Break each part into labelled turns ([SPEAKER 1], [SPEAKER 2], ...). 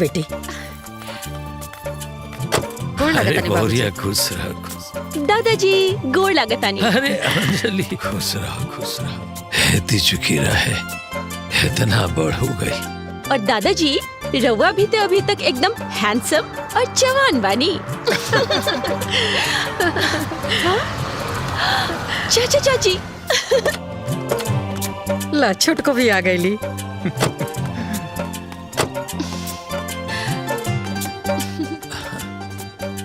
[SPEAKER 1] बेटी। गोड़
[SPEAKER 2] अरे
[SPEAKER 1] लागतानी बाबूजी।
[SPEAKER 2] बहुरिया खुश रह खुश।
[SPEAKER 3] दादाजी गोड़ लागतानी।
[SPEAKER 2] अरे अंजलि खुश रहो हेती चुकी रहे इतना बड़ हो गई।
[SPEAKER 3] और दादाजी रउआ भी तो अभी तक एकदम हैंडसम और जवान बानी। हाँ? चाचा चाची
[SPEAKER 1] ला छुटको भी आ गईली।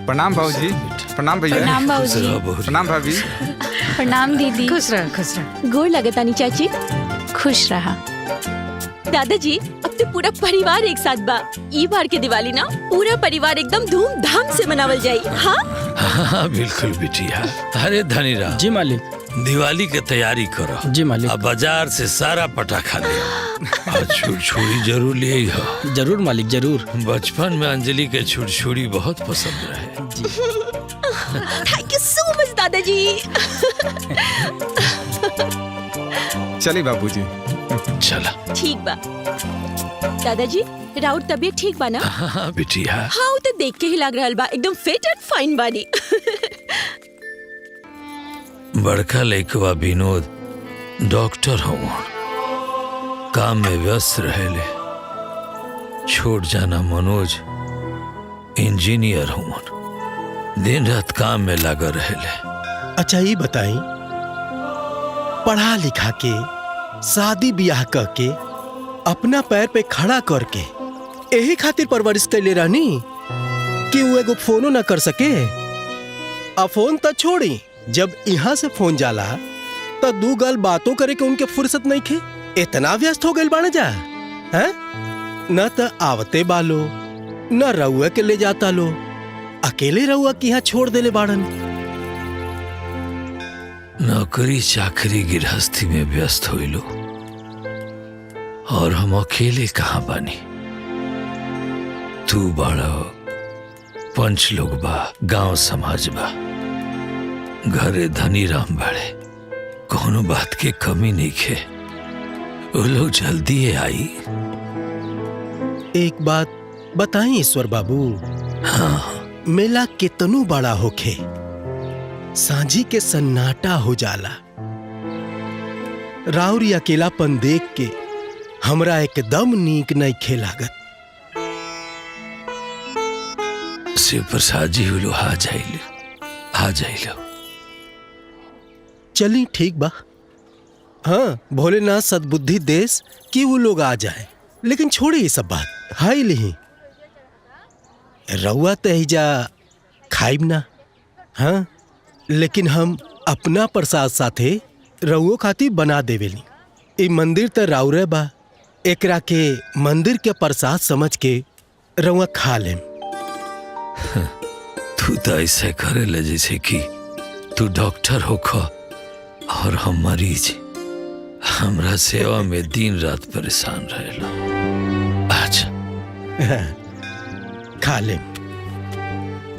[SPEAKER 4] प्रणाम भाऊजी। प्रणाम भैया।
[SPEAKER 5] प्रणाम
[SPEAKER 2] खुश
[SPEAKER 5] बाबूजी।
[SPEAKER 2] रहो बहुरिया।
[SPEAKER 4] प्रणाम भाभी।
[SPEAKER 5] प्रणाम दीदी।
[SPEAKER 1] खुश रह खुश रह।
[SPEAKER 3] गोड़ लागतानी चाची।
[SPEAKER 5] खुश रहा।
[SPEAKER 3] दादाजी अब तो पूरा परिवार एक साथ बा। ई बार के दिवाली ना पूरा परिवार एकदम धूमधाम से मनावल जाई। हाँ
[SPEAKER 2] हाँ बिल्कुल बिटिया। अरे धनीराम
[SPEAKER 6] जी मालिक।
[SPEAKER 2] दिवाली के तैयारी करो।
[SPEAKER 6] जी मालिक।
[SPEAKER 2] अब बाजार से सारा पटाखा ले और छुड़छुड़ी जरूर ले हो।
[SPEAKER 6] जरूर मालिक जरूर।
[SPEAKER 2] बचपन में अंजलि के छुड़छुड़ी बहुत पसंद रहे।
[SPEAKER 3] थैंक यू सो मच दादाजी।
[SPEAKER 4] चलिए बाबूजी।
[SPEAKER 2] चला।
[SPEAKER 3] ठीक बा दादाजी राउर तबीयत ठीक बा ना?
[SPEAKER 2] हाँ बिटिया।
[SPEAKER 3] हाँ तो देख के ही लग रहल बा एकदम फिट एंड फाइन बानी।
[SPEAKER 2] बड़का लइकवा विनोद डॉक्टर हो काम में व्यस्त रहेले। छोट जाना मनोज इंजीनियर हो दिन रात काम में लगा रहेले।
[SPEAKER 7] अच्छा ये बताई पढ़ा लिखा के शादी ब्याह करके अपना पैर पे खड़ा करके यही खातिर परवरिश कैले रहनी कि वो एगो फोनो ना कर सके। आ फोन तो छोड़ी जब यहाँ से फोन जाला तो दू गल बातों करे के उनके फुर्सत नहीं खे। इतना व्यस्त हो गए बाने जा हैं? न तो आवते बालो न रउआ के ले जाता लो। अकेले रउआ के यहाँ छोड़ देले बाड़न।
[SPEAKER 2] नौकरी चाकरी गृहस्थी में व्यस्त होइलो और हम अकेले कहाँ बानी। तू बड़ा पंच लोग बा गांव समाज बा घरे धनीराम बाड़े कोनो बात के कमी नहीं खे। वो लोग जल्दी आई।
[SPEAKER 7] एक बात बताई ईश्वर बाबू।
[SPEAKER 2] हाँ
[SPEAKER 7] मेला कितनू बड़ा होखे सांझी के सन्नाटा हो जाला। राउरी अकेलापन देख के हमरा एकदम नीक नहीं खेलागत।
[SPEAKER 2] शिव प्रसाद जी हुलो आ जाइलो।
[SPEAKER 7] चली ठीक बा। हाँ भोलेनाथ सद्बुद्धि देश कि वो लोग आ जाए। लेकिन छोड़ी ये सब बात हाई लिही रउआ तहिजा खाइब ना। हाँ लेकिन हम अपना प्रसाद साथे रउओ खातिर बना देवेली। ई मंदिर त राउरे बा एकरा के मंदिर के प्रसाद समझ के रउआ खा लेम।
[SPEAKER 2] तू तो ऐसे करे ले जैसे कि तू डॉक्टर होख और हम मरीज। हमरा सेवा में दिन रात परेशान रहेला। अच्छा
[SPEAKER 7] खा लेम।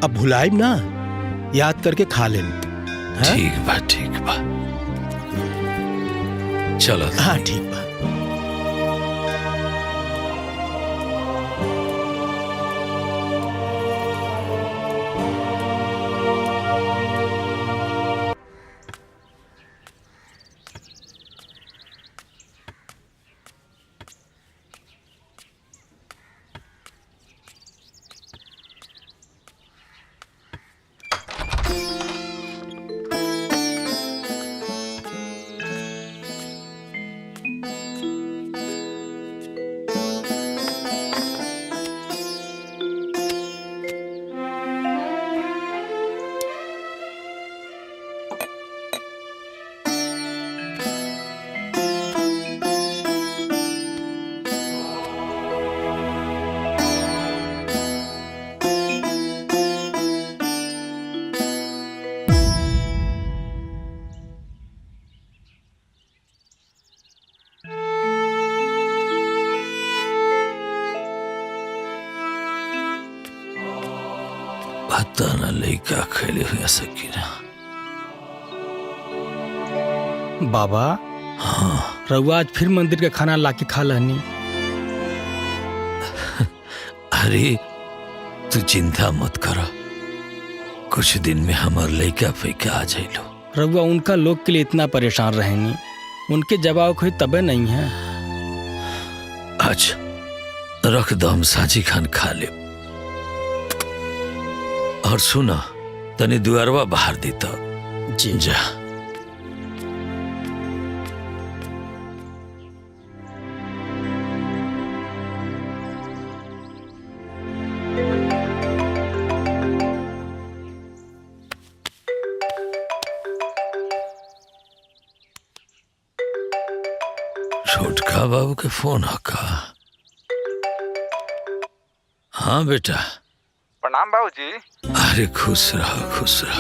[SPEAKER 7] अब भुलाइब ना याद करके खा लेम। हाँ?
[SPEAKER 2] ठीक बा चलो।
[SPEAKER 7] हाँ ठीक बा।
[SPEAKER 2] पता न लइका खेले हुए सकीना।
[SPEAKER 6] बाबा रउआ आज फिर मंदिर का खाना लाके खा लहनी।
[SPEAKER 2] अरे तू चिंता मत कर, कुछ दिन में हमार लड़का फैका आ जाइलो।
[SPEAKER 6] रउआ उनका लोग के लिए इतना परेशान रहेनी, उनके जवाब कोई तबे नहीं है।
[SPEAKER 2] आज रख दम साजी खान खा ले। और सुना, तनी दुआरवा बाहर देता
[SPEAKER 6] जी
[SPEAKER 2] जा। छोटका बाबू के फोन हका। हाँ बेटा।
[SPEAKER 4] प्रणाम बाबूजी।
[SPEAKER 2] अरे खुश रह खुश रह।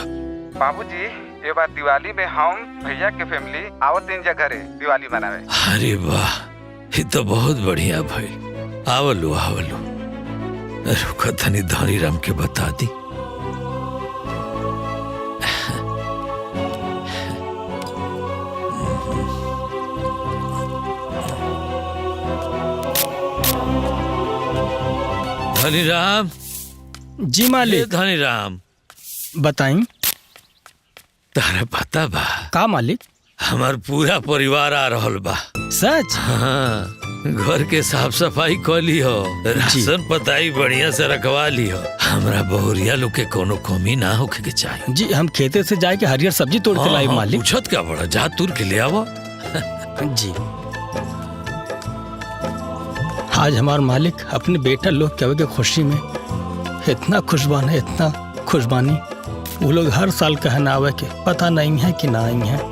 [SPEAKER 4] बाबूजी ये बार दिवाली में हम भैया के फैमिली आवत दिन जा घरे दिवाली मनावे।
[SPEAKER 2] अरे वाह, ये तो बहुत बढ़िया भाई। आवलो आवलो। रुका तनी धनी राम के बता दी। धनी राम।
[SPEAKER 6] जी मालिक।
[SPEAKER 2] धनी राम
[SPEAKER 6] बताई।
[SPEAKER 2] तारा पता बा
[SPEAKER 6] का मालिक?
[SPEAKER 2] हमार पूरा परिवार आ रहल बा।
[SPEAKER 6] सच?
[SPEAKER 2] हाँ, घर के साफ सफाई कर ली हो, राशन पताई बढ़िया से रखवा ली हो। हमरा बहुरिया लोग के कोनो कमी ना होके के चाहिए।
[SPEAKER 6] जी हम खेते से जाके हरियर सब्जी तोड़ के लाई मालिक।
[SPEAKER 2] पूछत का बड़ा, जा तुर के ले आवो।
[SPEAKER 6] जी आज हमार मालिक अपने बेटा लोग के खुशी में इतना खुशबान है, इतना खुशबानी। वो लोग हर साल कहना आवे के पता नहीं है कि ना आई है।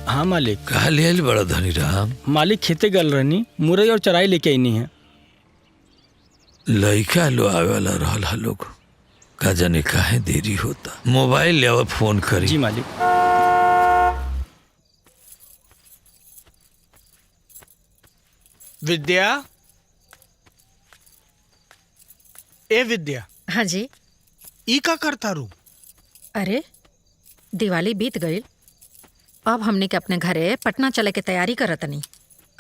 [SPEAKER 6] हाँ मालिक।
[SPEAKER 2] कहा ले आइल बड़ा धनी राम?
[SPEAKER 6] मालिक खेते गल रहनी, मुरई और चराई लेके आईनी है।
[SPEAKER 2] लइका लो आवे वाला रहल हा लोग, का जाने काहे देरी होता। मोबाइल ले आओ, फोन करी।
[SPEAKER 6] जी मालिक।
[SPEAKER 8] विद्या, ए विद्या,
[SPEAKER 1] हाँ जी।
[SPEAKER 8] ई का करता रू?
[SPEAKER 1] अरे दिवाली बीत गई, अब हमने के अपने घरे पटना चले के तैयारी करतनी।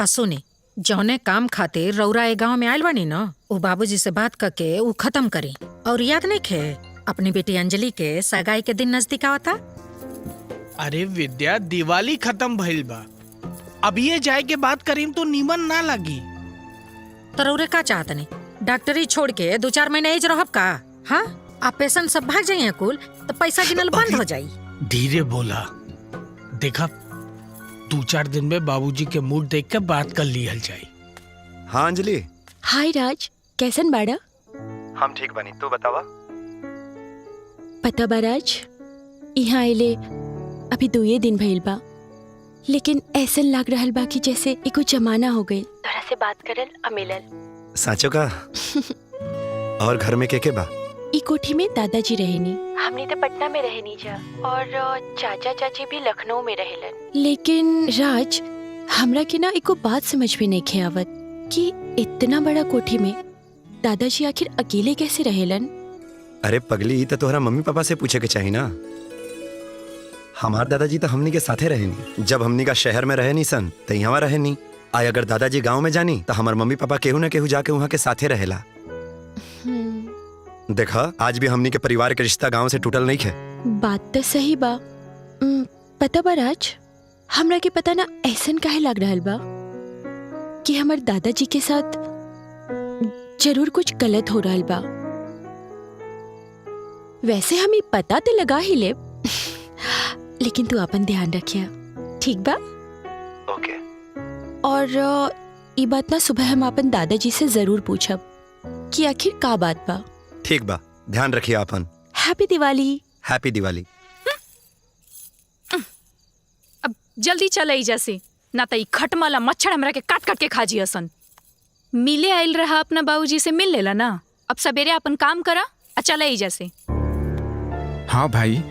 [SPEAKER 1] सुनी, जौने काम खातिर रौरा ए गांव में आयल बानी न, वो बाबूजी से बात करके वो खत्म करी। और याद नहीं खे, अपनी बेटी अंजलि के सगाई के दिन नजदीक आवता।
[SPEAKER 8] अरे विद्या, दिवाली खत्म भइल बा, अब ये जाए के बात करीम तो नीमन ना लगी।
[SPEAKER 1] तो रौरे का चाहतनी, डॉक्टरी छोड़ के 2-4 महीने एज रहब का? हाँ, आप पेशेंट सब भाग जाइए कुल, तो पैसा गिनल बंद हो जाई।
[SPEAKER 8] धीरे बोला, देखा 2-4 दिन में बाबूजी के मूड देख के बात कर लिहल जाई।
[SPEAKER 9] हाँ अंजलि।
[SPEAKER 3] हाय राज, कैसन बाड़ा?
[SPEAKER 9] हम ठीक बनी, तू बतावा।
[SPEAKER 3] पता बा राज, यहाँ आइले अभी 2 दिन भइल बा, लेकिन ऐसा लग रहल बा कि जैसे एको जमाना हो गई तोरा से बात करल आ मिलल।
[SPEAKER 9] साचो का? और घर में के बा?
[SPEAKER 3] ई कोठी में दादाजी रहेनी, हमने तो पटना में रहनी जा, और चाचा चाची भी लखनऊ में रहेलन। लेकिन राज, हमरा के ना एको बात समझ में नहीं खे आवत कि इतना बड़ा कोठी में दादाजी आखिर अकेले कैसे रहेलन।
[SPEAKER 9] अरे पगली, तो तोहरा मम्मी पापा से पूछे के चाहिए ना। हमार दादाजी तो हमनी के साथे रहेनी, जब हमनी का शहर में रहे नी सन तो यहाँ रहेनी। आय अगर दादाजी गाँव में जानी तो हमार मम्मी पापा केहू न केहू जाके वहाँ के साथे रहेला। देखा, आज भी हमनी के परिवार के रिश्ता गांव से टूटल नहीं है।
[SPEAKER 3] बात तो सही बा। पता बा राज, हमरा के पता ना ऐसन काहे लग रहल बा कि हमार दादाजी के साथ जरूर कुछ गलत हो रहल बा। वैसे हमें पता तो लगा ही ले, लेकिन तू अपन ध्यान रखिया, ठीक बा?
[SPEAKER 9] ओके।
[SPEAKER 3] और ये बात ना सुबह हम अपन दादाजी से जरूर पूछब कि आखिर का बात बा।
[SPEAKER 9] ठीक बा, ध्यान रखिए अपन।
[SPEAKER 3] हैप्पी दिवाली।
[SPEAKER 9] हैप्पी दिवाली।
[SPEAKER 5] अब जल्दी चल आई जैसे, ना तो खटमला मच्छर हमरा के काट काट के खा जियसन। मिले आइल रहा अपना बाबूजी से मिल लेला ना। अब सवेरे अपन काम करा आ चला एजा से।
[SPEAKER 4] हाँ भाई,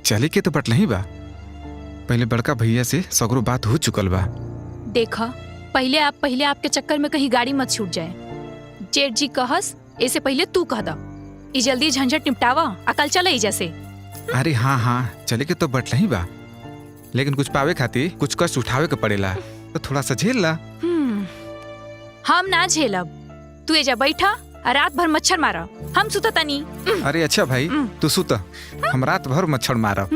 [SPEAKER 4] चले के तो बटलही बा। पहले बड़का भैया से सगरो बात हो चुकल बा।
[SPEAKER 5] देखा, पहले आपके चक्कर में कहीं गाड़ी मत छूट जाए। जेठ जी कहस ऐसे पहले तू कह दा। ई जल्दी झंझट निपटावा आ कल चला एजा से।
[SPEAKER 4] अरे हाँ हाँ, चले के तो बटलही बा, लेकिन कुछ पावे खातिर कुछ कष्ट उठावे के पड़ेला, तो थोड़ा सा झेल ला।
[SPEAKER 5] हम ना झेलब, तू एजा बैठा आ रात भर मच्छर मारा, हम सुता तनी।
[SPEAKER 4] अरे अच्छा भाई, तू सुत, हम रात भर मच्छर मारब।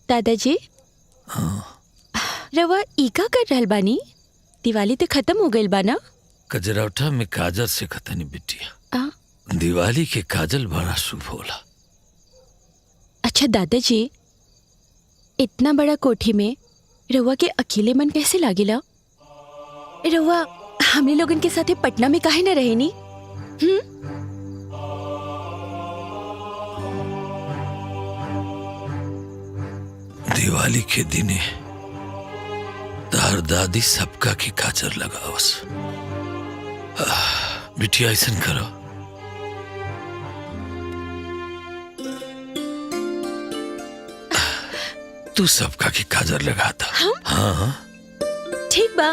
[SPEAKER 3] दादाजी, रवा ईका कर रहल बानी? दिवाली तो खत्म हो गइल बा ना?
[SPEAKER 2] कजरौटा में काजल से खतनी बिटिया। दिवाली के काजल बड़ा शुभ होला।
[SPEAKER 3] अच्छा दादाजी, इतना बड़ा कोठी में रवा के अकेले मन कैसे लागेला? रवा हमने लोगन के साथे पटना में काहे न रहे नी?
[SPEAKER 2] दिवाली के दिने तार दादी सबका की काजर लगावस। बिटिया ऐसा करो, तू सबका की काजर लगाता। हाँ
[SPEAKER 3] ठीक बा,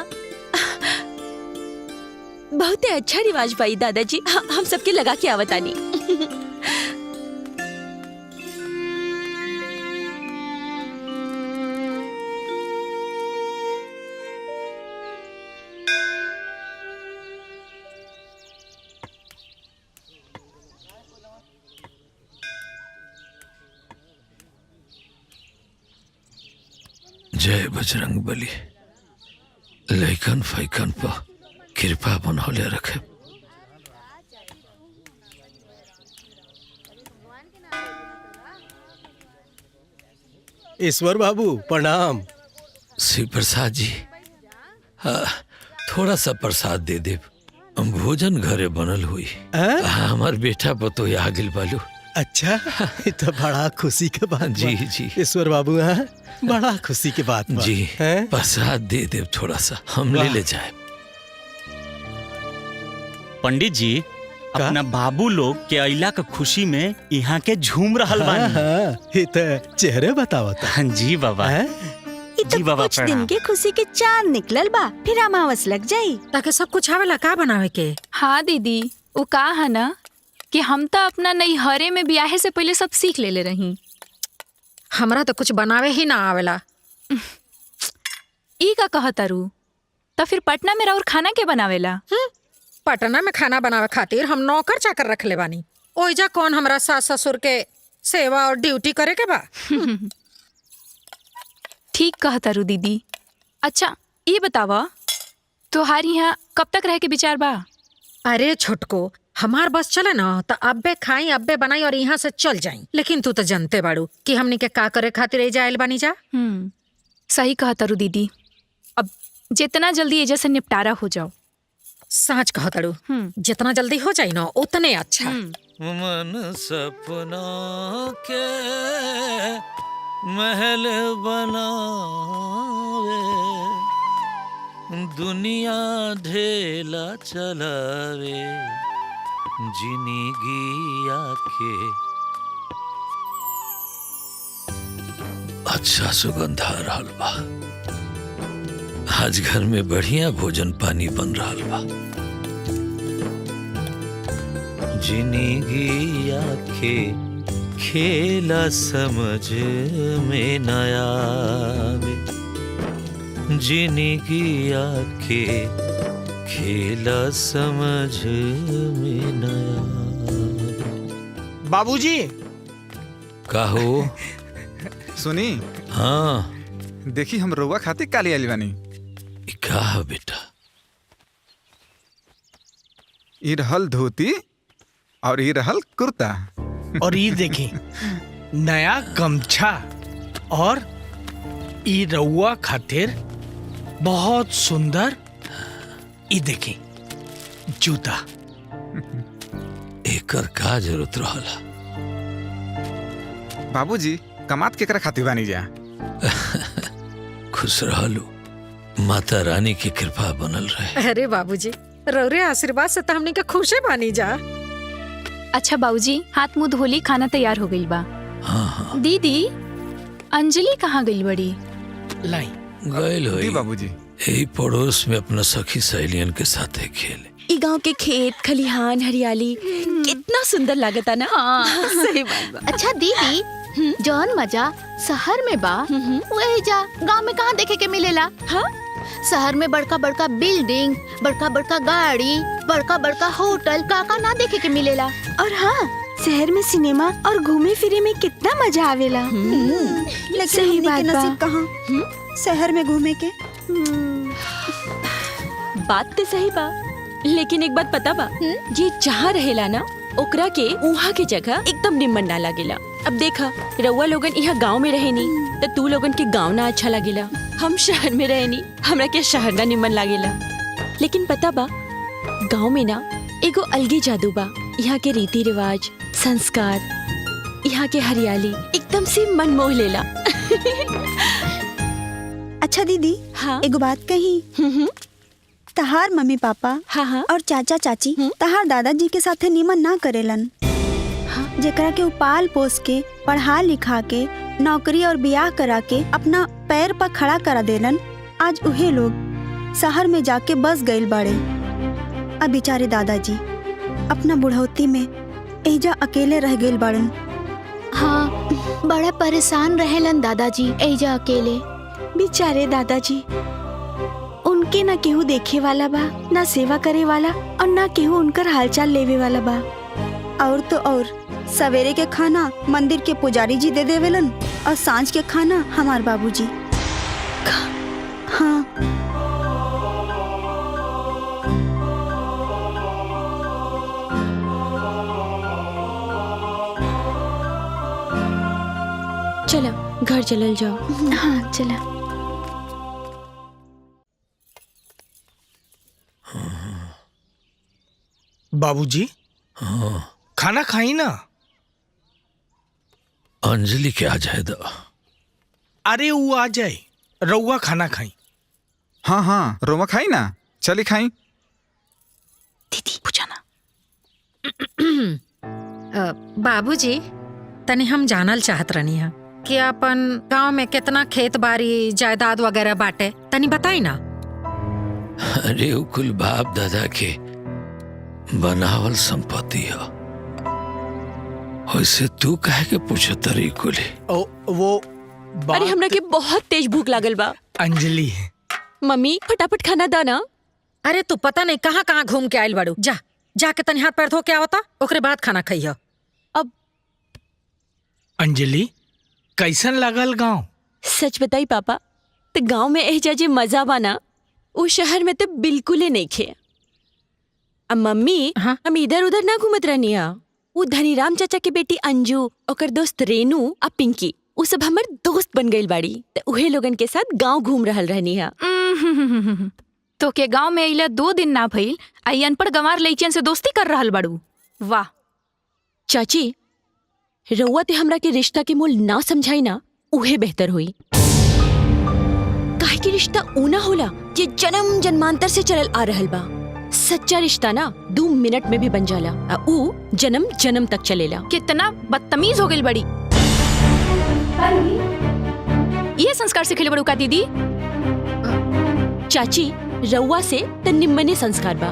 [SPEAKER 3] बहुत अच्छा रिवाज भाई दादाजी। हम सबके लगा के आवतानी।
[SPEAKER 2] जय बजरंग बली। लैकन फैकन पर कृपा बनौले रखे।
[SPEAKER 7] ईश्वर बाबू प्रणाम।
[SPEAKER 2] शिव प्रसाद जी, हाँ, थोड़ा सा प्रसाद दे दे। भोजन घरे बनल हुई। हमार बेटा पतो आ गिल बालू।
[SPEAKER 7] अच्छा, ये तो बड़ा खुशी के बात।
[SPEAKER 2] जी जी
[SPEAKER 7] ईश्वर बाबू, हाँ बड़ा खुशी की बात बा।
[SPEAKER 2] जी, प्रसाद दे दे थोड़ा सा, हम ले जाए।
[SPEAKER 10] पंडित जी, अपना बाबू लोग के अइला के खुशी में यहाँ के झूम रहल बानी।
[SPEAKER 7] ये तो चेहरे बतावता।
[SPEAKER 10] हाँ जी बाबा।
[SPEAKER 11] जी बाबा, कुछ दिन के खुशी के चांद निकलल बा, फिर अमावस लग जाई।
[SPEAKER 1] ताकि सब कुछ आवेला का बनावे के।
[SPEAKER 5] हाँ दीदी, वो का है ना कि हम तो अपना नैहरे में ब्याहे से पहले सब सीख ले रही।
[SPEAKER 1] हमरा तो कुछ बनावे ही ना आवेला।
[SPEAKER 5] ई का कहा तारू? तो फिर पटना में और खाना के बनावेला?
[SPEAKER 1] पटना में खाना बनावे खातिर हम नौकर चाकर रख ले बानी। ओइजा कौन हमरा सास ससुर के सेवा और ड्यूटी करे के बा?
[SPEAKER 5] ठीक कहा तारू दीदी। अच्छा ये बतावा, तोहारी यहाँ कब तक रह के विचार बा?
[SPEAKER 1] अरे छोटको, हमार बस चले ना तो अब्बे खाई अब्बे बनाई और यहाँ से चल जाई। लेकिन तू तो जानते बाड़ू कि हमनी के का करे खातिर एजा आइल बानी जा।
[SPEAKER 5] सही कहा तारू दीदी। अब जितना जल्दी एजा से निपटारा हो जाओ।
[SPEAKER 1] साँच कहा तारू, जितना जल्दी हो जाए ना उतने अच्छा।
[SPEAKER 2] मन सपना के महल बनावे, दुनिया ढेला चलावे, जिंदगी आके। अच्छा सुगंध आ रहल बा। आज घर में बढ़िया भोजन पानी बन रहल बा। जिंदगी आके खेला समझ में न आवे, जिंदगी आके खेला समझ में न आवे।
[SPEAKER 8] बाबूजी
[SPEAKER 2] का हो?
[SPEAKER 4] सुनी।
[SPEAKER 2] हाँ
[SPEAKER 4] देखी, हम रउआ खातिर काली आइल बानी।
[SPEAKER 2] का है बेटा?
[SPEAKER 4] ई रहल धोती और ई रहल कुर्ता।
[SPEAKER 8] और ये देखी नया गमछा, और ई रउआ खातिर बहुत सुंदर ई देखी जूता।
[SPEAKER 2] एकर का जरूरत रहला?
[SPEAKER 4] बाबूजी कमात केकरा खातिर बानी जा?
[SPEAKER 2] खुश रहलू, माता रानी की कृपा बनल रहे।
[SPEAKER 1] अरे बाबूजी रौरे आशीर्वाद से तो हमने के खुशे बानी जा।
[SPEAKER 5] अच्छा बाबूजी हाथ मुंह धोली, खाना तैयार हो गई बा।
[SPEAKER 2] हाँ हाँ
[SPEAKER 5] दीदी अंजलि कहाँ गई बड़ी?
[SPEAKER 8] लाई
[SPEAKER 2] गइल
[SPEAKER 4] दी
[SPEAKER 2] होई,
[SPEAKER 4] बाबूजी।
[SPEAKER 2] यही पड़ोस में अपना सखी सहेलियन के साथ खेले।
[SPEAKER 3] ई गांव के खेत खलिहान हरियाली कितना सुंदर लागता ना।
[SPEAKER 5] हाँ
[SPEAKER 3] सही बात बा।
[SPEAKER 12] अच्छा दीदी, जौन मजा शहर में बा वही जा गांव में कहाँ देखे के मिलेला?
[SPEAKER 3] हाँ?
[SPEAKER 12] शहर में बड़का बड़का बिल्डिंग, बड़का बड़का गाड़ी, बड़का बड़का होटल, का ना देखे के मिलेला।
[SPEAKER 11] और हाँ, शहर में सिनेमा और घूमे फिरे में कितना मजा आवेला। लेकिन
[SPEAKER 3] सही
[SPEAKER 11] हमनी के
[SPEAKER 3] बात बा।
[SPEAKER 11] नसीब कहाँ शहर में घूमे के।
[SPEAKER 3] बात तो सही बा, लेकिन एक बात पता बा, ये जहाँ रहेला ना ओकरा के उहाँ के जगह एकदम निमन ना लागेला। अब देखा रउआ लोगन यहाँ गांव में रहेनी तो तू लोगन के गांव ना अच्छा लागेला, हम शहर में रहेनी हमरा के शहर ना निमन लागेला। लेकिन पता बा गांव में ना एगो अलगी जादू बा। यहाँ के रीति रिवाज, संस्कार, यहाँ के हरियाली एकदम से मन मोह लेला।
[SPEAKER 11] अच्छा दीदी,
[SPEAKER 3] हाँ
[SPEAKER 11] एगो बात कही, तहार मम्मी पापा
[SPEAKER 3] हाँ
[SPEAKER 11] और चाचा चाची तहार दादाजी के साथे निमन ना करेलन। जेकरा के पाल पोस के पढ़ा लिखा के नौकरी और बियाह करा के अपना पैर पर खड़ा करा देलन, आज उहे लोग शहर में जाके बस गइल बाड़े। अब बेचारे दादाजी अपना बुढ़ौती में एजा अकेले रह गइल बाड़न।
[SPEAKER 12] हाँ, बड़ा परेशान रहेलन दादाजी एजा अकेले।
[SPEAKER 11] बेचारे दादाजी, उनके ना केहू देखे वाला बा, ना सेवा करे वाला और ना केहू उनकर हालचाल लेवे वाला बा। और तो और सवेरे के खाना मंदिर के पुजारी जी दे देवेलन और सांझ के खाना हमार बाबूजी। हाँ,
[SPEAKER 3] चला घर चलल जाओ।
[SPEAKER 11] हाँ चला।
[SPEAKER 8] बाबूजी
[SPEAKER 2] हाँ,
[SPEAKER 8] खाना खाई ना।
[SPEAKER 2] अंजलि के आ जाए दो।
[SPEAKER 8] अरे वो आ जाए, रउआ खाना खाई।
[SPEAKER 4] हाँ हाँ रोमा खाई ना, चली खाई।
[SPEAKER 3] दीदी पूछा ना।
[SPEAKER 1] बाबूजी तनी हम जानल चाहत रहनी है कि अपन गांव में कितना खेत बाड़ी जायदाद वगैरह बाटे, तनी बताई ना।
[SPEAKER 2] अरे वो कुल बाप दादा के बनावल संपत्ति है, वैसे तू काहे के पूछो तरी कुली?
[SPEAKER 8] वो
[SPEAKER 3] अरे हमरा के बहुत तेज भूख लागल बा।
[SPEAKER 8] अंजलि,
[SPEAKER 3] मम्मी फटाफट खाना दाना।
[SPEAKER 1] अरे तू पता नहीं कहाँ कहाँ घूम के आयल बाड़ू, जा जाके तनी हाथ पैर धो के आवता, ओकरे बाद खाना खइह।
[SPEAKER 8] अंजलि कैसन लागल गांव?
[SPEAKER 3] सच बताई पापा, तो गांव में एह जे मजा बाना वो शहर में तो बिल्कुल ही नहीं खे। अब मम्मी
[SPEAKER 1] हाँ?
[SPEAKER 3] हम इधर उधर ना घूमत रहनी है। वो धनीराम चाचा के बेटी अंजू, ओकर दोस्त रेनू और पिंकी, वो सब हमर दोस्त बन गई बाड़ी, तो उहे लोगन के साथ गांव घूम रहल रहनी है।
[SPEAKER 5] तो के गांव में अइला 2 दिन ना भइल, आई अनपढ़ गंवार लइकियन से दोस्ती कर रहल बाड़ू। वाह
[SPEAKER 3] चाची, रउआ ते हमरा के रिश्ता के मोल ना समझाई ना, उहे बेहतर हुई। काहे कि रिश्ता ऊना होला जे जन्म जन्मांतर से चलल आ रहल बा। सच्चा रिश्ता ना 2 मिनट में भी बन जाला, आ ऊ जन्म जन्म तक चलेला।
[SPEAKER 5] कितना बदतमीज हो गई बड़ी। ये संस्कार सिखेले बड़ू का दीदी?
[SPEAKER 3] चाची रउआ से त निम्मने संस्कार बा।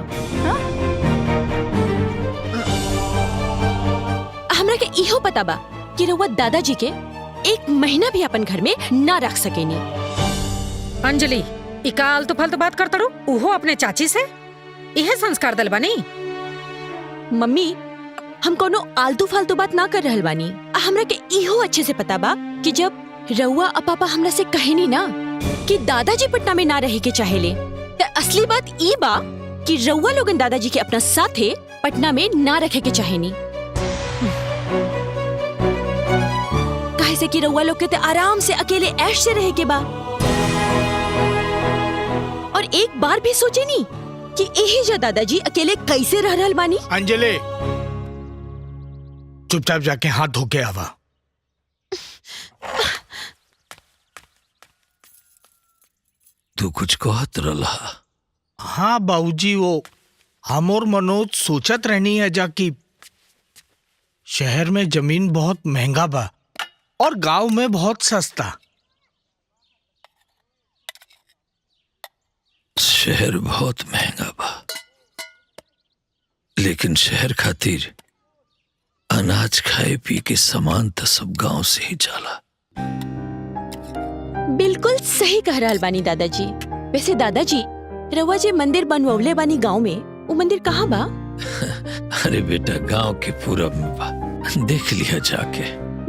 [SPEAKER 3] हमरा के इहो पता बा कि रउआ दादाजी के 1 महीना भी अपन घर में ना रख सकेनी।
[SPEAKER 1] अंजलि इका आलतू फालतू बात करता रू, उहो अपने चाची से इहे संस्कार दल बानी।
[SPEAKER 3] मम्मी हम कोनो आलतू फालतू बात ना कर रहल बानी। हमरा के इहो अच्छे से पता बा कि जब रउआ और पापा हमरा से कहेनी ना कि दादाजी पटना में ना रहे के चाहेले, तो असली बात ई बा कि रउआ लोगन दादाजी के अपना साथे पटना में ना रखे के चाहेनी। काहे से कि रउआ लोग के ते आराम से अकेले ऐश से रहे के बा। और एक बार भी सोचे नी कि यही जा दादाजी अकेले कैसे रह रहल बानी।
[SPEAKER 8] अंजलि चुपचाप जाके हाथ धो के आवा।
[SPEAKER 2] तू कुछ कहत रहा।
[SPEAKER 8] हाँ बाबूजी, वो हम और मनोज सोचत रहनी है जा कि शहर में जमीन बहुत महंगा बा और गांव में बहुत सस्ता।
[SPEAKER 2] शहर बहुत महंगा बा, लेकिन शहर खातिर अनाज खाए पी के सामान तो सब गांव से ही जाला।
[SPEAKER 3] बिल्कुल सही कह रहल बानी दादाजी। वैसे दादाजी, रउआ जे मंदिर बनवले बानी गांव में, वो मंदिर कहाँ बा?
[SPEAKER 2] अरे बेटा, गांव के पूरब में बा, देख लिया जाके।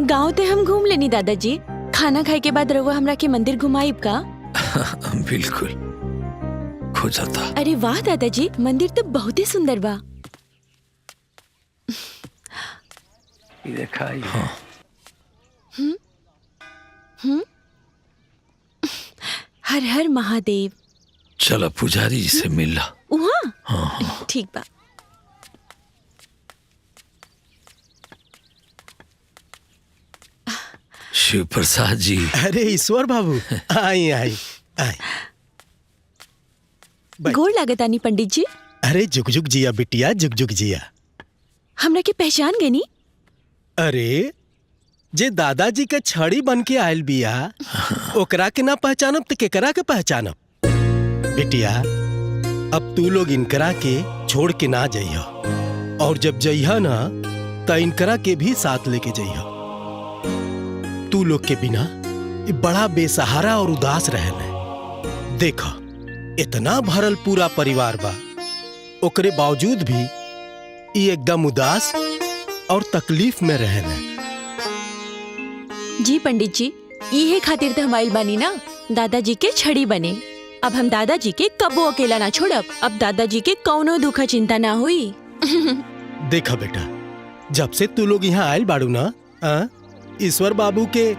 [SPEAKER 3] गांव ते हम घूम लेनी दादाजी। खाना खाए के बाद रउआ हमरा के मंदिर घुमाइब का?
[SPEAKER 2] बिल्कुल, खो जाता।
[SPEAKER 3] अरे वाह दादाजी, मंदिर तो बहुत ही सुंदर बा।
[SPEAKER 2] हाँ।
[SPEAKER 3] हर हर महादेव।
[SPEAKER 2] चला पुजारी जी से मिल ला।
[SPEAKER 3] वहाँ?
[SPEAKER 2] हाँ।
[SPEAKER 3] ठीक बा।
[SPEAKER 2] शिव प्रसाद जी।
[SPEAKER 7] अरे ईश्वर बाबू, आई आई आई।
[SPEAKER 3] गोड़ लागतानी पंडित जी।
[SPEAKER 7] अरे जुग जुग जिया बिटिया, जुग जुग जिया।
[SPEAKER 3] हमरा के पहचान गनी?
[SPEAKER 7] अरे जे दादाजी के छड़ी बन के आयल बिया, ओकरा के ना पहचानब तो केकरा के पहचानब? बिटिया, अब तू लोग इनकरा के छोड़ के ना जइह, और जब जइह ना तो इनकरा के भी साथ लेके जइह। तू लोग के बिना ये बड़ा बेसहारा और उदास रहल। देखा, इतना भरल पूरा परिवार बा, ओकरे बावजूद भी ये एकदम उदास और तकलीफ में रहल।
[SPEAKER 3] जी पंडित जी, इहे खातिर तो हम आइल बानी ना, दादाजी के छड़ी बने। अब हम दादाजी के कबो अकेला ना छोड़ब। अब दादाजी के कौनो दुख चिंता ना हुई।
[SPEAKER 7] देखा बेटा, जब से तू लोग यहाँ आयल बाड़ू ना, ईश्वर बाबू के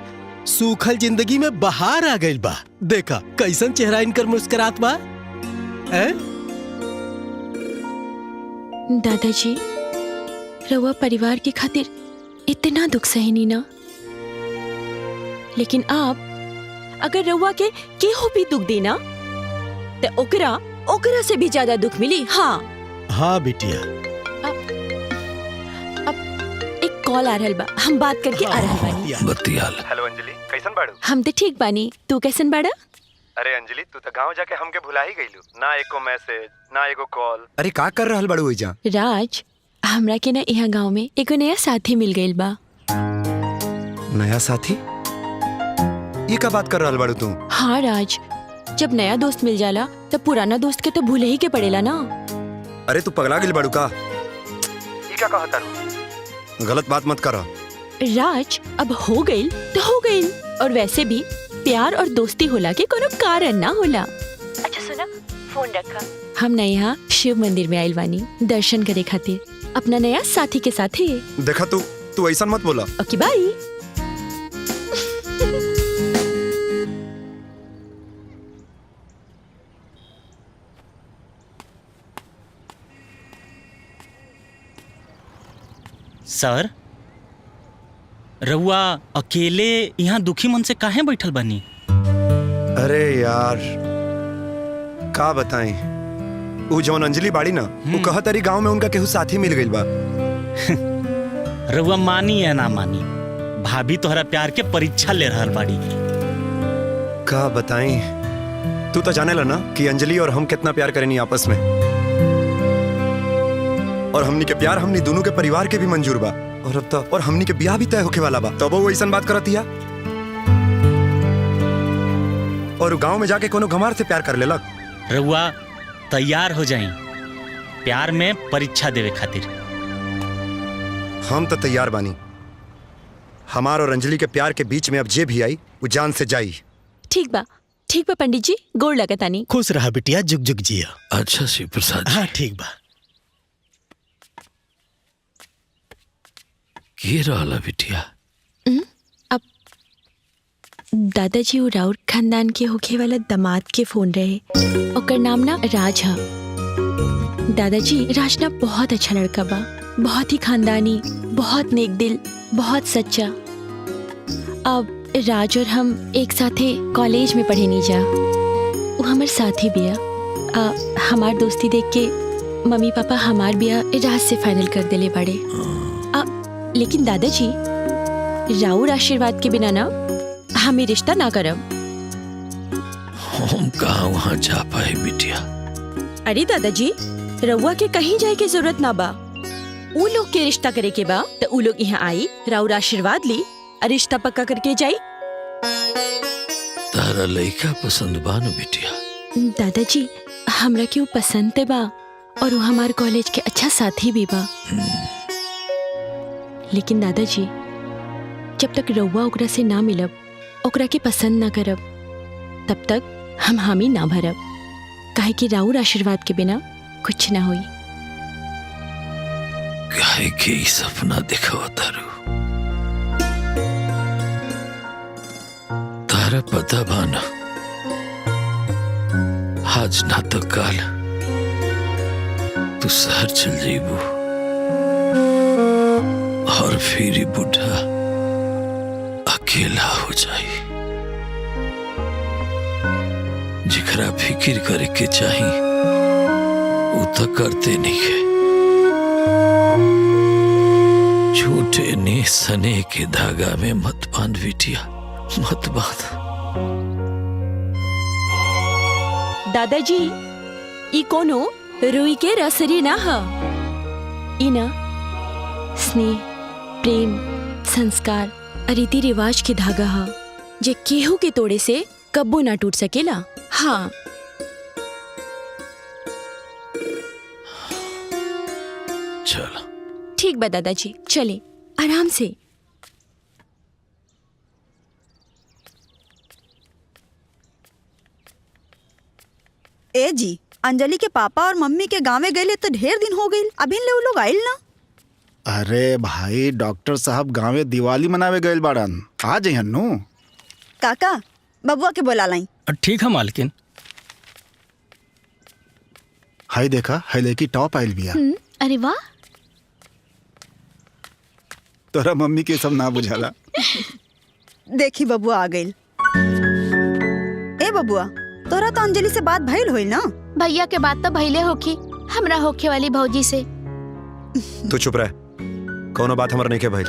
[SPEAKER 7] सूखल जिंदगी में बहार आ गइल बा। देखा कैसन चेहरा इनकर मुस्कुरात बा।
[SPEAKER 3] दादाजी, रउआ परिवार के खातिर इतना दुख सहनी ना, लेकिन आप अगर रउआ के केहू भी दुख देना तो ओकरा से भी ज्यादा दुख मिली। हाँ
[SPEAKER 7] बिटिया।
[SPEAKER 3] अब एक कॉल आ रहल बा, हम बात करके आ रहल बानी।
[SPEAKER 2] बतियाल।
[SPEAKER 9] हेलो अंजलि, कैसन बाड़ू?
[SPEAKER 3] हम तो ठीक बानी, तू कैसन बाड़ा?
[SPEAKER 9] अरे अंजलि, तू तो गांव जाके हमके भुला ही गईलू। ना एको मैसेज, ना एको कॉल। अरे का कर रहल बाड़ू ओइजा?
[SPEAKER 3] राज, हमरा के ना यहाँ गांव में एगो नया साथी मिल गइल बा।
[SPEAKER 9] नया साथी? ये का बात कर रहल बाड़ू तू?
[SPEAKER 3] हाँ राज, जब नया दोस्त मिल जाला तब पुराना दोस्त के तो भूले ही के पड़ेला ना।
[SPEAKER 9] अरे तू पगला गिल बाड़ू का? ये क्या कहता रू? गलत बात मत करो।
[SPEAKER 3] राज, अब हो गइल तो हो गइल, और वैसे भी प्यार और दोस्ती होला के कोनो कारण ना होला। अच्छा सुना, फोन रखा। हम ना यहाँ शिव मंदिर में आइल बानी दर्शन करे खातिर अपना नया साथी के साथ ही।
[SPEAKER 9] देखा तू ऐसा मत बोला।
[SPEAKER 3] ओके बाय।
[SPEAKER 10] सर, रउआ अकेले यहाँ दुखी मन से काहे बैठल बनी?
[SPEAKER 9] अरे यार, का बताएं, वो जौन अंजलि बाड़ी ना, वो कहत अरी गांव में उनका केहू साथी मिल गइल बा।
[SPEAKER 10] रउआ मानी या ना मानी, भाभी तोहरा प्यार के परीक्षा ले रहल बाड़ी।
[SPEAKER 9] का बताएं, तू तो जाने ला ना कि अंजलि और हम कितना प्यार करेनी आपस में, और हमनी के प्यार हमनी दोनों के परिवार के भी मंजूर बा, और अब तो और हमनी के ब्याह भी तय होके वाला बा। तब वो ऐसन बात करती है, और गांव में जाके कोनो गंवार से प्यार कर लेलक।
[SPEAKER 10] रउआ तैयार हो जाई प्यार में परीक्षा देवे खातिर।
[SPEAKER 9] हम तो तैयार बानी। हमार और अंजलि के प्यार के बीच में अब जे भी आई वो जान से जाई।
[SPEAKER 3] ठीक बा पंडित जी, गोड़ लगतानी।
[SPEAKER 7] खुश रहा बिटिया, जुग जुग जिया।
[SPEAKER 2] अच्छा शिव प्रसाद।
[SPEAKER 7] हाँ ठीक बा।
[SPEAKER 2] के रहला बिटिया?
[SPEAKER 3] अब दादाजी वो राउत खानदान के होखे वाला दामाद के फोन रहे, ओकर नाम ना राज है। दादाजी राज ना बहुत अच्छा लड़का बा, बहुत ही खानदानी, बहुत नेक दिल, बहुत सच्चा। अब राज और हम एक साथे कॉलेज में पढ़े नहीं जा, वो हमार साथी बिया। हमार दोस्ती देख के मम्मी पापा हमार बिया राज से फाइनल कर देले बड़े। लेकिन दादाजी राउर आशीर्वाद के बिना ना हमें रिश्ता ना करब।
[SPEAKER 2] हम कहाँ वहाँ जा पाए बिटिया।
[SPEAKER 3] अरे दादाजी रउआ के कहीं जाए के जरूरत ना बा, उ लोग के रिश्ता करे के बा तो उ लोग यहाँ आई, राउर आशीर्वाद ली और रिश्ता पक्का करके जाई।
[SPEAKER 2] तारा लड़का पसंद बा न बिटिया?
[SPEAKER 3] दादाजी हमरा के वो पसंद बा और वो हमारे कॉलेज के अच्छा साथी भी बा। लेकिन दादाजी जब तक रउआ ओकरा से ना मिलब, ओकरा के पसंद ना करब, तब तक हम हामी ना भरब, काहे कि राउर आशीर्वाद के बिना कुछ ना होई।
[SPEAKER 2] काहे के ई सपना दिखावा तारू? तारा पता बा ना, आज ना तो कल तू शहर चल जाइबू और फिर बुढ़ा अकेला हो जाई। जिकरा फिक्र करे के चाही वो तो करते नहीं है। झूठे ने सने के धागा में मत बांध बिटिया, मत बांध।
[SPEAKER 3] दादाजी ई कोनो रुई के रसरी ना ह, ई ना स्नेह, प्रेम, संस्कार और रीति रिवाज के धागा ह, जे केहू के तोड़े से कब्बो ना टूट सकेला। हाँ
[SPEAKER 2] चलो
[SPEAKER 3] ठीक बा दादाजी, चले आराम से।
[SPEAKER 11] ए जी, अंजलि के पापा और मम्मी के गाँव गए तो ढेर दिन हो गई, अभी ले वो लोग आइल ना?
[SPEAKER 13] अरे भाई डॉक्टर साहब गाँवे दिवाली मनावे गए बाड़न, आ जइहनु।
[SPEAKER 11] काका बबुआ के बोला लाई।
[SPEAKER 6] ठीक है मालकिन।
[SPEAKER 13] हाय देखा, हाय लेकी टॉप आइल बिया।
[SPEAKER 12] अरे वाह,
[SPEAKER 13] तोरा मम्मी के सब ना बुझाला।
[SPEAKER 11] देखी बबुआ आ गई। ए बबुआ, तोरा तो अंजलि से बात भइल होई ना?
[SPEAKER 12] भैया के बात तो भइले होखी, हमरा होखे वाली भौजी से।
[SPEAKER 9] तू चुप रह, कोनो बात हमर नहीं के भइल।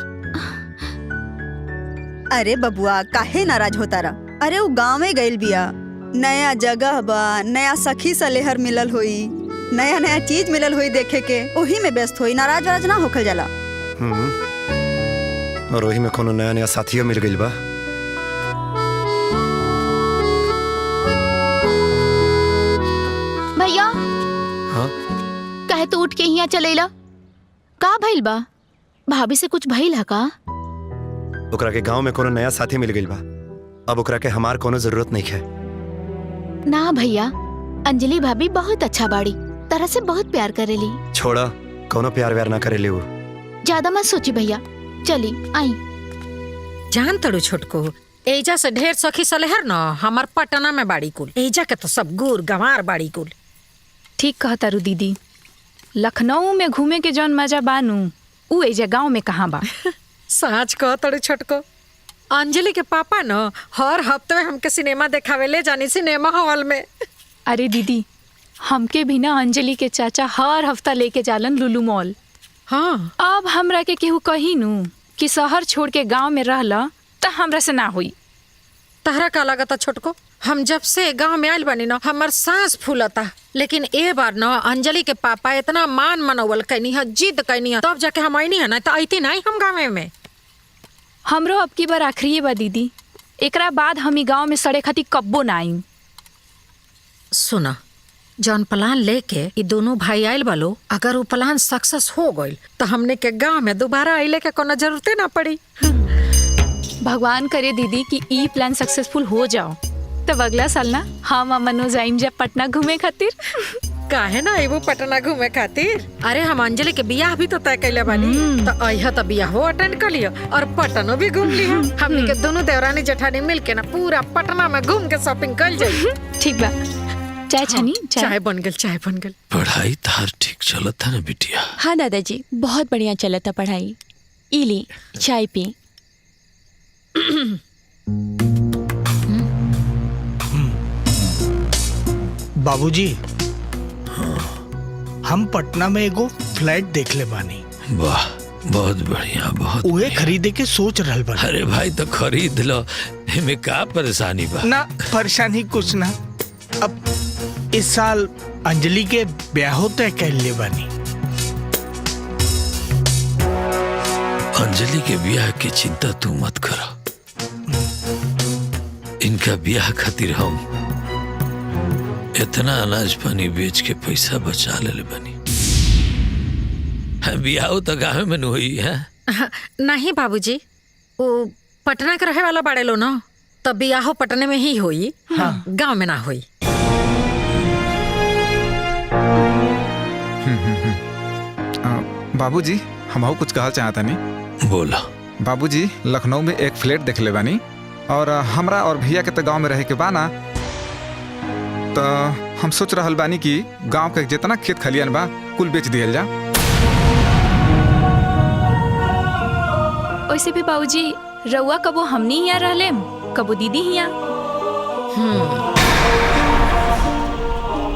[SPEAKER 11] अरे बबुआ काहे नाराज होता रहा? अरे वो गाँव में गइल बिया, नया जगह बा, नया सखी सलेहर मिलल होई, नया नया चीज मिलल होई देखे के, वही में व्यस्त होई, नाराज वाराज ना होखल जाला।
[SPEAKER 9] और वही में कोनो नया नया साथियों मिल गइल बा।
[SPEAKER 12] भैया
[SPEAKER 9] हाँ?
[SPEAKER 12] कहे तो उठ के यहाँ चलेला, का भइल बा? भाभी से कुछ भइल है का?
[SPEAKER 9] ओकरा के गांव में कोनो नया साथी मिल गइल बा, अब ओकरा के हमार कोनो जरूरत नहीं है।
[SPEAKER 12] ना भैया, अंजलि भाभी बहुत अच्छा बाड़ी, तरह से बहुत प्यार करेली।
[SPEAKER 9] छोड़ा, कोनो प्यार व्यार ना करेली वो।
[SPEAKER 12] ज्यादा मत सोची भैया, चली आई।
[SPEAKER 1] जान तड़ू छोटको, एजा से ढेर सखी सलेहर न हमार पटना में बाड़ी कुल, एजा के तो सब गुर गंवार बाड़ी कुल।
[SPEAKER 5] ठीक कहा तारू दीदी, लखनऊ में घूमे के जौन मजा बानू उ एजा गाँव में कहाँ बा।
[SPEAKER 1] सच कह तड़ू छोटको, अंजलि के पापा न हर हफ्ते में हमके सिनेमा देखावे ले जानी सिनेमा हॉल में।
[SPEAKER 5] अरे दीदी, हमके भी ना अंजलि के चाचा हर हफ्ता लेके जालन लुलू मॉल।
[SPEAKER 1] हाँ,
[SPEAKER 5] अब हमरा के केहू कही नू कि शहर छोड़ के गांव में रहला त हमरा से ना हुई।
[SPEAKER 1] तहरा का लागता छोटको, हम जब से गांव में आइल बनी न हमर सांस फूलता, लेकिन ए बार न अंजलि के पापा इतना मान मनोवल कैनी है, जिद कैनी है, तब जाके हम आईनी है ना, तो आईती नहीं हम गाँव में।
[SPEAKER 5] हमरो अब की बार आखिरी बा दीदी, एकरा बाद हम गांव में सड़े खाती कब्बो ना आई।
[SPEAKER 1] सुना, जौन प्लान लेके ये दोनों भाई आइल बालो, अगर वो प्लान सक्सेस हो गइल तो हमने के गांव में दोबारा आइले के कोनो जरूरते ना पड़ी।
[SPEAKER 5] भगवान करे दीदी कि ई प्लान सक्सेसफुल हो जाओ, तब अगला साल ना हम मनोज आइम जब पटना घूमे खातिर।
[SPEAKER 1] काहे ना आइबू पटना घूमे खातिर? अरे हम अंजलि के बियाह भी तो तय कैले बानी, तो अइहा तो बियाहो अटेंड कर लियो और पटनो भी घूम लियो। हमने के दोनों देवरानी जेठानी मिल के ना पूरा पटना में घूम के शॉपिंग कर जाई।
[SPEAKER 5] ठीक बा। चाय छनी
[SPEAKER 1] चाय बन गल, चाय बन गल।
[SPEAKER 2] पढ़ाई तार ठीक चलत है ना बिटिया?
[SPEAKER 3] हाँ दादाजी, बहुत बढ़िया चला था पढ़ाई। इली चाय पी।
[SPEAKER 8] बाबूजी, हम पटना में एगो फ्लैट देख ले बानी।
[SPEAKER 2] वाह, बहुत बढ़िया, बहुत
[SPEAKER 8] उहे
[SPEAKER 2] बढ़िया।
[SPEAKER 8] खरीदे के सोच रहल बानी।
[SPEAKER 2] अरे भाई तो खरीद लो, एमे का परेशानी बा?
[SPEAKER 8] ना परेशानी कुछ ना। अब इस साल अंजलि के ब्याह तय कर ले बानी।
[SPEAKER 2] अंजलि के ब्याह की चिंता तू मत करो। इनका ब्याह खातिर हम इतना अनाज पानी बेच के पैसा बचा ले बनी। ब्याह तो गाँव में नहीं हुई है।
[SPEAKER 1] नहीं बाबूजी, वो पटना के रहे वाला बाड़े लो ना, तब बियाहो पटने में ही हुई। हाँ। गाँव में ना हुई।
[SPEAKER 4] बाबूजी, हम कुछ कहल चाहता नहीं।
[SPEAKER 2] बोला।
[SPEAKER 4] बाबूजी, लखनऊ में एक फ्लैट देख ले बानी और हमरा और भैया के तो गांव में रहे के बाना, तो हम सोच रहल बानी कि गांव के जितना खेत खलियान बा कुल बेच दियल जा।
[SPEAKER 5] वैसे भी बाबूजी, रउआ कबो हमनी यहाँ रहले, कबो दीदी यहाँ।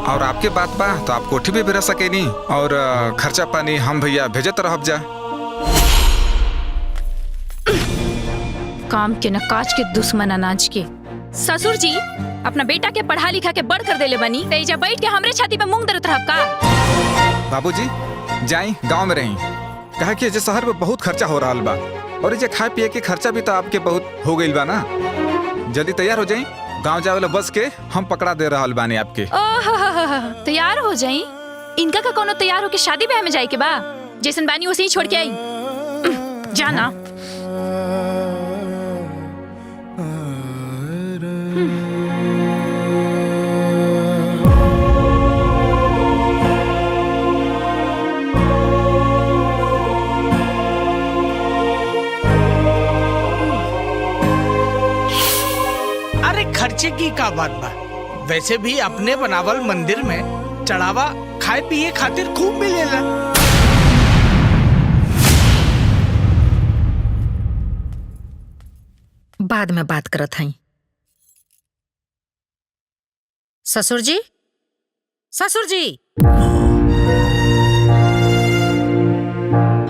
[SPEAKER 4] और आपके बात बा तो आप कोठी भी रह सकेनी और खर्चा पानी हम भैया भेजत रहब जा।
[SPEAKER 5] काम के न काज के दुश्मन अनाज के। ससुर जी अपना बेटा के पढ़ा लिखा के बड़ कर देले बनी, तेजा बैठ के हमरे छाती पे मूंग दरत रहब का?
[SPEAKER 4] बाबूजी, जाई गांव में रही, कहा कि शहर में बहुत खर्चा हो रहा बा और ये खाए पिए के खर्चा भी तो आपके बहुत हो गई बा ना। जल्दी तैयार हो जाई, गांव जाए वाला बस के हम पकड़ा दे रहा बानी आपके।
[SPEAKER 5] तैयार हो जाई? इनका का कोनो तैयार होके शादी ब्याह में जाए के बा? जैसन बानी वैसे ही छोड़ के आई। जाना।
[SPEAKER 8] खर्चे की का बात बा? वैसे भी अपने बनावल मंदिर में चढ़ावा खाए पिए खातिर खूब मिलेला।
[SPEAKER 1] बाद में बात करत हई। ससुर जी, ससुर जी,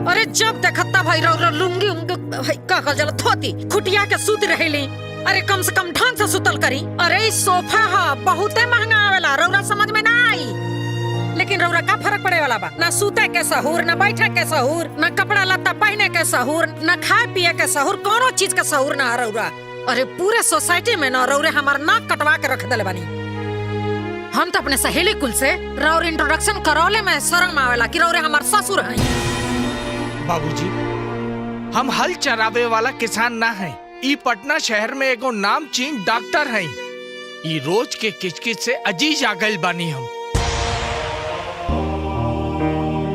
[SPEAKER 1] अरे जब देखता भाई रौरा लुंगी भाई का कल जला थोती खुटिया के सूत रहेली। अरे कम से कम ढंग से सुतल करी। अरे सोफा हा बहुते महंगा आवेला, रौरा समझ में ना आई। लेकिन रौरा का फर्क पड़े वाला बा? ना सूते के सहूर, ना बैठे के सहूर, ना कपड़ा लत्ता पहने के सहूर, ना खाए पिए के सहूर, कोनो चीज के सहूर ना रौरा। अरे पूरे सोसाइटी में ना रौरे हमार नाक कटवा के रख देले बानी। हम तो अपने सहेली कुल से रौर इंट्रोडक्शन करौले में शर्म आवेला कि रौरे हमार ससुर हैं।
[SPEAKER 8] बाबूजी, हम हल चरावे वाला किसान ना हैं। ई पटना शहर में एगो नामचीन डॉक्टर हैं। ई रोज के किचकिच से अजीज आ गइल बानी हम।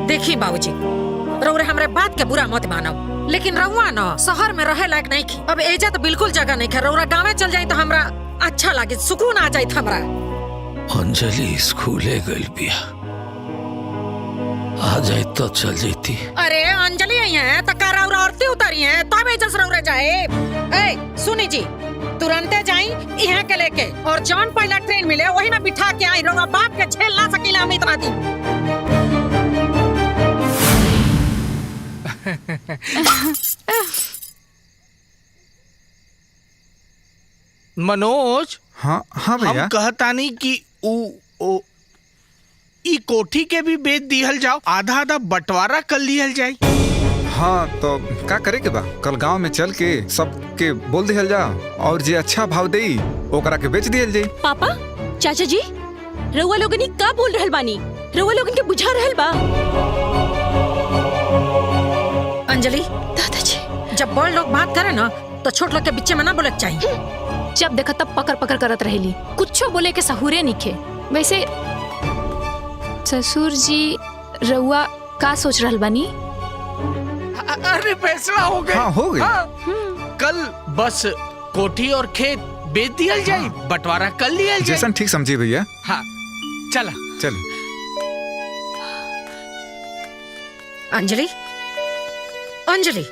[SPEAKER 1] देखी बाबूजी, रौरे हमरे बात के बुरा मत मानो, लेकिन रहुआ ना शहर में रहे लायक नहीं की। अब एजा तो बिल्कुल जगह नहीं है। रौरा गाँव में चल जाए तो हमरा अच्छा लगे, सुकून आ जाए हमरा।
[SPEAKER 2] अंजलि स्कूले गइल बिया, आ जाए तो चल जाती।
[SPEAKER 1] अरे अंजलि आई है तो का रौरा औरतें उतारी हैं तब एजा से रौरे जाए। ए सुनी जी, तुरंते जाई यहाँ के लेके और जौन पहला ट्रेन मिले वही में बिठा के आई। रौरा बाप के झेल ना सकीला हम इतना दिन।
[SPEAKER 8] मनोज,
[SPEAKER 4] हाँ हाँ भैया,
[SPEAKER 8] हम कहतानी कि ई कोठी के भी बेच दिहल जाओ, आधा आधा बंटवारा कर लिहल जाए।
[SPEAKER 4] हाँ तो का करे के बा? कल गांव में चल के सबके बोल दिहल जा और जे अच्छा भाव देई ओकरा के बेच दिहल जाई।
[SPEAKER 3] पापा, चाचा जी, रउआ लोगनी का बोल रहल बानी? रउआ लोगन के बुझा रहल बा?
[SPEAKER 1] अंजलि,
[SPEAKER 3] दादाजी,
[SPEAKER 1] जब बड़ लोग बात करे ना तो छोट लोग के बीच में ना बोले के चाहिए।
[SPEAKER 5] जब देखा तब पकड़ पकड़ करत रहेली, कुछो बोले के सहूरे निखे। वैसे ससुर जी रउआ का सोच रहल बानी?
[SPEAKER 8] अरे फैसला हो गया।
[SPEAKER 4] हाँ, हो गई।
[SPEAKER 8] कल बस कोठी और खेत बेच दिया जाए, बंटवारा कर लिया जाए।
[SPEAKER 4] जैसन ठीक समझिए भैया।
[SPEAKER 8] हाँ, चला
[SPEAKER 4] चल।
[SPEAKER 1] अंजलि, अंजलि,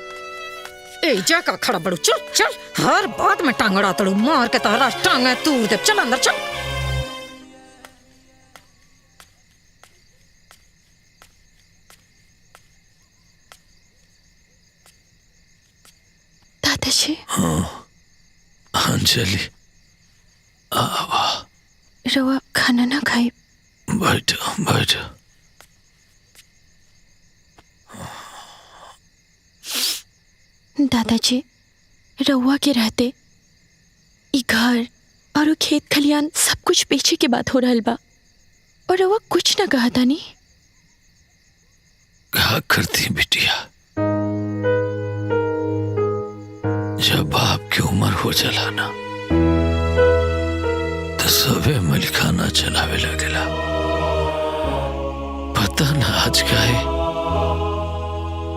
[SPEAKER 1] ए जा का खड़ा बड़ू, चल चल, हर बात में टांग अड़ा तड़ू, मार के तारा टांग तूर दे, चल अंदर चल।
[SPEAKER 3] दादाजी।
[SPEAKER 2] अंजलि, आवा।
[SPEAKER 3] रवा खाना ना खाई।
[SPEAKER 2] बैठो बैठो।
[SPEAKER 3] दादाजी, रउआ के रहते ई घर और खेत खलियान सब कुछ पीछे के बात हो रहल बा, और रउआ कुछ ना कहा था नी।
[SPEAKER 2] क्या करती बिटिया, जब बाप की उम्र हो चला ना तो सबे मलिकाना चलावे लगेला। पता ना आज का है,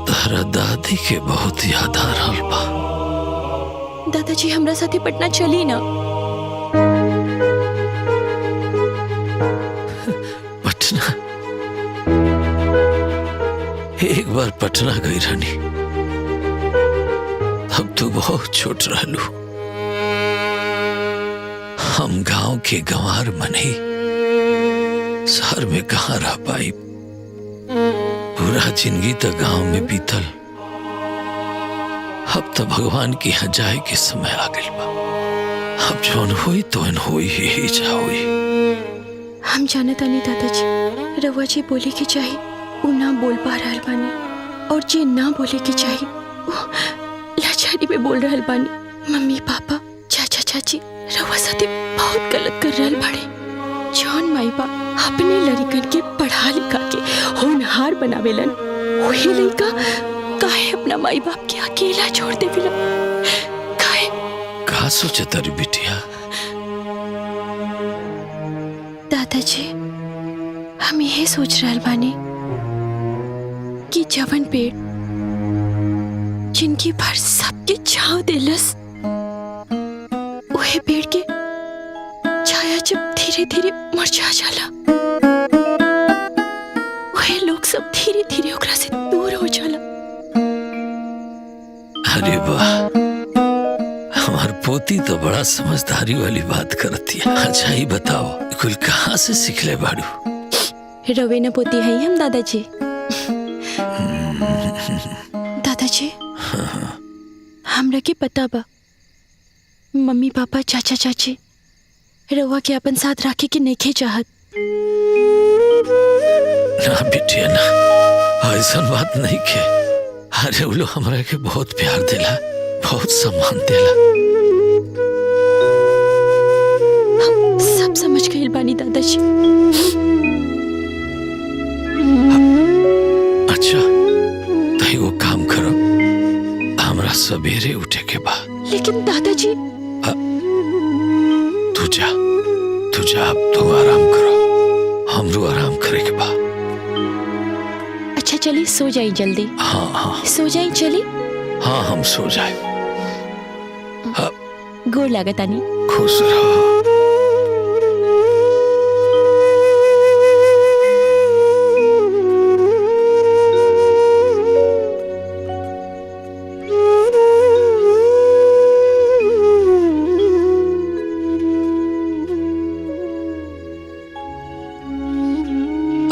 [SPEAKER 2] तारा दादी के बहुत याद आ रहा बा।
[SPEAKER 3] दादाजी हमरा साथे पटना चली ना।
[SPEAKER 2] पटना? एक बार पटना गई रहनी, तब तो बहुत छोट रहलू। हम गांव के गंवार मनी शहर में कहाँ रह पाई। पूरा जिंदगी तो गांव में बीतल, अब तो भगवान के यहाँ जाए के समय आ गइल बा। अब जौन होई तो होई ही जा होई।
[SPEAKER 3] हम जानता नहीं दादाजी, रउआ जी बोले के चाही वो ना बोल पा रहल बानी, और जे ना बोले के चाही वो लाचारी में बोल रहल बानी। मम्मी पापा चाचा चाची रउआ साथे बहुत गलत कर रहल बाड़े। जौन माई बाप अपने लड़कन के पढ़ा लिखा के होनहार बनावेलन, वही लड़का काहे अपना माई बाप के अकेला छोड़ देवेला? काहे?
[SPEAKER 2] का सोचत रे बिटिया?
[SPEAKER 3] दादाजी, हम यही सोच रहल बानी कि जवन पेड़ जिनकी भर सबके छाव देलस, वही पेड़ के छाया जब धीरे धीरे मुरझा जाला, वही लोग सब धीरे धीरे ओकरा से दूर हो जाला।
[SPEAKER 2] अरे वाह, हमार पोती तो बड़ा समझदारी वाली बात करती है। अच्छा ही बताओ, कुल कहाँ से सीखले बाड़ू?
[SPEAKER 3] रवे न पोती है हम दादाजी। दादाजी, हमरा के पता बा मम्मी पापा चाचा चाची रवा के अपन साथ रखे के नहीं चाहत।
[SPEAKER 2] ना बिटिया ना, ऐसा बात नहीं के। अरे वो लोग हमरा के बहुत प्यार देला, बहुत सम्मान देला।
[SPEAKER 3] हम सब समझ गए बानी दादाजी।
[SPEAKER 2] अच्छा तो वो काम करो, हमरा सवेरे उठे के बा।
[SPEAKER 3] लेकिन दादाजी,
[SPEAKER 2] तू जा, अब तू आराम करो, हमरो आराम करे के बा।
[SPEAKER 3] अच्छा चली सो जाई जल्दी।
[SPEAKER 2] हाँ हाँ
[SPEAKER 3] सो जाई चली।
[SPEAKER 2] हाँ हम सो जाए।
[SPEAKER 3] गोर लागत आनी।
[SPEAKER 2] खुश रहो।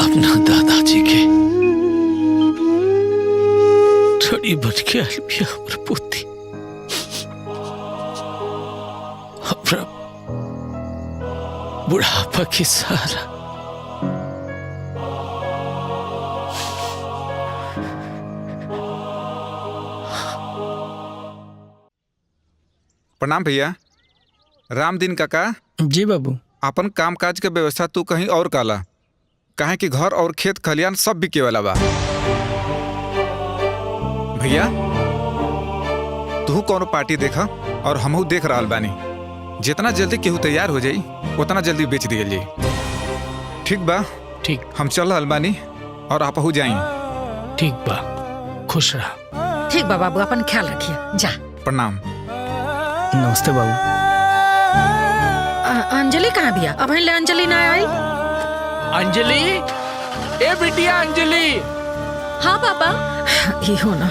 [SPEAKER 2] अपना दादाजी के थोड़ी बच के आल भी हमर पोती, हमरा बुढ़ापा के सहारा।
[SPEAKER 4] प्रणाम भैया। रामदीन काका।
[SPEAKER 6] जी बाबू।
[SPEAKER 4] अपन काम काज के व्यवस्था तू कहीं और काला, काहे कि घर और खेत खलियान सब बिके वाला बा। भैया तू कौनो पार्टी देखा और हमहू देख रहा बानी। जितना जल्दी केहू तैयार हो जाई उतना जल्दी बेच दिया जाई। ठीक बा?
[SPEAKER 8] ठीक।
[SPEAKER 4] हम चल रहल बानी और आप हो जाई।
[SPEAKER 8] ठीक बा, खुश रहा।
[SPEAKER 1] ठीक बा बाबू, अपन ख्याल रखिए। जा।
[SPEAKER 4] प्रणाम।
[SPEAKER 6] नमस्ते बाबू।
[SPEAKER 1] अंजलि कहाँ बिया? अब ले अंजलि ना आई?
[SPEAKER 8] अंजलि, ए बिटिया अंजलि।
[SPEAKER 3] हाँ पापा।
[SPEAKER 1] ये हो ना।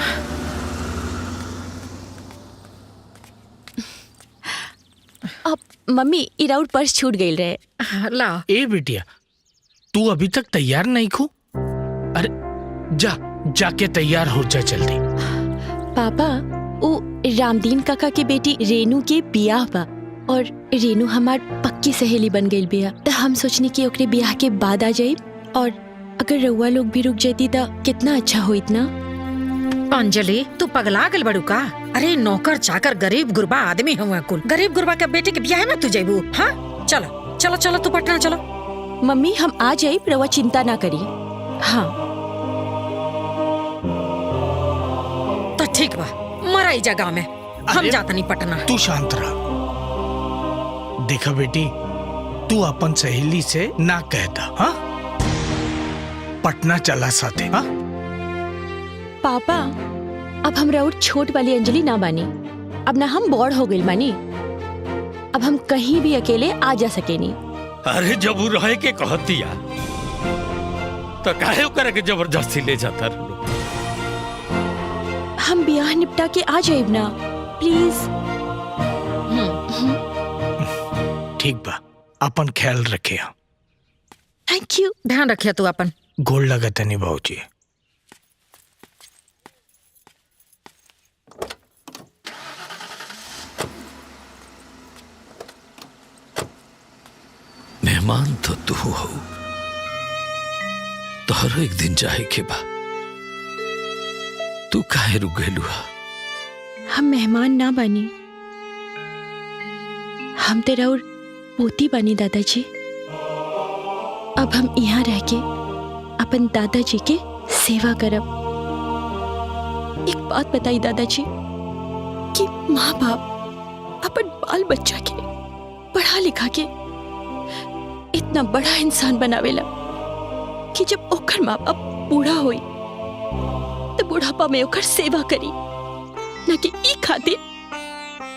[SPEAKER 3] अब मम्मी इराउट पर्स छूट गई रहे।
[SPEAKER 1] ला।
[SPEAKER 8] ए बिटिया, तू अभी तक तैयार नहीं खू? अरे जा, जाके तैयार हो जा जल्दी।
[SPEAKER 3] पापा, वो रामदीन काका के बेटी रेनू के बियाह बा और रेनू हमार पक्की सहेली बन गई बिया। तो हम सोचनी कि ओकरे बियाह के बाद आ जाए, और अगर रउआ लोग भी रुक जाती तो कितना अच्छा होइत ना।
[SPEAKER 1] अंजलि, तू पगला गल बड़ू का? अरे नौकर चाकर गरीब गुरबा आदमी हुआ कुल, गरीब गुरबा के बेटे के ब्याह में तू जेबू? हाँ चलो चलो चलो, तू पटना चलो।
[SPEAKER 3] मम्मी हम आ जाए, रउआ चिंता ना करी। हाँ
[SPEAKER 1] तो ठीक बा, मरा ई जगह में हम जाता नहीं पटना।
[SPEAKER 8] तू शांत रह। देखा बेटी, तू अपन सहेली से ना कहता। हाँ, पटना चला साथे। हाँ
[SPEAKER 3] पापा, अब हम राउर छोट वाली अंजलि ना बानी। अब ना हम बड़ हो गई बानी। अब हम कहीं भी अकेले आ जा सकेनी।
[SPEAKER 2] अरे जब वो रहे के कहतिया तो काहे ओकरा के जबरदस्ती ले जाता रहो?
[SPEAKER 3] हम ब्याह निपटा के आ जाइब ना, प्लीज।
[SPEAKER 8] ठीक बा, अपन ख्याल रखे।
[SPEAKER 3] Thank you.
[SPEAKER 1] ध्यान रखिए तू अपन।
[SPEAKER 8] गोल लगत नहीं भाऊजी।
[SPEAKER 2] मेहमान तो तू हो, तोहरो एक दिन जाए के बा। तू काहे रुक गइलू?
[SPEAKER 3] हम मेहमान ना बानी, हम तेरा और पोती बानी दादाजी। अब हम यहाँ रह के अपन दादाजी के सेवा करब। एक बात बताई दादाजी, कि माँ बाप अपन बाल बच्चा के पढ़ा लिखा के इतना बड़ा इंसान बनावेला कि जब ओकर माँ बाप बूढ़ा होई तो बुढ़ापा में ओकर सेवा करी, न कि ई खातिर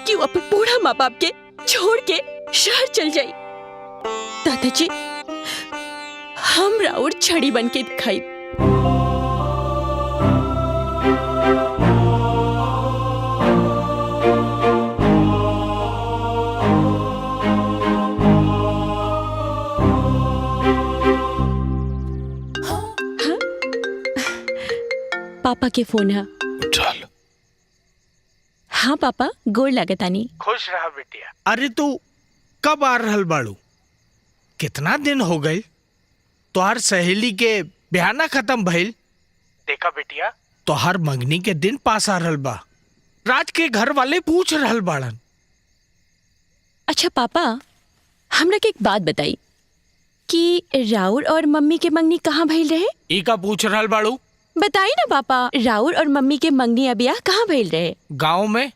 [SPEAKER 3] कि वो अपन बूढ़ा माँ बाप के छोड़ के शहर चल जाई। दादाजी, हम राउर छड़ी बन के दिखाई। पापा के फोन है।
[SPEAKER 2] चल।
[SPEAKER 3] हाँ पापा, गोड़ लागतानी।
[SPEAKER 8] खुश रहा बेटिया। अरे तू कब आ रहल बाड़ू? कितना दिन हो गए तोहार सहेली के ब्याह ना खत्म भइल। देखा बेटिया, तोहार मंगनी के दिन पास आ रहल बा। राज के घर वाले पूछ रहल बाड़न।
[SPEAKER 3] अच्छा पापा, हमरा के एक बात बताई कि राउर और मम्मी के मंगनी कहाँ भइल रहे?
[SPEAKER 8] ई का पूछ रहल बाड़ू?
[SPEAKER 3] बताई ना पापा, राउर और मम्मी के मंगनी या ब्याह कहाँ भइल रहे?
[SPEAKER 8] गाँव में।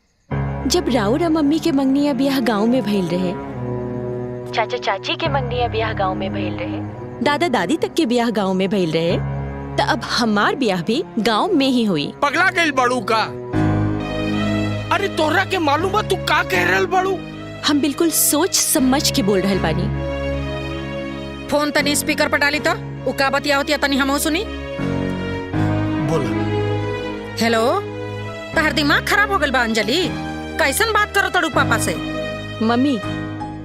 [SPEAKER 3] जब राउर और मम्मी के मंगनी या ब्याह गाँव में भइल रहे, चाचा चाची के मंगनी या ब्याह गाँव में भइल रहे, दादा दादी तक के ब्याह गाँव में भइल रहे, तो अब हमार ब्याह भी गाँव में ही हुई।
[SPEAKER 8] पगला गइल बाड़ू का? अरे तोहरा के मालूम बा तू का कह रहल बाड़ू?
[SPEAKER 3] हम बिल्कुल सोच समझ के बोल रहल बानी।
[SPEAKER 1] फोन तनी स्पीकर पर डाली तो उ का बतिया होती तनी हमहू सुनी।
[SPEAKER 8] बोला।
[SPEAKER 1] हेलो, तहर दिमाग खराब हो गल बा अंजलि? कैसन बात करो तड़ू पापा से?
[SPEAKER 3] मम्मी,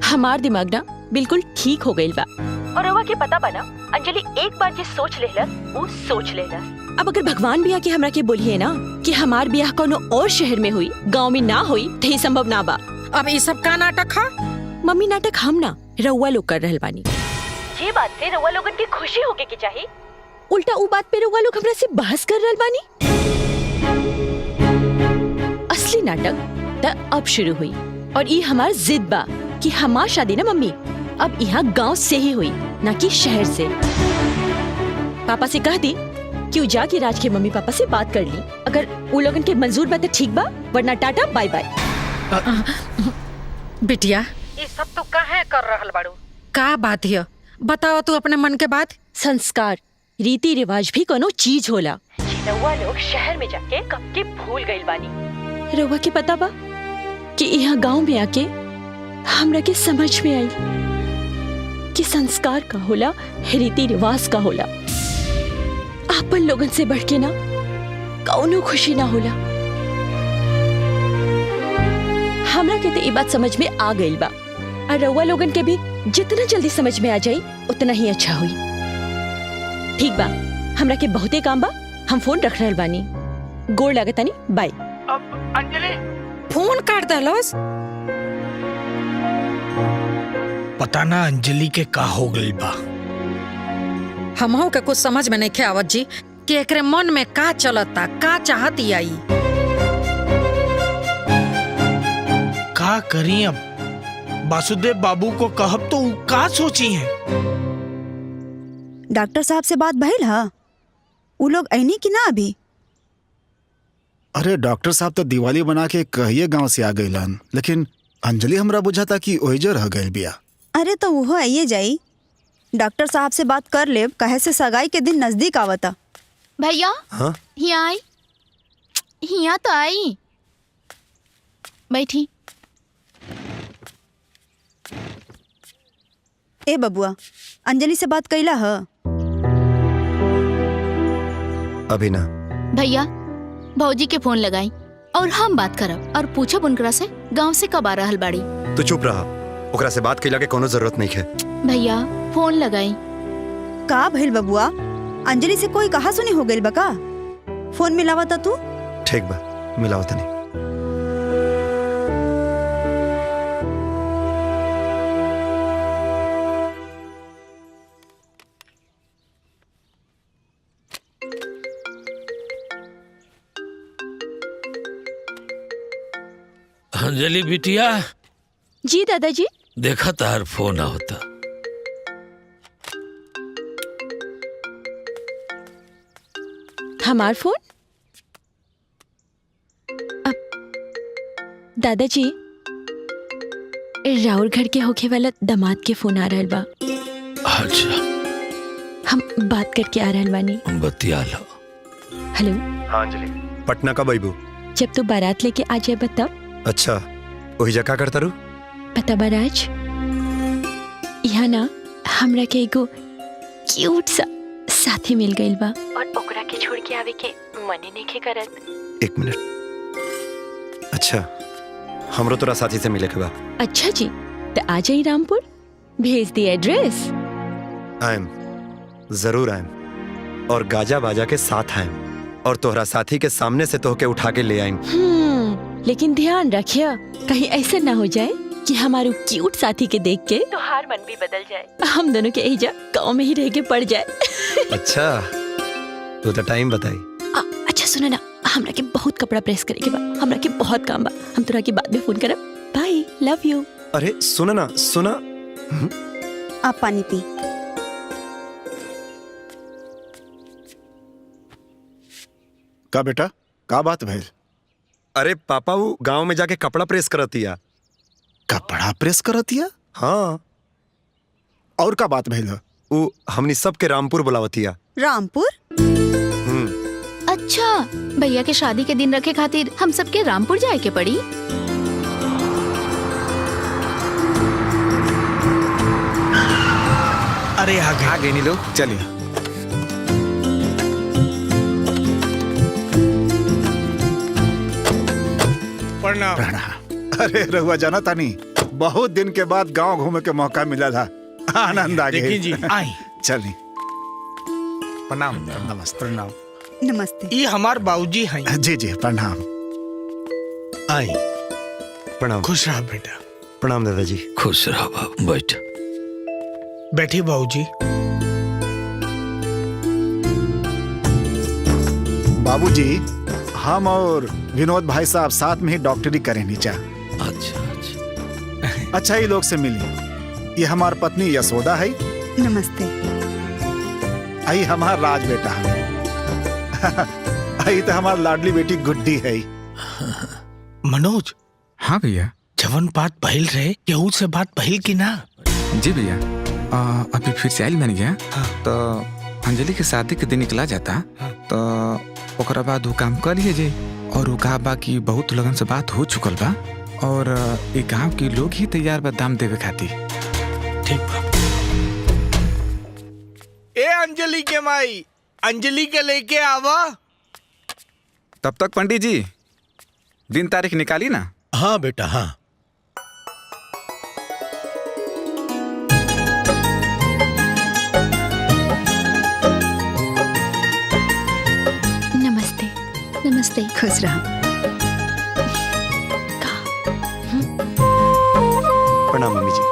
[SPEAKER 3] हमार दिमाग ना बिल्कुल ठीक हो गइल बा। और रउआ के पता बा ना, अंजलि एक बार जे सोच लेलस वो सोच लेलस। अब अगर भगवान भी आके हमरा के बोलिए ना कि हमार ब्याह कोनो और शहर में हुई, गांव में ना हुई, तो ये संभव ना बा।
[SPEAKER 1] अब ये सब का नाटक है?
[SPEAKER 3] मम्मी, नाटक हम ना रउआ लोग कर रहल बानी। ये बात से रउआ लोगन के खुशी होके के चाहिए, उल्टा उ बात पे रउआ लोग हमरा से बहस कर रहल बानी। असली नाटक त अब शुरू हुई, और ये हमार जिद बा कि हमार शादी ना मम्मी अब यहाँ गांव से ही हुई, ना कि शहर से। पापा से कह दी कि जाके राज के मम्मी पापा से बात कर ली। अगर वो लोगन के मंजूर बा तो ठीक बा, वरना टाटा बाय बाय।
[SPEAKER 1] बिटिया, ये सब तो काहे कर रहल बाड़ू? का बात है बताओ तू अपने मन के बात।
[SPEAKER 3] संस्कार रीति रिवाज भी कोनो चीज होला, रउआ लोग शहर में जाके कब के भूल गइल बानी। रउआ के पता बा कि यहाँ गांव में आके हमरा के समझ में आई कि संस्कार का होला, रीति रिवाज का होला। आपन लोगन से बढ़ के ना कौनो खुशी ना होला। हमरा के तो ये बात समझ में आ गई बा, और रउआ लोगन के भी जितना जल्दी समझ में आ जाई उतना ही अच्छा हुई। ठीक बा, हमरा के बहुते काम बा, हम फोन रख रहल बानी। गोड़ लागतानी, बाय।
[SPEAKER 8] अब अंजलि
[SPEAKER 1] फोन काट दलोस।
[SPEAKER 8] पता ना अंजलि के का हो गई बा।
[SPEAKER 1] हमहू के कुछ समझ में नहीं आवत जी कि एकरे मन में का चलता, का चाहती आई।
[SPEAKER 8] का करी अब? वासुदेव बाबू को कहब तो उ का सोची है?
[SPEAKER 11] डॉक्टर साहब से बात भइल हा? उ लोग ऐनी कि ना अभी?
[SPEAKER 13] अरे डॉक्टर साहब तो दिवाली बना के कहिए गांव से आ गइलन, लेकिन अंजलि हमरा बुझाता कि ओहिजे रह गइल बिया।
[SPEAKER 11] अरे तो वो आइए जाई, डॉक्टर साहब से बात कर लेब, कहे से सगाई के दिन नजदीक आवता।
[SPEAKER 12] भैया
[SPEAKER 9] हाँ
[SPEAKER 12] यहाँ आई, यहाँ तो आई, बैठी।
[SPEAKER 11] ए बबुआ, अंजलि से बात कैला ह?
[SPEAKER 9] अभी ना।
[SPEAKER 12] भैया भौजी के फोन लगाई और हम बात करब और पूछब उनकरा से गांव से कब आ रहल बाड़ी।
[SPEAKER 9] तो चुप रहा, ओकरा से बात कैला के कोनो जरूरत नहीं है।
[SPEAKER 12] भैया फोन लगाई।
[SPEAKER 11] का भइल बबुआ? अंजलि से कोई कहा सुनी हो गइल बा का? फोन मिलावता तू?
[SPEAKER 9] ठीक बा, मिलाओ तनी।
[SPEAKER 2] अंजलि बिटिया।
[SPEAKER 3] जी दादाजी।
[SPEAKER 2] देखा तार फोन आवता।
[SPEAKER 3] हमार फोन? अब दादाजी, राउर घर के होखे वाला दामाद के फोन आ रहल बा।
[SPEAKER 2] अच्छा,
[SPEAKER 3] हम बात करके आ रहल बानी।
[SPEAKER 2] बतिया लो।
[SPEAKER 3] हेलो।
[SPEAKER 9] हाँ अंजलि, पटना कब आइबू?
[SPEAKER 3] जब तू बारात लेके आ जाए तब।
[SPEAKER 9] अच्छा, वही जगह करता रू?
[SPEAKER 3] पता बा राज, यहाँ ना हमरा के एगो क्यूट सा साथी मिल गइल बा, और ओकरा के छोड़ के आवे के मने नइखे करत।
[SPEAKER 9] एक मिनट। अच्छा, हमरो तोरा साथी से मिले के बा।
[SPEAKER 3] अच्छा जी, तो आ जाई रामपुर, भेज दी एड्रेस।
[SPEAKER 9] आयम, जरूर आयम, और गाजा बाजा के साथ आयम, और तोहरा साथी के सामने से तोहके उठा के ले आयम।
[SPEAKER 3] लेकिन ध्यान रखिया, कहीं ऐसा ना हो जाए कि हमारे क्यूट साथी के देख के तोहार मन भी बदल जाए, हम दोनों के एजा गाँव में ही रह के पड़ जाए।
[SPEAKER 9] अच्छा, तू तो टाइम बताई।
[SPEAKER 3] अच्छा सुना ना, हमरा के बहुत कपड़ा प्रेस करे के बा, हमरा के बहुत काम बा, हम तोरा के बाद में फोन करब। Bye, love you.
[SPEAKER 9] अरे सुना ना, सुना।
[SPEAKER 11] आप पानी पी।
[SPEAKER 13] का बेटा, का बात भइल?
[SPEAKER 9] अरे पापा वो गांव में जाके कपड़ा प्रेस करतिया।
[SPEAKER 13] कपड़ा प्रेस करतिया?
[SPEAKER 9] हाँ।
[SPEAKER 13] और का बात भइल?
[SPEAKER 9] वो हमनी सब के रामपुर बुलावतिया।
[SPEAKER 11] रामपुर?
[SPEAKER 12] अच्छा, भैया के शादी के दिन रखे खातिर हम सबके रामपुर जाए के पड़ी।
[SPEAKER 8] अरे आ
[SPEAKER 4] गए नी लोग, चलिए।
[SPEAKER 8] प्रणाम।
[SPEAKER 13] अरे रहुआ जाना तानी, बहुत दिन के बाद गांव घूमे के मौका मिला था, आनंद आ गया।
[SPEAKER 8] देखिए जी, आई।
[SPEAKER 13] चलिए।
[SPEAKER 8] प्रणाम।
[SPEAKER 13] नमस्ते।
[SPEAKER 8] प्रणाम।
[SPEAKER 11] नमस्ते।
[SPEAKER 8] ये हमार बाबूजी हैं।
[SPEAKER 13] जी जी, प्रणाम।
[SPEAKER 8] आई।
[SPEAKER 9] प्रणाम।
[SPEAKER 8] खुश रहा बेटा।
[SPEAKER 9] प्रणाम दादाजी।
[SPEAKER 2] खुश रहा बाबू, बैठ।
[SPEAKER 8] बैठिए बाबूजी।
[SPEAKER 13] बाबूजी, हम और विनोद भाई साहब साथ में ही डॉक्टरी करें नीचा।
[SPEAKER 2] अच्छा अच्छा।
[SPEAKER 13] अच्छा, ही लोग से मिली। ये हमार पत्नी यशोदा है।
[SPEAKER 11] नमस्ते।
[SPEAKER 13] आई हमार राज बेटा है। आई तो हमार लाडली बेटी गुड्डी है।
[SPEAKER 8] मनोज।
[SPEAKER 4] हाँ भैया।
[SPEAKER 8] जवन बात बहिल रहे, केहू से बात बहिल की ना?
[SPEAKER 4] जी भैया, अभी फिर से आइल बन गया।
[SPEAKER 8] हाँ।
[SPEAKER 4] तो अंजलि के शादी के दिन निकला जाता।
[SPEAKER 8] हाँ।
[SPEAKER 4] तो ओकरा बाद वो काम कर लिए जे, और वो कहा बा कि बहुत लोगन से बात हो चुकल बा, और ये गांव के लोग ही तैयार बा दाम देवे खातिर।
[SPEAKER 8] ठीक बा। ए अंजलि के माई, अंजलि के लेके आवा।
[SPEAKER 4] तब तक पंडित जी दिन तारीख निकाली ना।
[SPEAKER 7] हाँ बेटा हाँ।
[SPEAKER 3] नमस्ते।
[SPEAKER 11] नमस्ते। खुश रहो।
[SPEAKER 9] प्रणाम मम्मी जी।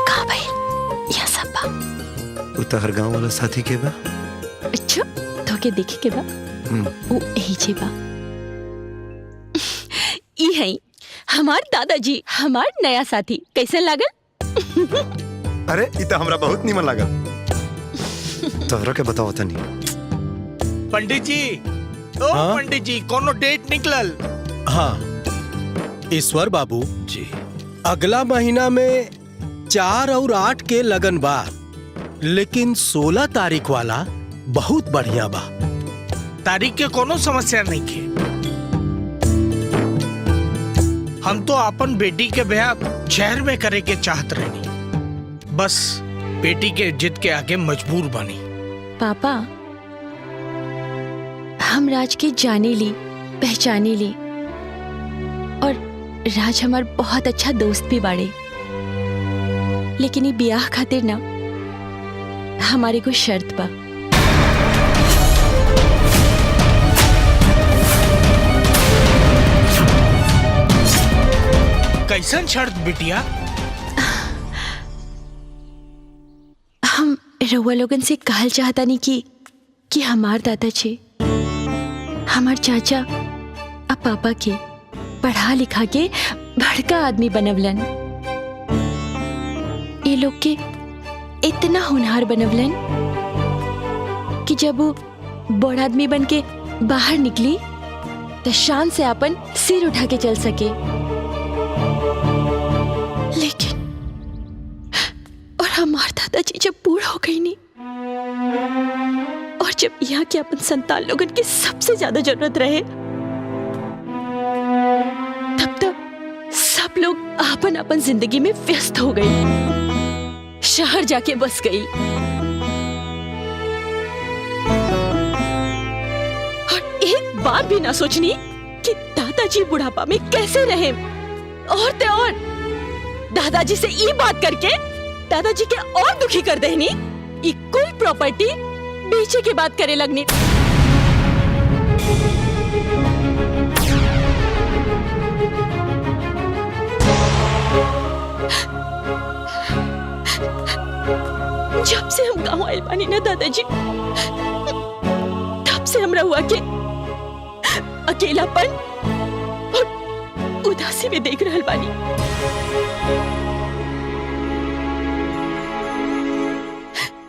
[SPEAKER 3] का भाई यह सब बा
[SPEAKER 9] उतर गांव वाला साथी के बा।
[SPEAKER 3] अच्छा तो के देखे के बा वो यही छे बा। ई है हमार दादाजी, हमार नया साथी। कैसे लागल?
[SPEAKER 9] अरे ये तो हमरा बहुत नीमन लागल। तोहरा के बताओ तनी।
[SPEAKER 8] पंडित जी, ओ
[SPEAKER 7] हाँ?
[SPEAKER 8] पंडित जी, कोनो डेट निकलल?
[SPEAKER 7] हाँ ईश्वर बाबू
[SPEAKER 2] जी
[SPEAKER 7] अगला महीना में 4 और 8 के लगन बा, लेकिन 16 तारीख वाला बहुत बढ़िया बा।
[SPEAKER 8] तारीख के कोनो समस्या नहीं के। हम तो अपन बेटी के ब्याह शहर में करे के चाहत रहनी, बस बेटी के जिद के आगे मजबूर बनी।
[SPEAKER 3] पापा हम राज के जाने ली, पहचाने ली, और राज हमार बहुत अच्छा दोस्त भी बाड़े। लेकिन ये ब्याह खातिर ना हमारे को शर्त बा।
[SPEAKER 8] कैसन शर्त बिटिया?
[SPEAKER 3] हम रउआ लोगन से कहल चाहता नहीं कि हमार दादाजी, हमार चाचा आ पापा के पढ़ा लिखा के बड़का आदमी बनवलन। ये लोग के इतना होनहार बनवलन कि जब वो बड़ आदमी बन के बाहर निकली तो शान से अपन सिर उठा के चल सके। लेकिन और हमार दादाजी जब बूढ़ हो गई नहीं, और जब यहाँ के अपन संतान लोगन की सबसे ज्यादा जरूरत रहे, तब तक सब लोग अपन अपन जिंदगी में व्यस्त हो गई, शहर जाके बस गई। और एक बार भी ना सोचनी कि दादाजी बुढ़ापा में कैसे रहे। और ते और दादाजी से ये बात करके दादाजी के और दुखी कर देनी, ये कुल प्रॉपर्टी बेचे के बात करे लगनी। जब से हम गांव आइल बानी ना दादाजी, तब से हमरा हुआ के अकेलापन और उदासी में देख रहल बानी।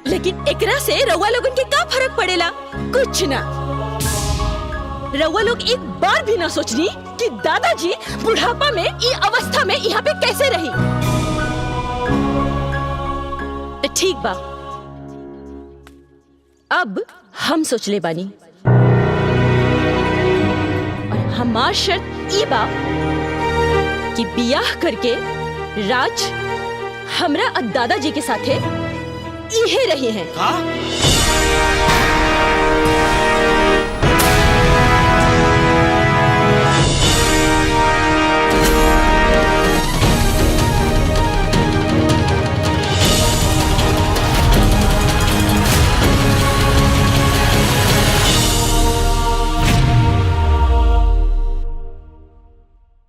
[SPEAKER 3] लेकिन एकरा से रउआ लोगन के का फर्क पड़ेला? कुछ ना। रउआ लोग एक बार भी ना सोचनी कि दादाजी बुढ़ापा में ई अवस्था में यहाँ पे कैसे रही। तो ठीक बा, अब हम सोच ले बानी, और हमार शर्त ई बा कि बियाह करके राज हमरा और दादाजी के साथे इहे रहे हैं।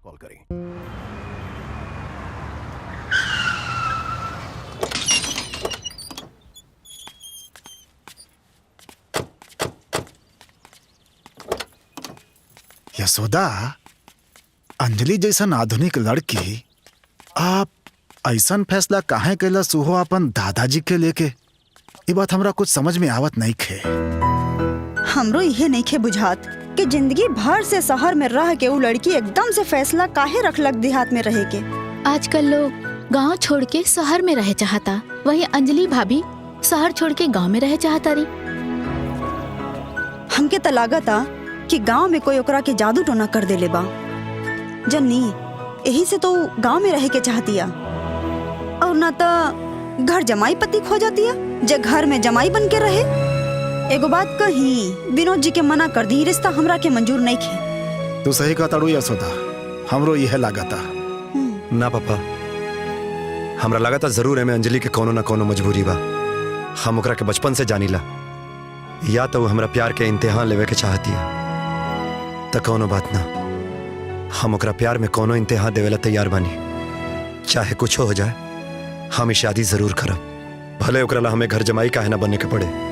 [SPEAKER 9] कॉल करें।
[SPEAKER 13] यशोदा, अंजलि जैसन आधुनिक लड़की आप ऐसन फैसला काहे कैला सुहो अपन दादाजी के लेके? ये बात हमरा कुछ समझ में आवत नहीं खे।
[SPEAKER 11] हमरो यह नहीं खे बुझात कि जिंदगी भर से शहर में रह के वो लड़की एकदम से फैसला काहे रखलक देहात में रहे के।
[SPEAKER 12] आजकल लोग गांव छोड़ के शहर में रहे चाहता, वही अंजलि भाभी शहर छोड़ के गांव में रहे चाहता रही।
[SPEAKER 11] हमके तो लागता कि गांव में कोई ओकरा के जादू टोना कर देले बा। जन्नी यही से तो गांव में रह के चाहतिया, और ना तो घर जमाई पति खो जातिया जे घर में जमाई बन के रहे। एगो बात कही, विनोद जी के मना कर दी, रिश्ता हमरा के मंजूर नहीं खे।
[SPEAKER 13] तू सही कहता यशोदा, हमरो यह लागता।
[SPEAKER 9] ना पापा, हमरा लागता जरूर है में अंजलि के कोनो ना कोनो मजबूरी बा। हम ओकरा के बचपन से जानीला, या तो हमरा प्यार के इम्तिहान लेवे के चाहती है तो कोनो बात ना, हम ओकरा प्यार में कोनो इम्तिहान देवेला तैयार बानी। चाहे कुछ हो जाए, हम शादी जरूर करब, भले ओकरा ला हमें घर जमाई काहे ना बनने के पड़े।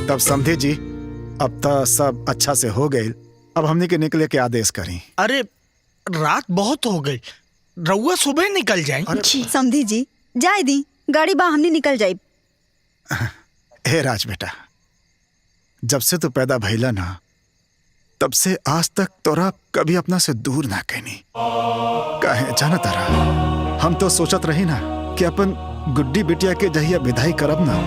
[SPEAKER 13] तब समझे जी, अब तो सब अच्छा से हो गए, अब हमने के निकले के आदेश करी।
[SPEAKER 8] अरे रात बहुत हो गई, रउआ सुबह निकल जाए।
[SPEAKER 11] समझी जी, जाए दी, गाड़ी बा हमने निकल जाए।
[SPEAKER 13] हे राज बेटा, जब से तू पैदा भइला ना, तब से आज तक तोरा कभी अपना से दूर ना कहनी। काहे जाना तारा, हम तो सोचत रही ना कि अपन गुड्डी बिटिया के जहिया विदाई करब ना,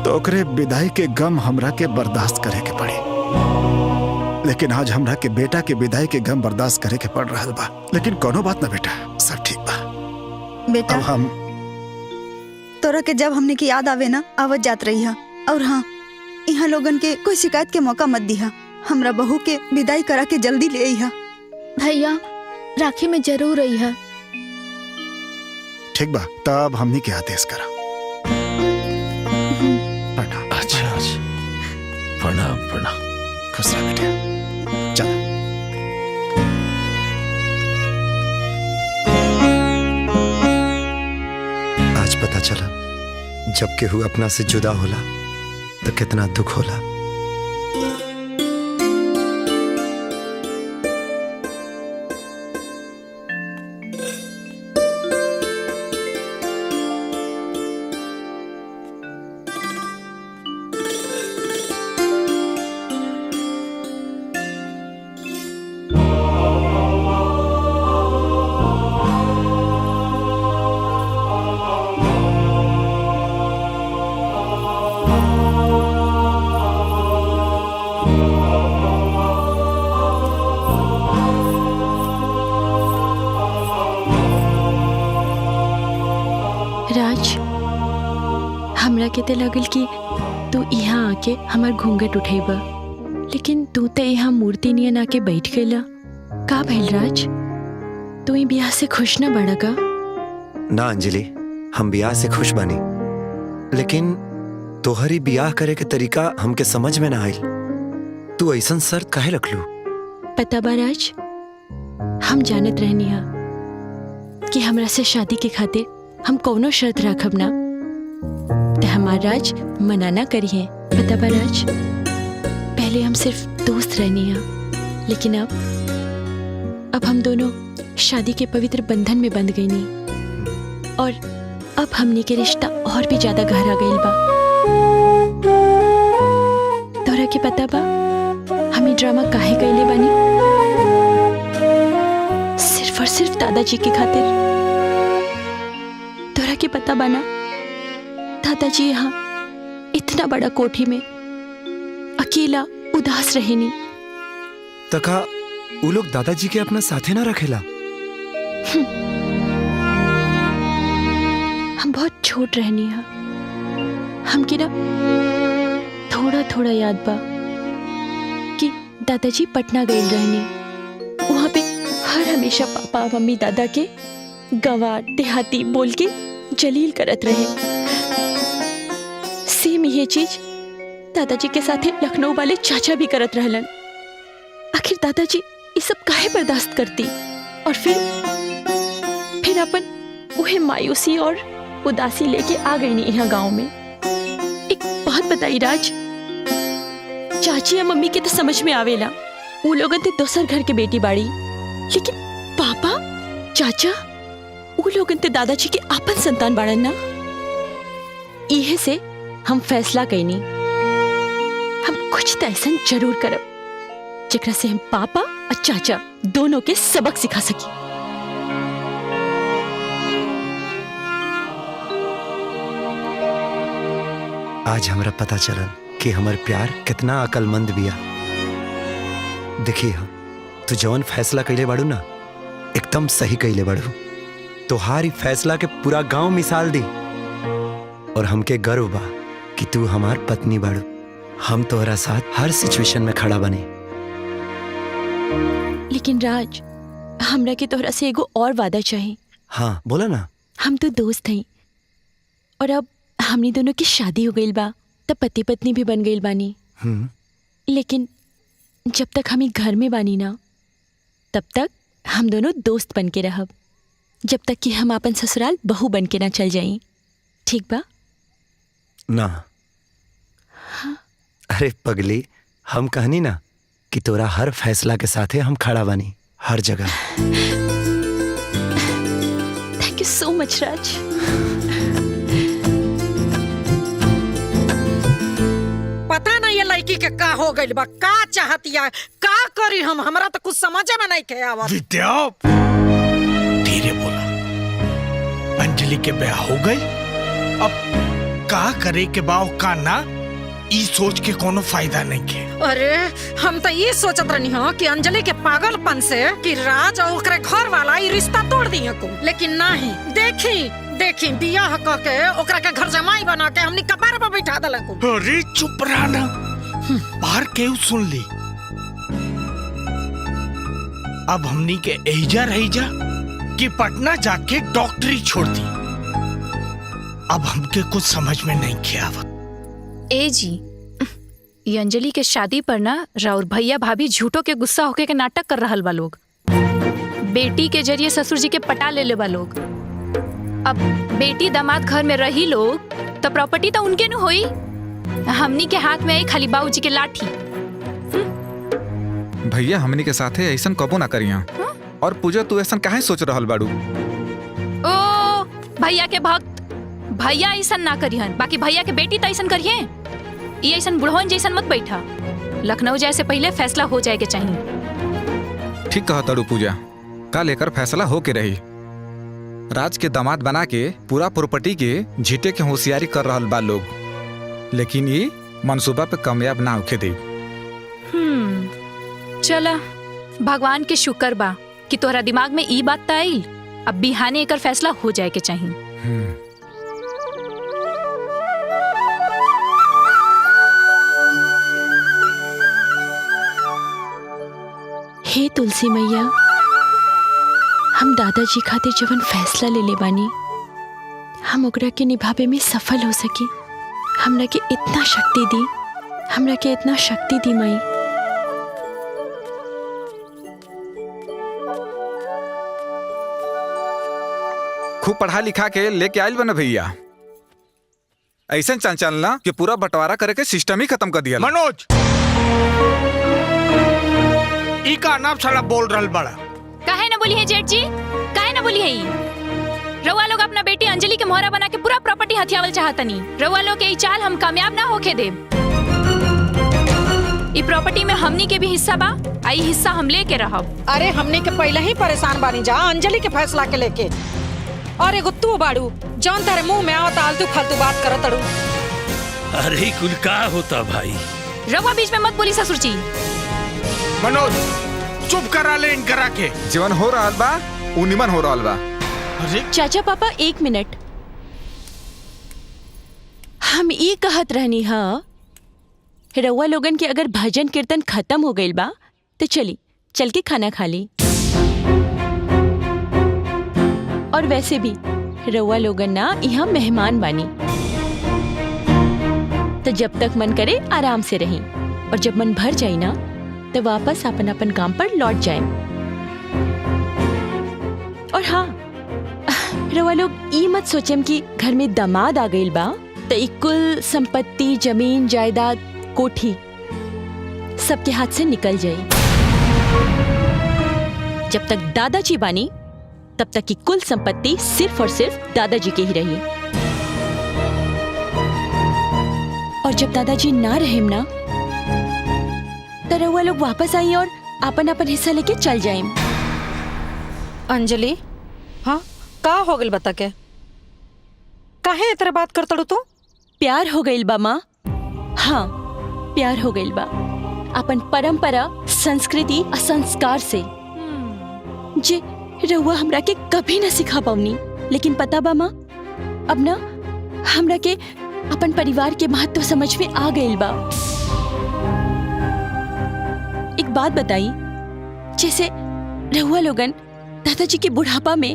[SPEAKER 13] तो ओकरे विदाई के गम हमरा के बर्दाश्त करे के पड़ी। लेकिन आज हमरा के बेटा के विदाई के गम बर्दाश्त करे के पड़ रहा बा। लेकिन कोनो बात ना बेटा, सब ठीक बा।
[SPEAKER 11] बेटा
[SPEAKER 13] अब हम
[SPEAKER 11] तोरा के जब हमने की याद आवे ना, आवत जात रही है। और हाँ, यहाँ लोगन के कोई शिकायत के मौका मत दिहा। हमरा बहू के विदाई करा के जल्दी ले आई।
[SPEAKER 12] भैया राखी में जरूर आई है।
[SPEAKER 13] ठीक बा, तब हमने के आदेश करा।
[SPEAKER 2] अच्छा अच्छा, प्रणाम प्रणाम।
[SPEAKER 13] खुश रह बेटा, चल।
[SPEAKER 9] आज पता चला, जब केहू अपना से जुदा होला तो कितना दुख होला।
[SPEAKER 3] राज, हमरा के ते लगल कि तू यहाँ आके हमार घूंघट उठेबा, लेकिन तू तो यहाँ मूर्ति नियन आके बैठ गईला। का भइल राज, तू ई ब्याह से खुश न बड़ा का?
[SPEAKER 9] ना अंजलि, हम ब्याह से खुश बानी, लेकिन तोहरी ब्याह करे के तरीका हमके समझ में ना आइल। तू ऐसन शर्त काहे रखलू?
[SPEAKER 3] पता बा राज, हम जानत रहनी हा कि हमरा से शादी के खातिर हम कौनो शर्त रखब ना, ते हमार राज मना ना करिए। पता बा राज, पहले हम सिर्फ दोस्त रहनी है, लेकिन अब हम दोनों शादी के पवित्र बंधन में बंध गई नहीं, और अब हमनी के रिश्ता और भी ज्यादा गहरा गईल बा। तोरा के पता बा हम ई ड्रामा काहे कइले बानी? सिर्फ और सिर्फ दादाजी के खातिर। तोरा के पता बाना दादाजी यहाँ इतना बड़ा कोठी में अकेला उदास रहेनी।
[SPEAKER 9] तका वो लोग दादाजी के अपना साथे ना रखेला?
[SPEAKER 3] हम बहुत छोट रहनी है, हमके ना थोड़ा थोड़ा याद बा कि दादाजी पटना गए रहनी। वहाँ पे हर हमेशा पापा मम्मी दादा के गवार देहाती बोल के जलील करत रहे। सेम ये चीज दादाजी के साथ लखनऊ वाले चाचा भी करत रहलन। आखिर दादाजी ये सब काहे बर्दाश्त करती? और फिर अपन उहे मायूसी और उदासी लेके आ गई नहीं यहाँ गांव में। एक बात बताई राज, चाची या मम्मी के तो समझ में आवेला, वो लोगन ते दोसर घर के बेटी बाड़ी, लेकिन पापा चाचा वो लोगन ते दादाजी के आपन संतान बाड़न ना। इहे से हम फैसला कईनी हम कुछ तो ऐसा जरूर करब जेकरा से हम पापा और चाचा दोनों के सबक सिखा सकी।
[SPEAKER 9] आज हमरा पता चलल कि हमर प्यार कितना अकलमंद बिया। देखिए तू जवन फैसला कइले बाड़ू ना एकदम सही कइले बाड़ू। तोहारी फैसला के पूरा गांव मिसाल दी, और हमके गर्व बा कि तू हमार पत्नी बाड़ू। हम तोहरा साथ हर सिचुएशन में खड़ा बने।
[SPEAKER 3] लेकिन राज, हमरा के तोहरा से एगो और वादा चाहिए।
[SPEAKER 9] हाँ बोला ना।
[SPEAKER 3] हम तो दोस्त हैं, और अब हमनी दोनों की शादी हो गई बा, तब पति पत्नी भी बन गई बानी। लेकिन जब तक हम घर में बानी ना, तब तक हम दोनों दोस्त बन के रहब, जब तक कि हम अपन ससुराल बहू बन के ना चल जाई। ठीक बा
[SPEAKER 9] ना?
[SPEAKER 3] हाँ?
[SPEAKER 9] अरे पगली, हम कहनी ना कि तोरा हर फैसला के साथे हम खड़ा बानी, हर जगह।
[SPEAKER 3] थैंक यू सो मच राज।
[SPEAKER 1] पता नहीं ये लड़की के का हो गइल बा, का चाहतिया, का करी हम, हमरा तो कुछ समझ में नहीं के आवत।
[SPEAKER 8] विद्या, धीरे बोला। अंजलि के ब्याह हो गई, अब का करे के बाव का ना, ई सोच के कोनो फायदा नहीं के।
[SPEAKER 1] अरे हम तो ये सोचत रहनी हो कि अंजलि के पागलपन से कि राज और ओकरे घर वाला ये रिश्ता तोड़ दिए को, लेकिन नहीं। देखी बियाह करके ओकरा के घर जमाई बना के हमनी कपार पर बैठा देलक।
[SPEAKER 8] अरे चुप रहना, बाहर केहू सुन ली। अब हमनी के एजा रहीजा कि पटना जाके डॉक्टरी छोड़ दी। अब हमके कुछ समझ में नहीं खियावत।
[SPEAKER 5] ए जी, ये अंजलि के शादी पर ना राउर भैया भाभी झूठो के गुस्सा होके के नाटक कर रहल बा लोग। बेटी के जरिए ससुर जी के पटा ले बा लोग। अब बेटी दामाद घर में रही लोग तो प्रॉपर्टी तो उनके न होई, हमनी के हाथ में आई खाली बाबूजी के लाठी।
[SPEAKER 4] भैया हमनी के साथे ऐसन कबो ना करिया। और पूजा तू ऐसन काहे सोच रहल बाड़ू?
[SPEAKER 5] ओ भैया के भक्त, भैया ऐसन ना करिहन, बाकी भैया के बेटी तो ऐसन करिए। ये ऐसन बुढ़वन जैसन मत बैठा। लखनऊ जाए से पहले फैसला हो जाए के चाहिए।
[SPEAKER 4] ठीक कहा ताड़ू पूजा, का लेकर फैसला हो के रही। राज के दामाद बना के पूरा प्रॉपर्टी के झीटे के होशियारी कर रहल बा लोग, लेकिन ये मंसूबा पे कामयाब ना होके दे।
[SPEAKER 5] चला भगवान के शुक्र बा कि तोहरा दिमाग में ई बात आइल। अब बिहाने एकर फैसला हो जाए के चाहिए।
[SPEAKER 3] हे तुलसी मैया, हम दादाजी खातिर जवन फैसला ले बानी, हम ओकरा के निभावे में सफल हो सके। हमरा के इतना शक्ति दी, हमरा के इतना शक्ति दी माई।
[SPEAKER 4] खूब पढ़ा लिखा के लेके आयल बना भैया, ऐसा चलना कि पूरा बंटवारा करे के सिस्टम ही खत्म कर दिया।
[SPEAKER 8] मनोज, ई का नाम साला बोल रहल बड़ा।
[SPEAKER 5] काहे ना बोली है जेठ जी, काहे ना बोली है ई? रउआ लोग अपना बेटी अंजलि के मोहरा बना के पूरा प्रॉपर्टी हथियावल चाहतनी। रउआ लोग के ई चाल हम कामयाब ना होके देब। ई प्रॉपर्टी में हमनी के भी हिस्सा बा, आई हिस्सा हम लेके रहब।
[SPEAKER 1] अरे हमने के पहले ही परेशान बानी जा अंजलि के फैसला के लेके। और एगो तू बाड़ू जौन तारे मुंह में आवत आलतू फालतू बात करत अड़ू।
[SPEAKER 2] अरे कुल का होता भाई?
[SPEAKER 5] रउआ बीच में मत बोली ससुर जी।
[SPEAKER 8] मनोज चुप करा ले इन करा के।
[SPEAKER 4] जीवन हो रहा बा उ निमन हो रहा बा।
[SPEAKER 8] अरे
[SPEAKER 3] चाचा पापा एक मिनट, हम ये कहत रहनी हा रउआ लोगन के अगर भजन कीर्तन खत्म हो गइल बा तो चल के खाना खा ली। और वैसे भी रउआ लोगन ना यहाँ मेहमान बानी, तो जब तक मन करे आराम से रही और जब मन भर जाए ना तो वापस अपन अपन काम पर लौट जाए। और हाँ, रउआ लोग ई मत सोचेम कि घर में दामाद आ गइल बा तो एक कुल संपत्ति जमीन जायदाद कोठी सबके हाथ से निकल जाए। जब तक दादाजी बानी तब तक की कुल संपत्ति सिर्फ और सिर्फ दादाजी के ही रही। और जब दादाजी ना रहेम ना तो रउआ लोग वापस आई और अपन अपन हिस्सा लेके चल जाए।
[SPEAKER 1] अंजलि, हाँ का हो गइल बता के? काहे इतना बात करतड़ू तू?
[SPEAKER 3] प्यार हो गइल बा माँ। हाँ प्यार हो गइल बा अपन परंपरा संस्कृति और संस्कार से, जे रउआ हमरा के कभी न सिखा पाऊनी। लेकिन पता बा माँ, अब ना हमरा के अपन परिवार के महत्व समझ में आ गइल बा। एक बात बताई, जैसे रउआ लोगन दादाजी के बुढ़ापा में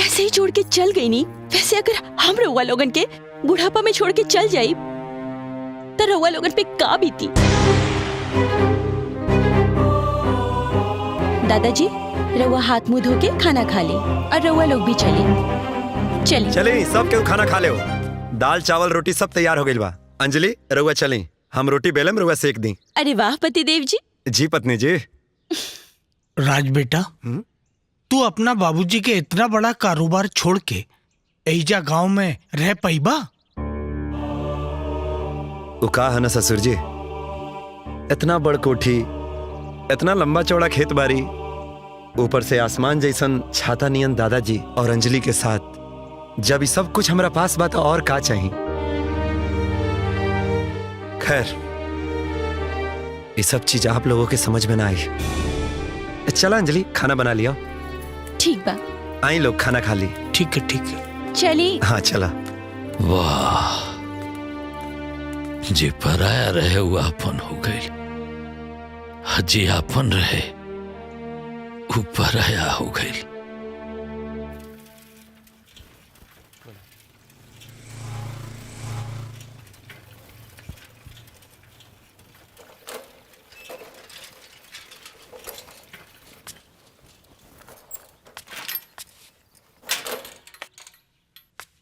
[SPEAKER 3] ऐसे ही छोड़ के चल गई नी, वैसे अगर हम रउआ लोगन के बुढ़ापा में छोड़ के चल जाई तो रउआ लोगन पे का बीती। दादाजी रउआ हाथ मुंह धो के खाना खा ले और रउआ लोग भी चले।
[SPEAKER 9] चले सब केहू खाना खा ले हो। दाल चावल रोटी सब तैयार हो गइल बा। अंजलि रउआ चली, हम रोटी बेलम रउआ सेक दी।
[SPEAKER 3] अरे वाह पतिदेव जी।
[SPEAKER 9] जी पत्नी जी।
[SPEAKER 8] राज बेटा, तू अपना बाबूजी के इतना बड़ा कारोबार छोड़ के एजा गांव में रह पाईबा?
[SPEAKER 9] उका है ना ससुर जी, इतना बड़ कोठी, इतना लंबा चौड़ा खेत बाड़ी, ऊपर से आसमान जैसन छाता नियन दादाजी और अंजलि के साथ। जब ये सब कुछ हमारा पास बात और का चाहिए। खैर ये सब चीज आप लोगों के समझ में ना आई। चला अंजलि खाना बना लिया।
[SPEAKER 3] ठीक बा,
[SPEAKER 9] आई लोग खाना खा ली।
[SPEAKER 8] ठीक है ठीक है,
[SPEAKER 3] चली।
[SPEAKER 9] हाँ चला।
[SPEAKER 2] वाह, जे पराया रहे वो आपन हो गई, जे आपन रहे वो पराया हो गई।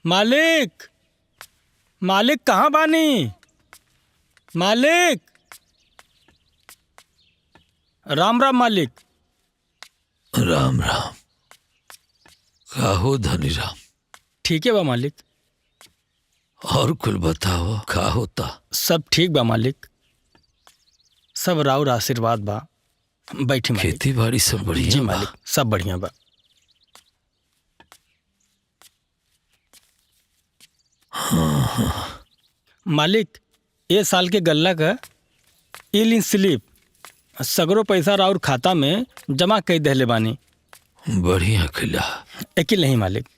[SPEAKER 6] मालिक, मालिक कहाँ बानी? मालिक, राम राम मालिक।
[SPEAKER 2] राम राम। का हो धनी राम?
[SPEAKER 6] ठीक है बा मालिक।
[SPEAKER 2] और कुल बताओ का होता?
[SPEAKER 6] सब ठीक बा मालिक, सब राउर आशीर्वाद बा। बैठी मालिक।
[SPEAKER 2] खेती बाड़ी सब बढ़िया?
[SPEAKER 6] जी मालिक, सब बढ़िया बा।
[SPEAKER 2] हाँ।
[SPEAKER 6] मालिक, ये साल के गल्ला का ई स्लिप सगरो पैसा राउर खाता में जमा कर देले बानी।
[SPEAKER 2] बढ़िया किला।
[SPEAKER 6] एकिल नहीं मालिक।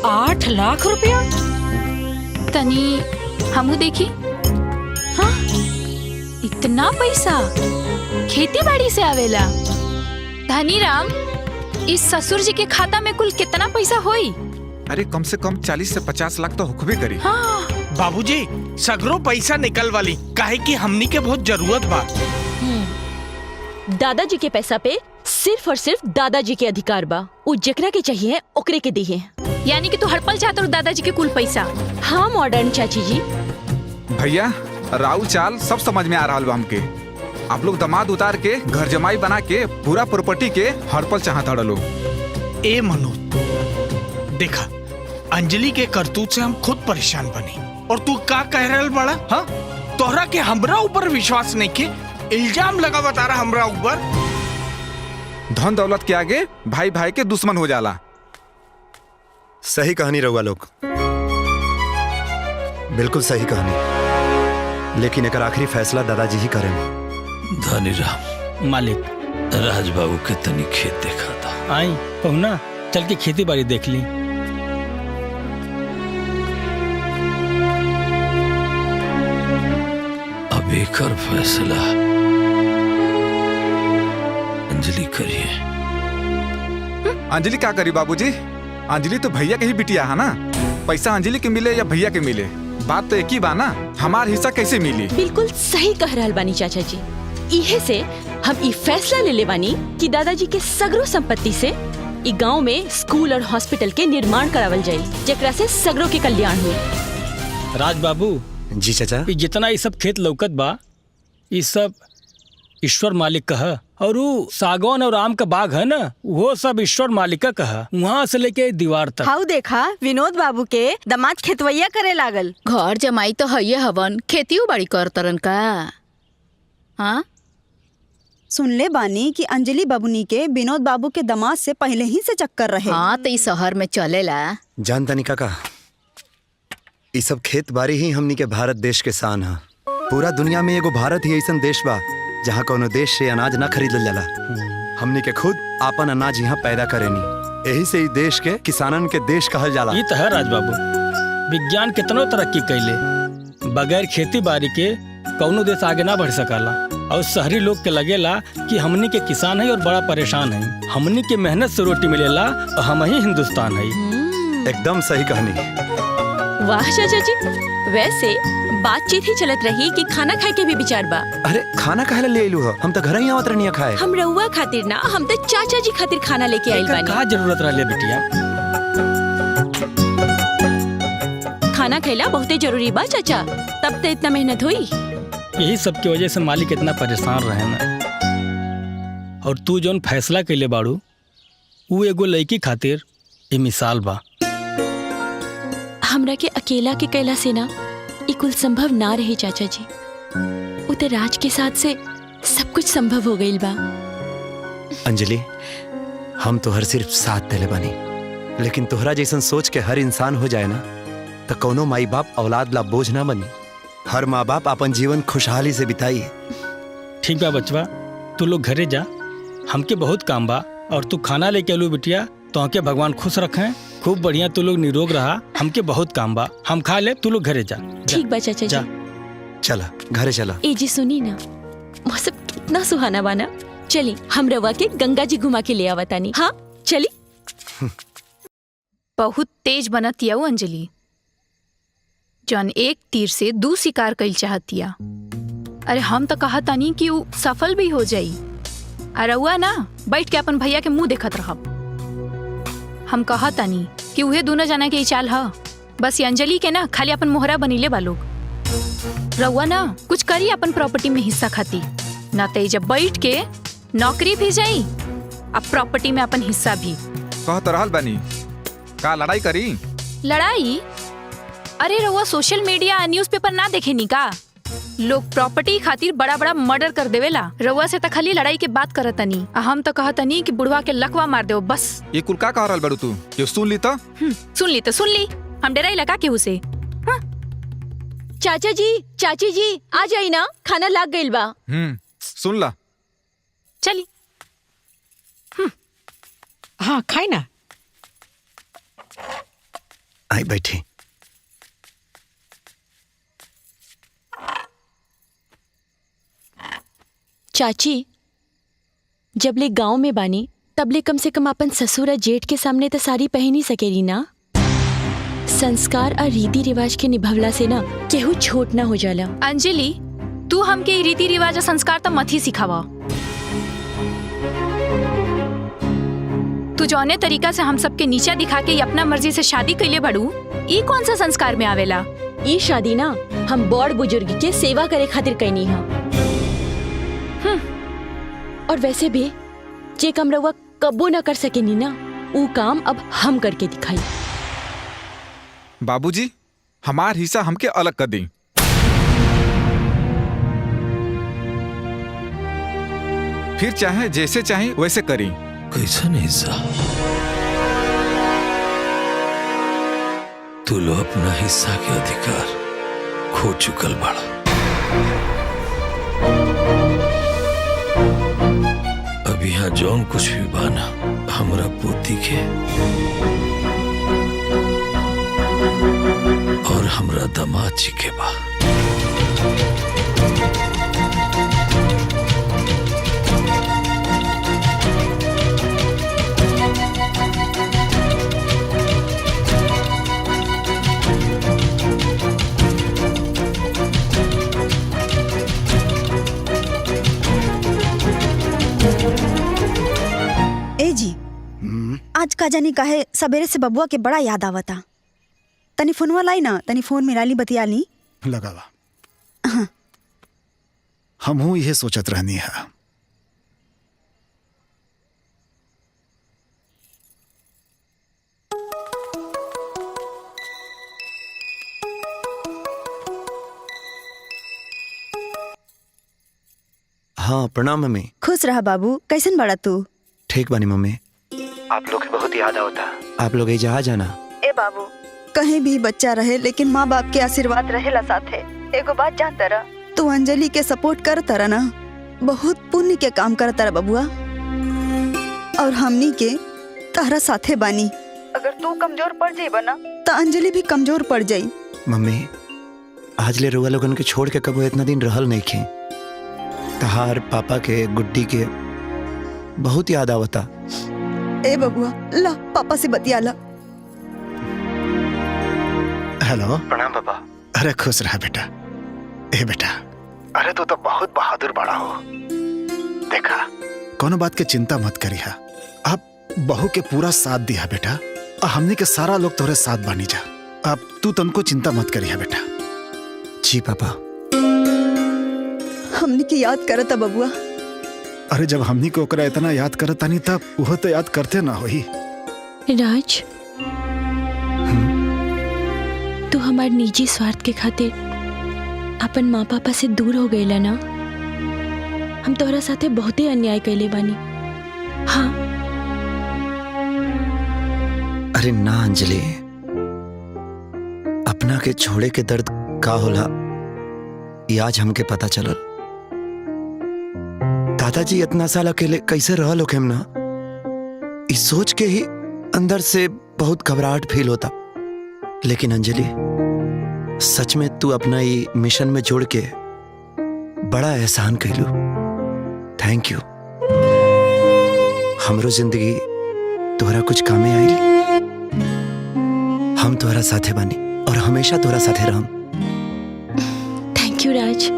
[SPEAKER 1] 8 लाख रुपया?
[SPEAKER 5] तनी हमू देखी। हाँ, इतना पैसा खेती बाड़ी से आवेला? धनी राम, इस ससुर जी के खाता में कुल कितना पैसा होई?
[SPEAKER 4] अरे कम से कम 40 से 50 लाख तो होकबे करी।
[SPEAKER 5] हाँ।
[SPEAKER 8] बाबूजी सगरो पैसा निकल वाली, काहे कि हमनी के बहुत जरूरत बा।
[SPEAKER 3] दादाजी के पैसा पे सिर्फ और सिर्फ दादाजी के अधिकार बा। उ जेकरा के चाहिए ओकरे के दिए।
[SPEAKER 5] यानी कि तू हड़पल चाहत दादाजी के कुल पैसा?
[SPEAKER 3] हाँ मॉडर्न चाची जी।
[SPEAKER 4] भैया राउ चाल सब समझ में आ रहा बा हमके। आप लोग दामाद उतार के घर जमाई बना के पूरा प्रॉपर्टी के हड़पल चाहत लोग।
[SPEAKER 8] ए मनोज, देखा अंजलि के करतूत से हम खुद परेशान बनी और तू का कह रहल बड़ा? हाँ, तोहरा के हमरा ऊपर विश्वास नहीं के, इल्जाम लगा बता रहा हमरा ऊपर।
[SPEAKER 4] धन दौलत के आगे भाई भाई के दुश्मन हो जाला।
[SPEAKER 9] सही कहानी रहुआ लोग, बिल्कुल सही कहानी, लेकिन एक आखिरी फैसला दादाजी ही करें।
[SPEAKER 2] धनीराम
[SPEAKER 6] मालिक,
[SPEAKER 2] राजबाबू के तनी खेत देखा था।
[SPEAKER 6] आई पहुना, चल के खेती बाड़ी देख ली।
[SPEAKER 2] अब एक और फैसला अंजलि करिए।
[SPEAKER 4] अंजलि क्या करी बाबूजी? अंजलि तो भैया के ही बिटिया है ना। पैसा अंजलि के मिले या भैया के मिले, बात तो एक ही बा ना। हमार हिस्सा कैसे मिली?
[SPEAKER 3] बिल्कुल सही कह रहल बानी चाचा जी। इहे से हम ई फैसला ले ले बानी कि दादाजी के सगरो संपत्ति से ई गांव में स्कूल और हॉस्पिटल के निर्माण करावल जाए, जेकरा से सगरो के कल्याण हुई।
[SPEAKER 6] राज बाबू
[SPEAKER 9] जी चाचा,
[SPEAKER 6] ई जितना ई सब खेत लौकत बा, ई सब ईश्वर मालिक कहा, और वो सागौन और आम का बाग है ना, वो सब ईश्वर मालिक का कहा, वहाँ से लेके दीवार तक।
[SPEAKER 14] हाउ देखा, विनोद बाबू के दामाद खेतवैया करे लागल।
[SPEAKER 5] घर जमाई तो है हवन, खेतियो बाड़ी कर तरन का। हाँ,
[SPEAKER 11] सुनले बानी कि अंजलि बाबूनी के विनोद बाबू के दामाद से पहले ही से चक्कर रहे।
[SPEAKER 5] हाँ तो इस शहर में चलेला।
[SPEAKER 9] जानता नहीं काका, ये सब खेत बाड़ी ही हमनी के भारत देश के शान है। पूरा दुनिया में एगो भारत ही ऐसा देश बा जहाँ कोनो देश से अनाज ना खरीदल जाला। हमनी के खुद आपन अनाज यहाँ पैदा करेनी, यही से ही देश के किसानन के देश कहल जाला।
[SPEAKER 6] ये तो है राज बाबू, विज्ञान कितनो तरक्की कैले, बगैर खेती बाड़ी के कौनो देश आगे ना बढ़ सकाला। और शहरी लोग के लगेला कि हमनी के किसान है और बड़ा परेशान है। हमनी के मेहनत से रोटी मिलेला और हम ही हिंदुस्तान है।
[SPEAKER 9] एकदम सही कहानी।
[SPEAKER 3] वाह चाचा जी, वैसे बातचीत ही चलत रही कि खाना खाए के भी विचार बा।
[SPEAKER 9] अरे खाना काहे ले आइलू हो? हम तो घर ही आवत रहनी खाए।
[SPEAKER 3] हम रउआ खातिर ना, हम तो चाचा जी खातिर खाना लेके आइल बानी।
[SPEAKER 6] का जरूरत रहले बिटिया?
[SPEAKER 3] खाना खैला बहुते जरूरी बा चाचा, तब तो इतना मेहनत हुई।
[SPEAKER 6] यही सब की वजह से मालिक इतना परेशान रहे ना। और तू जोन फैसला कैले बाड़ू, वो एगो लड़की खातिर ये मिसाल बा।
[SPEAKER 3] हमरा के अकेला के कैला से ना ई कुल संभव ना रहे चाचा जी। उते राज के साथ से सब कुछ संभव हो गइल बा।
[SPEAKER 9] अंजलि, हम तोहर सिर्फ साथ देले बानी, लेकिन तोहरा जैसन सोच के हर इंसान हो जाए ना, तो कोनो माई बाप औलाद ला बोझ ना बनी। हर माँ बाप अपन जीवन खुशहाली से बिताई।
[SPEAKER 6] ठीक बा बचवा, तू लोग घरे जा, हमके बहुत काम बा। और तू खाना लेके आलू बिटिया, तो हमके भगवान खुश रखें, खूब बढ़िया तू लोग निरोग रहा। हमके बहुत काम बा, हम खा ले, तू लोग घरे जा।
[SPEAKER 3] ठीक बा चाचा जी।
[SPEAKER 9] चला घरे चला।
[SPEAKER 3] ए जी सुनी ना, मौसम कितना सुहाना बाना। चली हम रवा के गंगा जी घुमा के ले आवतानी। हाँ चली।
[SPEAKER 5] बहुत तेज बनतिया वो अंजलि, जौन एक तीर से दू शिकार कइल चाहतिया। अरे हम तो कहतानी कि वो सफल भी हो जाई। अरे हुआ ना, बैठ के अपन भैया के मुंह देखत रहब। हम कहतानी कि उहे दोनों जना के चाल ह। बस ये अंजलि के ना खाली अपन मोहरा बनीले बा लोग। रउआ ना कुछ करी अपन प्रॉपर्टी में हिस्सा खाती, ना तो जब बैठ के नौकरी भी जाई, अब प्रॉपर्टी में अपन हिस्सा भी।
[SPEAKER 4] कहत रहल बानी का लड़ाई करी?
[SPEAKER 5] लड़ाई? अरे रउआ सोशल मीडिया और न्यूज़पेपर ना देखे नी का? लोग प्रॉपर्टी खातिर बड़ा बड़ा मर्डर कर देवेला। रउआ से तो खाली लड़ाई के बात करतनी, हम तो कहतनी कि बुढ़वा के लकवा मार दो बस।
[SPEAKER 4] ये कुल का कह रहल बड़ू तू? ये सुन ली तो
[SPEAKER 5] सुन ली, हम डराई लगा केहू से।
[SPEAKER 3] चाचा जी, चाची जी आ जाई ना, खाना लाग गइल बा।
[SPEAKER 4] सुन ला।
[SPEAKER 5] चली।
[SPEAKER 1] हाँ खाई ना।
[SPEAKER 9] आई बैठी।
[SPEAKER 3] चाची, जब ले गांव में बानी तब ले कम से कम अपन ससुर और जेठ के सामने तो साड़ी पहन ही सकेली ना। संस्कार और रीति रिवाज के निभवला से ना केहू छोट ना हो जाला।
[SPEAKER 5] अंजलि, तू हमके रीति रिवाज और संस्कार तो मत ही सिखावा। तू जौने तरीका से हम सबके नीचा दिखा के अपना मर्जी से शादी कैले बड़ू, ई कौन सा संस्कार में आवेला?
[SPEAKER 3] ई शादी ना हम बड़ बुजुर्ग के सेवा करे खातिर कैनी है। और वैसे भी जे काम रउआ कबो न कर सकेनी ना, ऊ काम अब हम करके दिखाई।
[SPEAKER 4] बाबूजी हमार हिस्सा हमके अलग कर दी। फिर चाहे जैसे चाहे वैसे करी।
[SPEAKER 2] कैसन हिस्सा? तू लो अपना हिस्सा के अधिकार खो चुकल बाड़ा। अब यहाँ जौन कुछ भी बाना हमरा पोती के और हमरा दामाद जी के बा।
[SPEAKER 11] आज का जानी काहे सवेरे से बबुआ के बड़ा याद आवता। तनी फोनवा लाई ना, तनी फोन में लाली बतिया ली।
[SPEAKER 13] लगावा। हाँ। हम हूँ यह सोचत रहनी है।
[SPEAKER 9] हाँ प्रणाम मम्मी।
[SPEAKER 11] खुश रहा बाबू, कैसन बड़ा तू?
[SPEAKER 9] ठीक बानी मम्मी। आप लोग की बहुत याद आवता। आप लोग जहाँ जाना।
[SPEAKER 11] ए बाबू, कहीं भी बच्चा रहे लेकिन माँ बाप के आशीर्वाद रहेला साथे। एगो बात जान तारा, तू अंजलि के सपोर्ट कर तारा ना, बहुत पुण्य के काम कर तारा बबुआ। और हमनी के तारा साथे बानी। अगर तू कमजोर पड़ जाई बना तो अंजलि भी कमजोर पड़ जाई।
[SPEAKER 9] मम्मी आज ले रुआ लोगन के छोड़ के कबो इतना दिन रहल नहीं खे। तहार पापा के गुड्डी के बहुत याद आवता।
[SPEAKER 11] ए बबुआ ला पापा से बतिया ला।
[SPEAKER 13] हेलो।
[SPEAKER 9] प्रणाम पापा।
[SPEAKER 13] अरे खुश रहा बेटा। ए बेटा, अरे तू तो बहुत बहादुर बड़ा हो। देखा कोनो बात के चिंता मत करिया। अब बहू के पूरा साथ दिया बेटा, और हमने के सारा लोग तोरे साथ बानी जा। अब तू तुमको चिंता मत करिया बेटा।
[SPEAKER 9] जी पापा।
[SPEAKER 11] हमने की याद करता बबुआ।
[SPEAKER 13] अरे जब हमनी को ओकरा इतना याद करता नहीं तब वो तो याद करते ना होई।
[SPEAKER 3] राज, तू हमार निजी स्वार्थ के खातिर अपन माँ पापा से दूर हो गईला ना। हम तोहरा साथे बहुते अन्याय कैले बानी। हाँ।
[SPEAKER 9] अरे ना अंजलि, अपना के छोड़े के दर्द का होला ये आज हमके पता चलल। दादाजी इतना साल अकेले कैसे रहल होके हम ना, इस सोच के ही अंदर से बहुत घबराहट फील होता। लेकिन अंजलि सच में तू अपना ये मिशन में जोड़ के बड़ा एहसान कहलू। Thank you. हमरो जिंदगी तोहरा कुछ कामे आई। हम तोहरा साथे बानी और हमेशा तोहरा साथे रहम।
[SPEAKER 3] थैंक यू राज।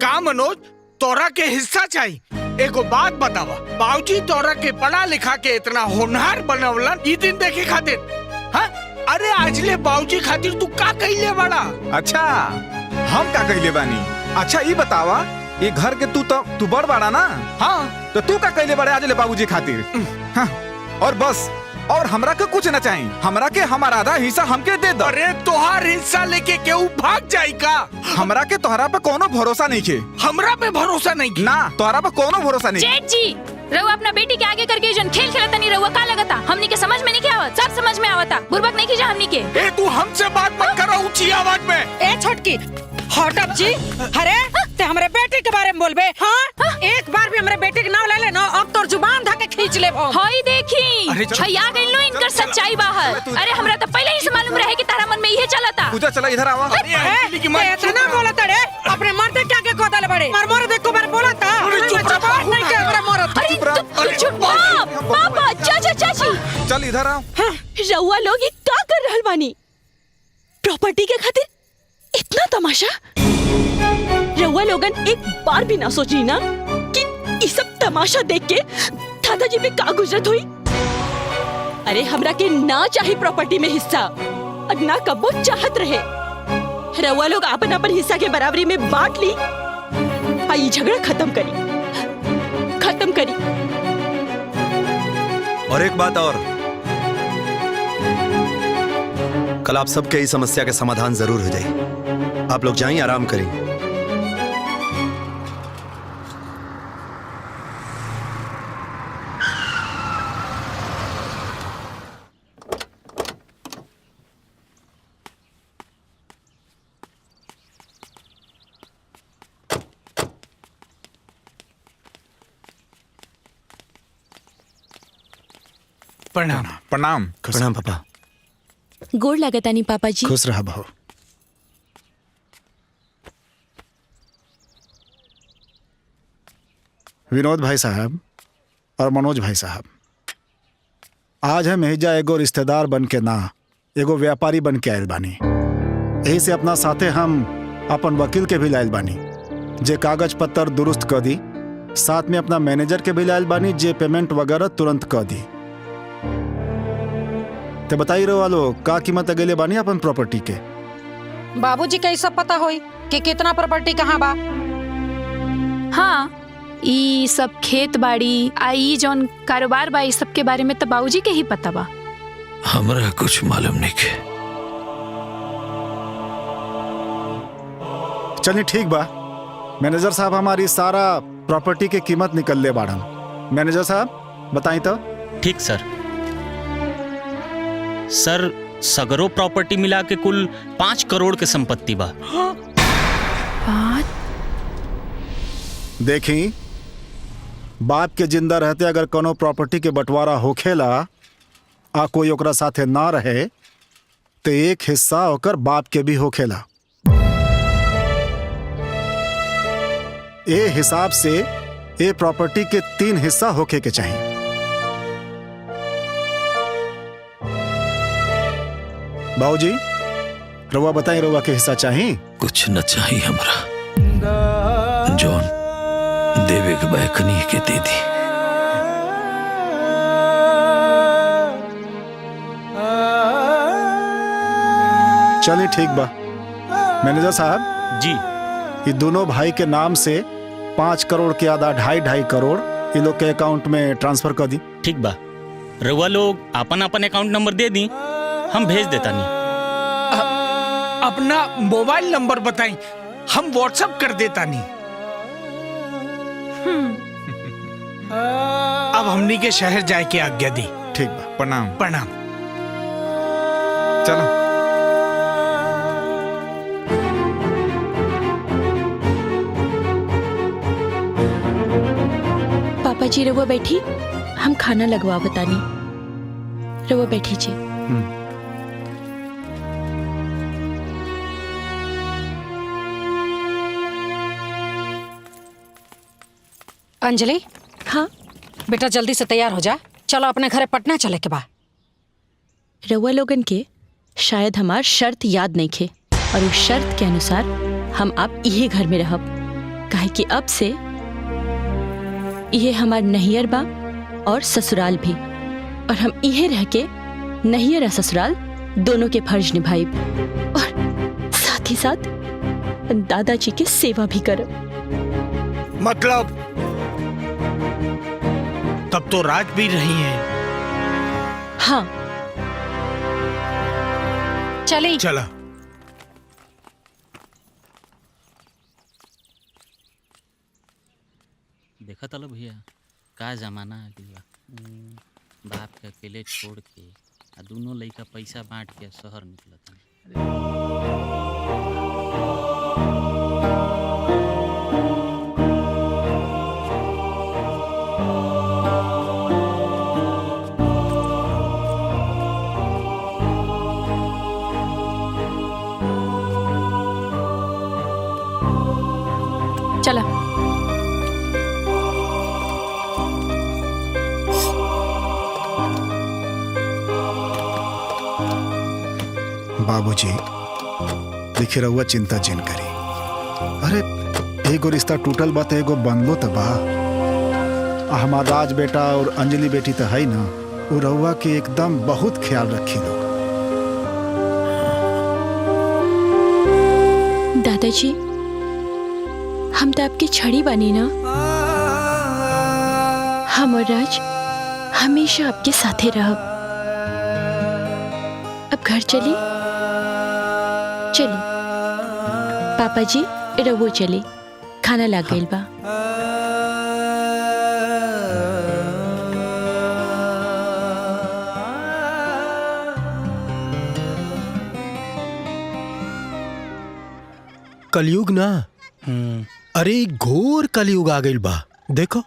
[SPEAKER 8] का मनोज, तोरा के हिस्सा चाहिए? एगो बात बतावा, बाबूजी तोरा के पढ़ा लिखा के इतना होनहार बनवलन ई दिन देखे खातिर। हाँ? अरे आजले बाबूजी खातिर तू का कइले बड़ा?
[SPEAKER 4] अच्छा हम का कइले बानी? अच्छा ये बतावा, ये घर के तू बड़ बड़ा ना। हाँ तो तू का कइले बड़े आजले बाबूजी खातिर? हाँ, और बस और हमरा के कुछ न चाहिए। हमरा के हमारा आधा हिस्सा हमके दे दो।
[SPEAKER 8] अरे तोहार हिस्सा लेके केहू भाग जाई का?
[SPEAKER 4] हमरा के तोहरा पे कोनो भरोसा नहीं के।
[SPEAKER 8] हमरा पे भरोसा नहीं के?
[SPEAKER 4] ना तोहरा पे कोनो भरोसा नहीं।
[SPEAKER 5] जेठ जी, रउआ अपना बेटी के आगे करके जन खेल खेलता नहीं, रउआ का लगता? हमनी के समझ में नहीं क्या आवत? सब समझ में आवता। बुर्बक नहीं कीजा हमनी के।
[SPEAKER 8] ए तू हमसे बात मत करो ऊंची आवाज में।
[SPEAKER 15] ए छोटकी हटप जी। अरे ते हमरे बेटी के बारे में बोलबे? हाँ? एक बार भी हमरे बेटी के नाम ले लेना, अब तोर जुबान धके खींच ले।
[SPEAKER 5] हई देखी छया गइल नो इनकर सच्चाई बाहर। अरे हमरा तो पहले ही से मालूम रहे कि तारा मन में यही चलता।
[SPEAKER 4] पूजा चला इधर आवा।
[SPEAKER 15] इतना बोलता रे अपने मर्द के आगे गोदल बड़े। मर मोर देखो बार बोलता। नहीं के हमरे मरत।
[SPEAKER 5] अरे चुप पापा, चाचा चाची
[SPEAKER 4] चल इधर आओ।
[SPEAKER 3] रउआ लोग ये का कर रहल बानी? प्रॉपर्टी के खातिर इतना तमाशा? रउआ लोगन एक बार भी ना सोची ना कि ये सब तमाशा देख के दादाजी पे का गुजरत हुई? अरे हमरा के ना चाहिए प्रॉपर्टी में हिस्सा। और ना कबो चाहत रहे। रउआ लोग अपन अपन हिस्सा के बराबरी में बांट ली। ये झगड़ा खत्म करी, खत्म करी।
[SPEAKER 9] और एक बात और, कल आप सबके इस समस्या के समाधान जरूर हो जाए। आप लोग जाइए, आराम करें।
[SPEAKER 8] प्रणाम।
[SPEAKER 4] प्रणाम।
[SPEAKER 9] प्रणाम पापा।
[SPEAKER 3] गोड़ लागतानी पापा जी।
[SPEAKER 13] खुश रहा बहू। विनोद भाई साहब और मनोज भाई साहब, आज हम एहिजा एगो रिश्तेदार बन के ना एगो व्यापारी बन के आयल बानी। यही से अपना साथे हम अपन वकील के भी लायल बानी जे कागज पत्तर दुरुस्त कर दी, साथ में अपना मैनेजर के भी लायल बानी जे पेमेंट वगैरह तुरंत कर दी। ते बताई रहो वालो का कीमत अगले बानी अपन प्रॉपर्टी के।
[SPEAKER 1] बाबूजी कैसा पता होई कि कितना प्रॉपर्टी कहाँ बा?
[SPEAKER 5] हाँ, ई सब खेत बाड़ी आ ई जौन कारोबार बा, ई सब के बारे में तो बाबूजी के ही पता बा।
[SPEAKER 2] हमरा कुछ मालूम नहीं के।
[SPEAKER 13] चलिए ठीक बा, मैनेजर साहब हमारी सारा प्रॉपर्टी के कीमत निकल ले बाड़न। मैनेजर साहब बताई तो।
[SPEAKER 10] ठीक सर। सर, सगरो प्रॉपर्टी मिला के कुल 5 करोड़ के संपत्ति बा।
[SPEAKER 13] देखी, बाप के जिंदा रहते अगर कोनो प्रॉपर्टी के बंटवारा होखेला आ कोई ओकरा साथे ना रहे तो एक हिस्सा ओकर बाप के भी होखेला। ए हिसाब से ए प्रॉपर्टी के 3 हिस्सा होखे के चाहिए। बाबूजी, रउआ बताई, रउआ के हिस्सा चाहिए?
[SPEAKER 2] कुछ न चाहिए हमरा, जॉन देवे के बैकनी के दे दी।
[SPEAKER 13] चलिए ठीक बा। मैनेजर साहब
[SPEAKER 10] जी,
[SPEAKER 13] ये दोनों भाई के नाम से 5 करोड़ के आधा 2.5 करोड़ ये लोग के अकाउंट में ट्रांसफर कर दी।
[SPEAKER 10] ठीक बा। रउआ लोग अपन अपन अकाउंट नंबर दे दी, हम भेज देता नहीं।
[SPEAKER 8] अपना मोबाइल नंबर बताई, हम व्हाट्सएप कर देता नहीं। अब हमनी के शहर जाए के आज्ञा दी।
[SPEAKER 4] ठीक बा। प्रणाम।
[SPEAKER 8] प्रणाम।
[SPEAKER 4] चलो।
[SPEAKER 3] पापा जी रउआ बैठी, हम खाना लगवा बतानी। रउआ बैठी जी।
[SPEAKER 1] अंजलि।
[SPEAKER 3] हाँ
[SPEAKER 1] बेटा, जल्दी से तैयार हो जा, चलो अपने घरे पटना चले के बा।
[SPEAKER 3] रउआ लोगन के शायद हमार शर्त याद नहीं खे, और उस शर्त के अनुसार हम आप इहे घर में रहब, काहे कि अब से इहे हमार नैहर बा और ससुराल भी, और हम इहे रह के नैहर और ससुराल दोनों के फर्ज निभाइब, और साथ ही साथ दादाजी के सेवा भी करब।
[SPEAKER 8] मतलब तब तो राज भी रही है।
[SPEAKER 3] हाँ
[SPEAKER 1] चली।
[SPEAKER 8] चला।
[SPEAKER 10] देखा तलो भैया, का जमाना आ गइल बा। बाप के अकेले छोड़ के आ दोनों लइका पैसा बांट के शहर निकलत।
[SPEAKER 5] चला।
[SPEAKER 13] बाबूजी, देखिए रहुआ चिंता जिन करी। अरे एगो रिश्ता टूटल बा तो एगो बनलो तो बा। हमार राज बेटा और अंजलि बेटी तो है ना, वो रहुआ के एकदम बहुत ख्याल रखी लोग।
[SPEAKER 3] दादाजी, हम तो आपकी छड़ी बनी ना। हम और राज हमेशा आपके साथ ही रहब। अब घर चली चली। पापा जी रवो चली, खाना लाग गइल बा।
[SPEAKER 7] कलयुग ना। अरे घोर कलयुग आ गइल बा। देखो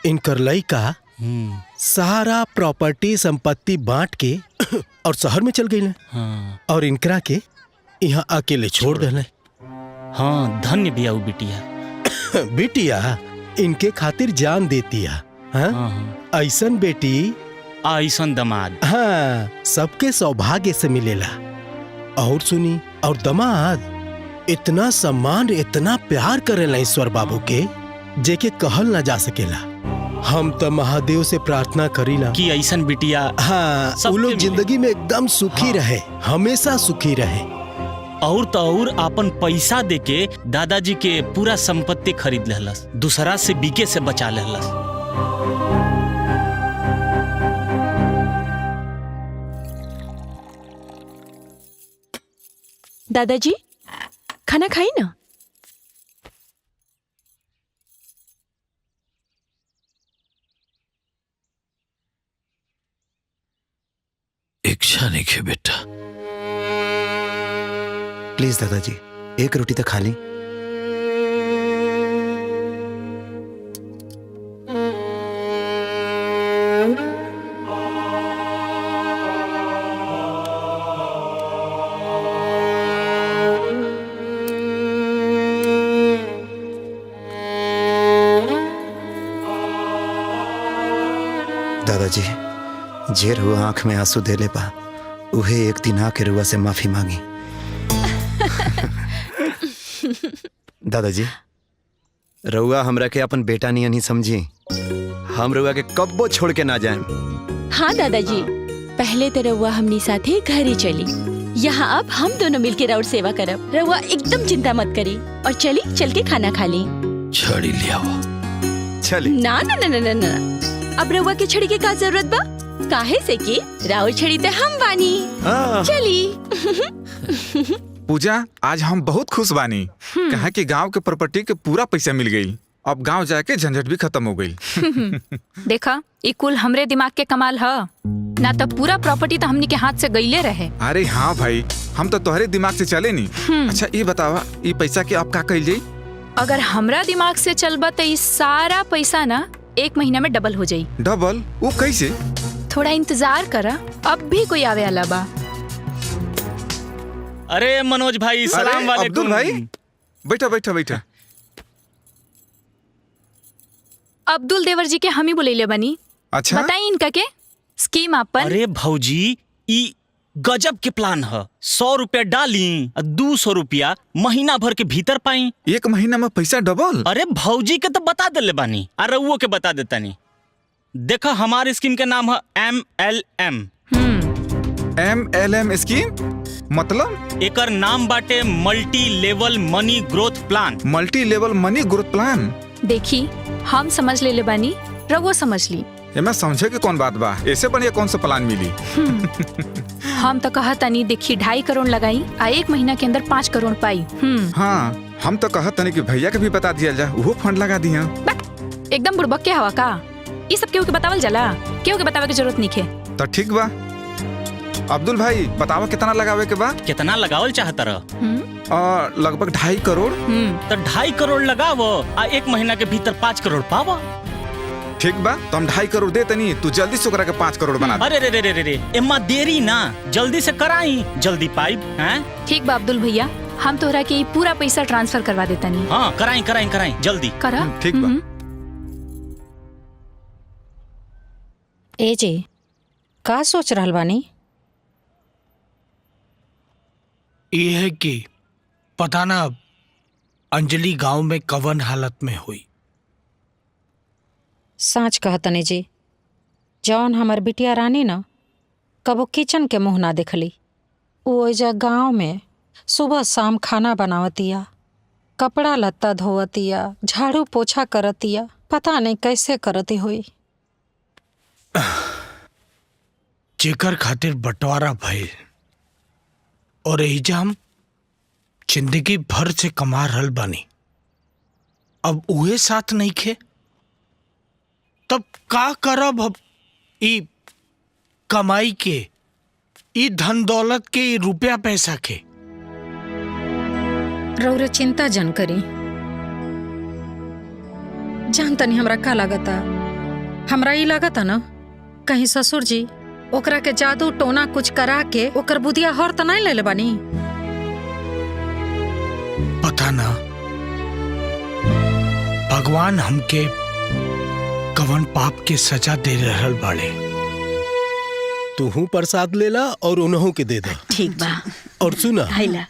[SPEAKER 7] इनकर लइका सारा प्रॉपर्टी संपत्ति बांट के और शहर में चल गई और इनकरा के यहाँ अकेले छोड़ देले।
[SPEAKER 10] हाँ धन्य बिया उ बिटिया।
[SPEAKER 7] बिटिया इनके खातिर जान देती है। हाँ? ऐसन बेटी
[SPEAKER 10] ऐसन दमाद।
[SPEAKER 7] हाँ, सबके सौभाग्य से मिलेला। और सुनी, और दमाद इतना सम्मान इतना प्यार करेला ईश्वर बाबू के जेके कहल ना जा सकेला। हम तो महादेव से प्रार्थना करीला
[SPEAKER 10] कि ऐसन बिटिया
[SPEAKER 7] हाँ वो लोग जिंदगी में एकदम सुखी रहे, हमेशा सुखी रहे।
[SPEAKER 10] और तो और अपन पैसा देके दादाजी के पूरा संपत्ति खरीद लेहलस, दूसरा से बीके से बचा लेहलस।
[SPEAKER 3] दादाजी खाना खाई ना।
[SPEAKER 2] इच्छा नहीं खे बेटा।
[SPEAKER 9] प्लीज दादाजी एक रोटी तो खा ली। दादाजी जे रुआ आंख में आंसू दे ले पा उहे एक दिन आके रुआ से माफी मांगी। दादाजी रुआ हमरा के अपन बेटा नहीं समझी। हम रुआ के कब्बो छोड़ के ना जाए।
[SPEAKER 3] हाँ दादाजी, पहले तो रउआ हमनी साथे घर ही चली। यहाँ अब हम दोनों मिलके राउर सेवा करब। रउआ एकदम चिंता मत करी और चली चल के खाना खा ली।
[SPEAKER 2] छड़ी लिया
[SPEAKER 9] चली।
[SPEAKER 3] ना ना ना ना ना, अब रउआ के छड़ी के का जरूरत बा? काहे से कि राउर छड़ी ते हम बानी। चली।
[SPEAKER 4] पूजा आज हम बहुत खुश बानी। कहा कि गांव के प्रॉपर्टी के पूरा पैसा मिल गई। अब गांव जाके झंझट भी खत्म हो गई।
[SPEAKER 5] देखा ई कुल हमरे दिमाग के कमाल है ना, तो पूरा प्रॉपर्टी तो हमनी के हाथ से गईले रहे।
[SPEAKER 4] अरे हाँ भाई, हम तो तोहरे दिमाग से चले नहीं। अच्छा ये बतावा, ये पैसा के आप का कइल जाई?
[SPEAKER 5] अगर हमरा दिमाग से चलबा तो ई सारा पैसा ना 1 महीना में डबल हो जाई।
[SPEAKER 4] डबल? वो कैसे?
[SPEAKER 5] थोड़ा इंतजार करा, अब भी कोई आवे वाला बा।
[SPEAKER 10] अरे मनोज भाई सलाम वालेकुम।
[SPEAKER 4] अब्दुल भाई बैठा बैठा बैठा।
[SPEAKER 5] अब्दुल देवर जी के हम ही बुलैले बनी।
[SPEAKER 4] अच्छा
[SPEAKER 5] बताई इनका के स्कीम अपन।
[SPEAKER 10] अरे भौजी ई गजब के प्लान है। 100 रुपया डाली 200 रुपया महीना भर के भीतर पाई।
[SPEAKER 4] 1 महीना में पैसा डबल?
[SPEAKER 10] अरे भौजी के तो बता देले बानी, अरे वो के बता देता नहीं। देखा हमारी स्कीम के नाम है MLM।
[SPEAKER 4] MLM स्कीम मतलब?
[SPEAKER 10] एकर नाम बाटे मल्टी लेवल मनी ग्रोथ प्लान।
[SPEAKER 4] मल्टी लेवल मनी ग्रोथ प्लान?
[SPEAKER 5] देखी हम समझ ले बानी, रघुओ समझ ली।
[SPEAKER 4] मैं समझे कि कौन बात बा, ऐसे बढ़िया कौन सा प्लान मिली?
[SPEAKER 5] हम तो कहा तनी देखी 2.5 करोड़ लगाई आ 1 महीना के अंदर 5 करोड़ पाई।
[SPEAKER 4] हाँ हम तो कहा तनी कि भैया के भी बता दिया जा, वो फंड लगा दिया।
[SPEAKER 5] एकदम बुड़बक के हवा का, ये सब केहू के बतावल जाला, केहू के बतावे की जरूरत नहीं है।
[SPEAKER 4] तो ठीक बा। अब्दुल भाई बतावा कितना लगावे के बा?
[SPEAKER 10] कितना लगावल चाहता रह?
[SPEAKER 4] लगभग 2.5 करोड़।
[SPEAKER 10] तो 2.5 करोड़ लगावो आ 1 महीना के भीतर 5 करोड़ पावा।
[SPEAKER 4] ठीक बा, तो हम 2.5 करोड़ दे तनी, तू जल्दी से ओकरा के 5 करोड़ बना दे।
[SPEAKER 10] अरे रे रे रे रे, एम्मा देरी ना, जल्दी से कराई, जल्दी पाई। हैं?
[SPEAKER 5] ठीक बा अब्दुल भैया, हम तोहरा के पूरा पैसा ट्रांसफर करवा देता नहीं।
[SPEAKER 10] हाँ कराई कराई कराई जल्दी
[SPEAKER 5] करा।
[SPEAKER 4] ठीक बा।
[SPEAKER 1] ए जी का सोच रहल बानी?
[SPEAKER 8] ये है कि पता ना अंजलि गांव में कवन हालत में हुई।
[SPEAKER 1] साँच कहतनी जी, जौन हमर बिटिया रानी न कबो किचन के मुंह ना देखली, वो ओइजा गाँव में सुबह शाम खाना बनावतिया, कपड़ा लत्ता धोवतिया, झाड़ू पोछा करतिया, पता नहीं कैसे करती हुई।
[SPEAKER 8] जेकर खातिर बंटवारा भइल और एहिजा हम जिंदगी भर से कमा रहल बानी, अब उहे साथ नहीं खे, तब का करब? अब ई कमाई के, ई धन दौलत के, ई रुपया पैसा के।
[SPEAKER 1] रौरे चिंता जन करी, जान तनी हमरा का लागता। हमरा ई लागता ना कहीं ससुर जी ओकरा के जादू टोना कुछ करा के ओकर बुधिया हर त नहीं ले बानी।
[SPEAKER 8] पता ना भगवान हमके कवन पाप के सजा दे रहल बाड़े।
[SPEAKER 7] तूहू प्रसाद लेला और उन्हों के दे दा।
[SPEAKER 14] ठीक बा।
[SPEAKER 7] और सुना,
[SPEAKER 14] हैला।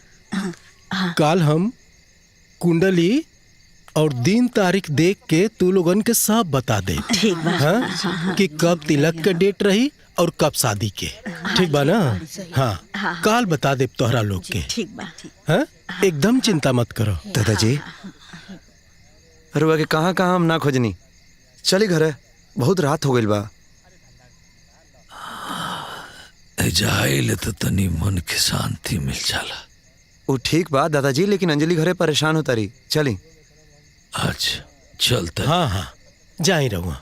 [SPEAKER 7] काल हम कुंडली और दिन तारीख देख के तू लोगन के सब बता दे।
[SPEAKER 14] ठीक बा।
[SPEAKER 7] हाँ? कि कब तिलक के डेट रही और कब शादी के। ठीक बा ना? हाँ, काल बता दे तोहरा लोग के।
[SPEAKER 14] ठीक बा।
[SPEAKER 7] हाँ? एकदम चिंता मत करो।
[SPEAKER 9] दादाजी रुआ के कहाँ कहाँ हम ना खोजनी, चली घरे, बहुत रात हो गई बा।
[SPEAKER 2] जाइले तो तनी मन के शांति मिल जाला।
[SPEAKER 9] वो ठीक बा दादाजी, लेकिन अंजलि घरे परेशान होता रही, चली।
[SPEAKER 2] अच्छा चलता।
[SPEAKER 7] हाँ हाँ जा ही रहूँ।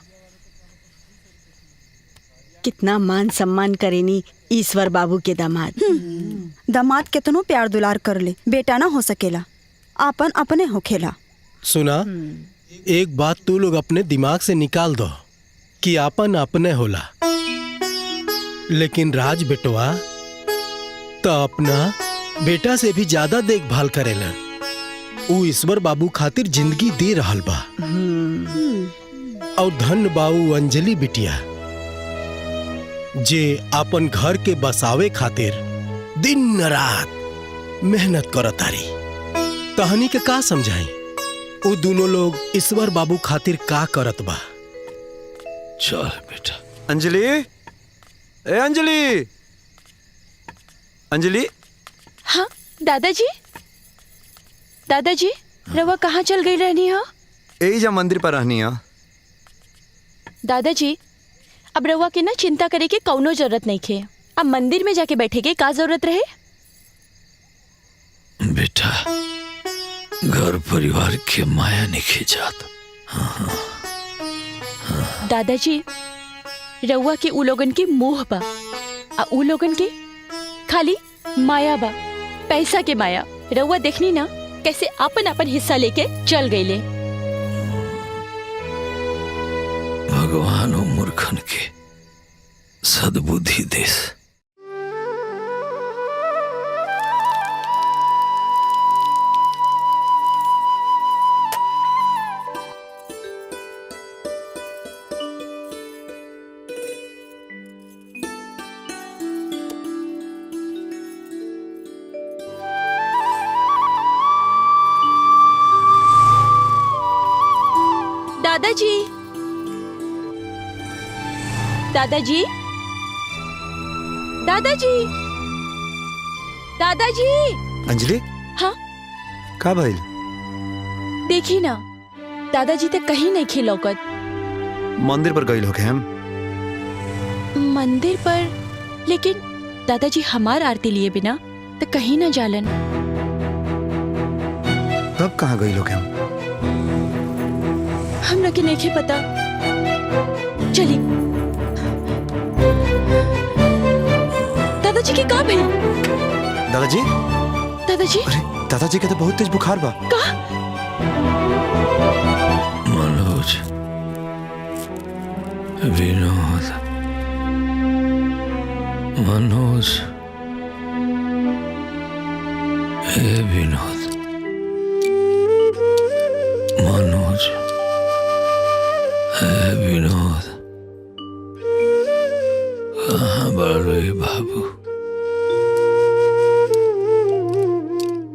[SPEAKER 14] कितना मान सम्मान करेनी ईश्वर बाबू के दामाद।
[SPEAKER 11] दामाद केतनो प्यार दुलार कर ले, बेटा ना हो सकेला, आपन अपने होखेला।
[SPEAKER 7] सुना, एक बात तू लोग अपने दिमाग से निकाल दो कि आपन अपने होला, लेकिन राज बेटवा तो अपना बेटा से भी ज्यादा देखभाल करेला। ऊ ईश्वर बाबू खातिर जिंदगी दे रहल बा। और धन बाऊ अंजलि बिटिया जे अपन घर के बसावे खातिर दिन रात मेहनत करत तारी। तहनी के का समझाई, वो दोनों लोग ईश्वर बाबू खातिर का करत बा।
[SPEAKER 2] चल बेटा।
[SPEAKER 9] अंजलि, ए अंजलि, अंजलि।
[SPEAKER 3] हाँ दादाजी, दादाजी रवा कहाँ चल गई रहनी हो?
[SPEAKER 9] यही जा मंदिर पर रहनी है।
[SPEAKER 3] दादाजी अब रवा के ना चिंता करे के कौनो जरूरत नहीं खे। अब मंदिर में जाके बैठे के का जरूरत रहे?
[SPEAKER 2] बेटा घर परिवार के माया नहीं खिंचात।
[SPEAKER 3] दादाजी रउआ के उ लोगन के मोह बा, आ उ लोगन के खाली माया बा, पैसा के माया। रउआ देखनी ना कैसे अपन अपन हिस्सा लेके चल गईले।
[SPEAKER 2] भगवान और मूर्खन के सद्बुद्धि देस।
[SPEAKER 3] दादाजी, दादाजी, दादाजी, दादाजी।
[SPEAKER 9] अंजलि।
[SPEAKER 3] हाँ
[SPEAKER 9] का भइल?
[SPEAKER 3] देखी ना दादाजी तो कहीं नहीं खिलौकत।
[SPEAKER 9] मंदिर पर गई होके हम।
[SPEAKER 3] मंदिर पर, लेकिन दादाजी हमार आरती लिए बिना तो कहीं ना जालन।
[SPEAKER 9] तब कहाँ गई होके हम?
[SPEAKER 3] हमरा के नहीं पता। चली। दादाजी की का भइल?
[SPEAKER 9] दादाजी?
[SPEAKER 3] दादाजी?
[SPEAKER 9] अरे दादाजी के तो बहुत तेज बुखार बा।
[SPEAKER 3] का?
[SPEAKER 2] मनोज, विनोद, मनोज, हे विनोद, मनोज, हे विनोद, कहाँ बड़े बाबू?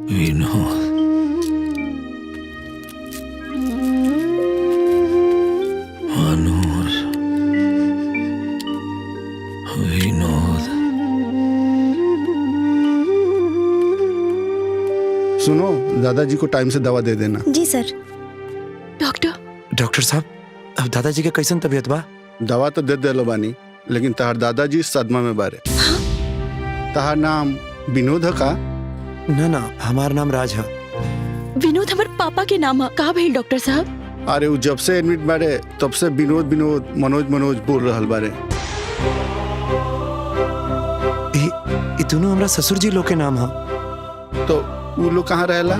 [SPEAKER 2] विनोद, मनोज, विनोद,
[SPEAKER 13] सुनो, दादाजी को टाइम से दवा दे देना।
[SPEAKER 11] जी सर।
[SPEAKER 9] डॉक्टर साहब, अब दादाजी के कैसन तबीयत बा?
[SPEAKER 13] दवा तो दे देलो बानी, लेकिन तहार दादाजी सदमा में बारे। तहार नाम विनोद है का?
[SPEAKER 9] ना, हमार नाम राज है।
[SPEAKER 3] विनोद हमारे पापा के नाम है। कहाँ भेल डॉक्टर साहब?
[SPEAKER 13] अरे वो जब से एडमिट बारे तब से विनोद मनोज बोल रहल बारे।
[SPEAKER 9] ई दोनों हमरा ससुर जी लोग के नाम है।
[SPEAKER 13] तो वो लोग कहाँ रहेला?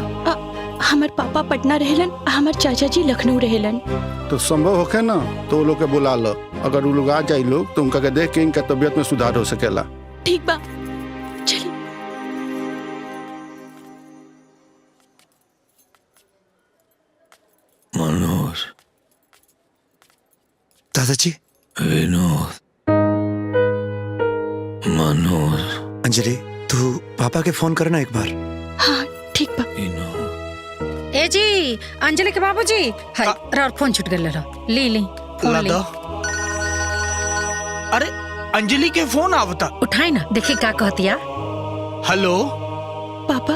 [SPEAKER 3] हमार पापा पटना रहेलन, हमार चाचा जी लखनऊ रहेलन।
[SPEAKER 13] तो संभव होके ना तो वो लोग के बुला लो। अगर वो लोग आ जाए लोग तो उनका के देख के इनका तबीयत में सुधार हो सकेला।
[SPEAKER 3] ठीक बा, चलिए।
[SPEAKER 2] मनोज,
[SPEAKER 9] दादाजी,
[SPEAKER 2] विनोद, मनोज।
[SPEAKER 9] अंजलि, तू पापा के फोन करना एक बार।
[SPEAKER 3] हाँ ठीक बा।
[SPEAKER 1] ए जी, अंजलि के बाबूजी, हाय रार फोन छूट गए ली फोन ली।
[SPEAKER 8] अरे अंजलि के फोन आवता।
[SPEAKER 1] उठाई ना, देखी का कहतिया।
[SPEAKER 8] हेलो
[SPEAKER 3] पापा,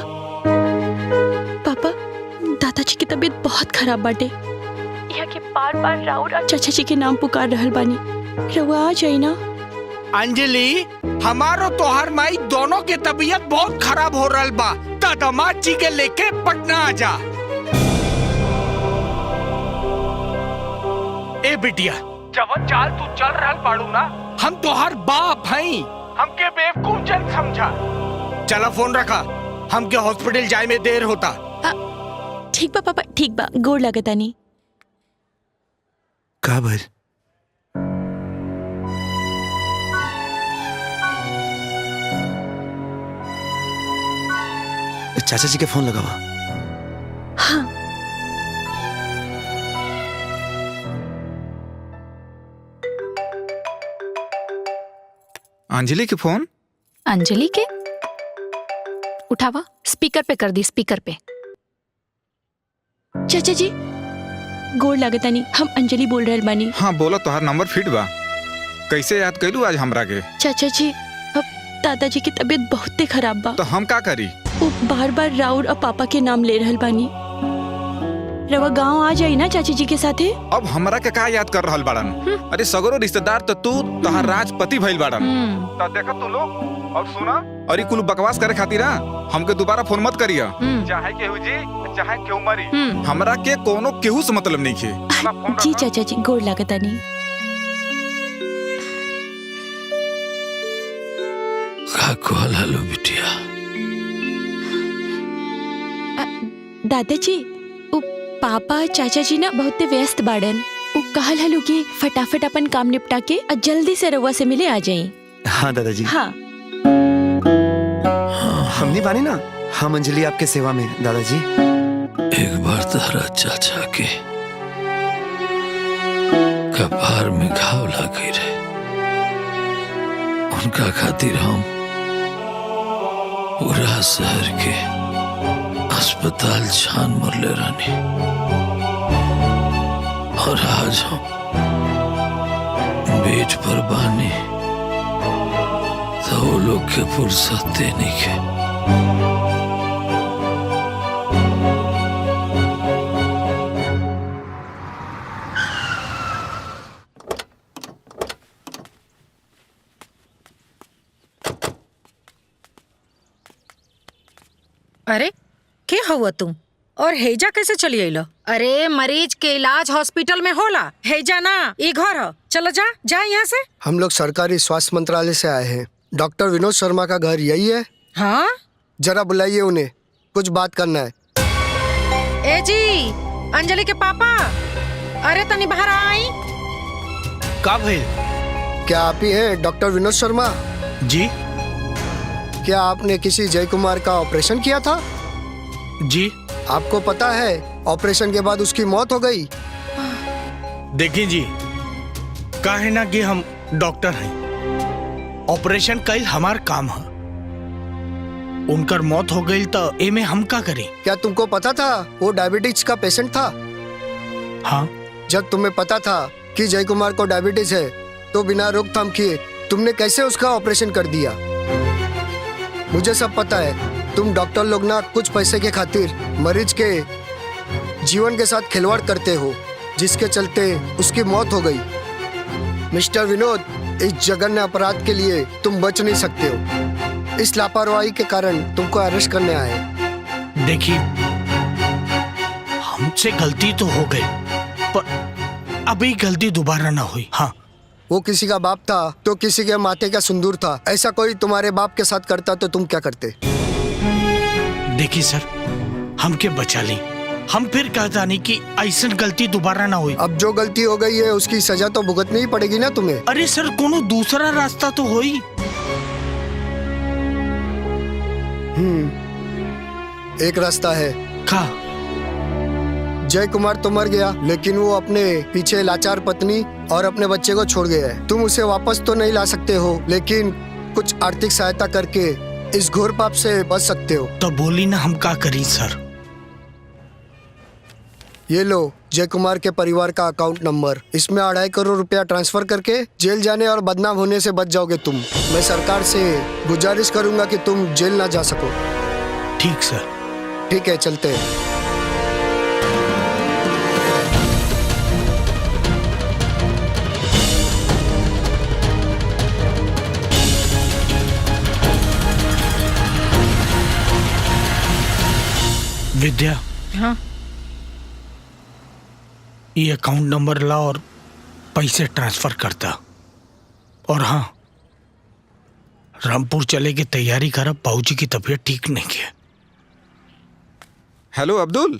[SPEAKER 3] दादाजी की तबीयत बहुत खराब बाटे। यहाँ के बार राउर और चाचा जी के नाम पुकार रहल बानी। रउआ आ जाई ना।
[SPEAKER 8] अंजलि, हमारो तोहर माई दोनों के तबीयत बहुत खराब हो रहल बा। दामाद जी के लेके पटना आ जा। ए बिटिया, जवन चाल तू चल रहल बाड़ू ना, हम तोहर बाप हई, हमके बेवकूफ जन समझा। चला फोन रखा, हमके हॉस्पिटल जाए में देर होता।
[SPEAKER 3] ठीक बा पापा, ठीक बा, गोड़ लगता नहीं।
[SPEAKER 9] का भइल? चाचा जी के फोन लगावा।
[SPEAKER 3] हाँ।
[SPEAKER 4] अंजलि के फोन?
[SPEAKER 5] अंजलि के? उठावा, स्पीकर पे कर दी, स्पीकर पे।
[SPEAKER 3] चाचा जी, गोड़ लगता नहीं, हम अंजलि बोल रहल बानी।
[SPEAKER 4] हाँ बोलो, तोहार नंबर फिट बा। कैसे याद कैलू आज हमरा के?
[SPEAKER 3] चाचा जी, अब दादाजी की तबीयत बहुत खराब बा।
[SPEAKER 4] तो हम का करी?
[SPEAKER 3] वो बार राउर और पापा के नाम ले रहल बानी। रवा गांव आ जाई ना चाची जी के साथे।
[SPEAKER 4] अब हमरा के का याद कर रहल बाड़न? अरे सगरो रिश्तेदार तो तू तोहार राजपति भइल बाड़न। तो देखो तू लोग और सुना, और ये कुल बकवास करे खातिर हमके दोबारा फोन मत करिया। चाहे केहू जी चाहे केहू मरी, हमरा के कोनो केहू से मतलब नहीं खे।
[SPEAKER 3] जी चाचा जी, गोड़ लगता नहीं।
[SPEAKER 2] का कहला लो बिटिया?
[SPEAKER 3] दादाजी, पापा चाचा जी ना बहुत व्यस्त बाड़न। वो कहल हलू कि फटाफट अपन काम निपटा के जल्दी से रउआ से मिले आ जाई।
[SPEAKER 9] हाँ दादाजी।
[SPEAKER 3] हाँ।
[SPEAKER 9] हमनी बानी ना, हम अंजलि आपके सेवा में दादाजी।
[SPEAKER 2] एक बार तारा चाचा के कपार में घाव लगी रहे, उनका खातिर हम पूरा शहर के अस्पताल छान मरले रानी। और आज हम बेड पर बानी तो वो लोग के फुर्सत देने के।
[SPEAKER 1] अरे क्या हुआ तुम? और हेजा कैसे चली आइलो? अरे मरीज के इलाज हॉस्पिटल में होला, हेजा ना ये घर हो। चलो जा यहाँ से।
[SPEAKER 16] हम लोग सरकारी स्वास्थ्य मंत्रालय से आए हैं। डॉक्टर विनोद शर्मा का घर यही है?
[SPEAKER 1] हाँ।
[SPEAKER 16] जरा बुलाइए उन्हें, कुछ बात करना है।
[SPEAKER 1] ए जी, अंजलि के पापा, अरे तनी बाहर आई।
[SPEAKER 8] का भइल?
[SPEAKER 16] क्या आप ही हैं डॉक्टर विनोद शर्मा?
[SPEAKER 8] जी।
[SPEAKER 16] क्या आपने किसी जय कुमार का ऑपरेशन किया था?
[SPEAKER 8] जी।
[SPEAKER 16] आपको पता है ऑपरेशन के बाद उसकी मौत हो गई?
[SPEAKER 8] देखिए जी, काहे ना कि हम डॉक्टर हैं, ऑपरेशन कईल हमार काम है। उनकर मौत हो गई तो एमे हम का करें?
[SPEAKER 16] क्या तुमको पता था वो डायबिटीज का पेशेंट था?
[SPEAKER 8] हाँ।
[SPEAKER 16] जब तुम्हें पता था कि जय कुमार को डायबिटीज है तो बिना रोकथाम किए तुमने कैसे उसका ऑपरेशन कर दिया? मुझे सब पता है। तुम डॉक्टर लोग ना कुछ पैसे के खातिर मरीज के जीवन के साथ खिलवाड़ करते हो, जिसके चलते उसकी मौत हो गई। मिस्टर विनोद, इस जघन्य अपराध के लिए तुम बच नहीं सकते हो। इस लापरवाही के कारण तुमको अरेस्ट करने आए।
[SPEAKER 8] देखिए, हमसे गलती तो हो गई, पर अभी गलती दोबारा ना हुई। हाँ,
[SPEAKER 16] वो किसी का बाप था तो किसी के माथे का सिंदूर था। ऐसा कोई तुम्हारे बाप के साथ करता तो तुम क्या करते?
[SPEAKER 8] देखिए सर, हमके बचा ली, हम फिर कहता नहीं कि ऐसा गलती दोबारा ना हुई।
[SPEAKER 16] अब जो गलती हो गई है उसकी सजा तो भुगतनी ही पड़ेगी ना तुम्हें।
[SPEAKER 8] अरे सर, कोनो दूसरा रास्ता तो हो ही।
[SPEAKER 16] एक रास्ता है।
[SPEAKER 8] का?
[SPEAKER 16] जय कुमार तो मर गया, लेकिन वो अपने पीछे लाचार पत्नी और अपने बच्चे को छोड़ गया है। तुम उसे वापस तो नहीं ला सकते हो, लेकिन कुछ आर्थिक सहायता करके इस घोर पाप से बच सकते हो।
[SPEAKER 8] तो बोली ना, हम क्या करी सर?
[SPEAKER 16] ये लो जय कुमार के परिवार का अकाउंट नंबर। इसमें 2.5 करोड़ रुपया ट्रांसफर करके जेल जाने और बदनाम होने से बच जाओगे तुम। मैं सरकार से गुजारिश करूंगा कि तुम जेल ना जा सको।
[SPEAKER 8] ठीक सर।
[SPEAKER 16] ठीक है, चलते हैं।
[SPEAKER 8] विद्या,
[SPEAKER 1] हाँ,
[SPEAKER 8] ये अकाउंट नंबर ला और पैसे ट्रांसफर करता। और हाँ, रामपुर चले की तैयारी कर, बाबूजी की तबीयत ठीक नहीं है।
[SPEAKER 4] हेलो अब्दुल,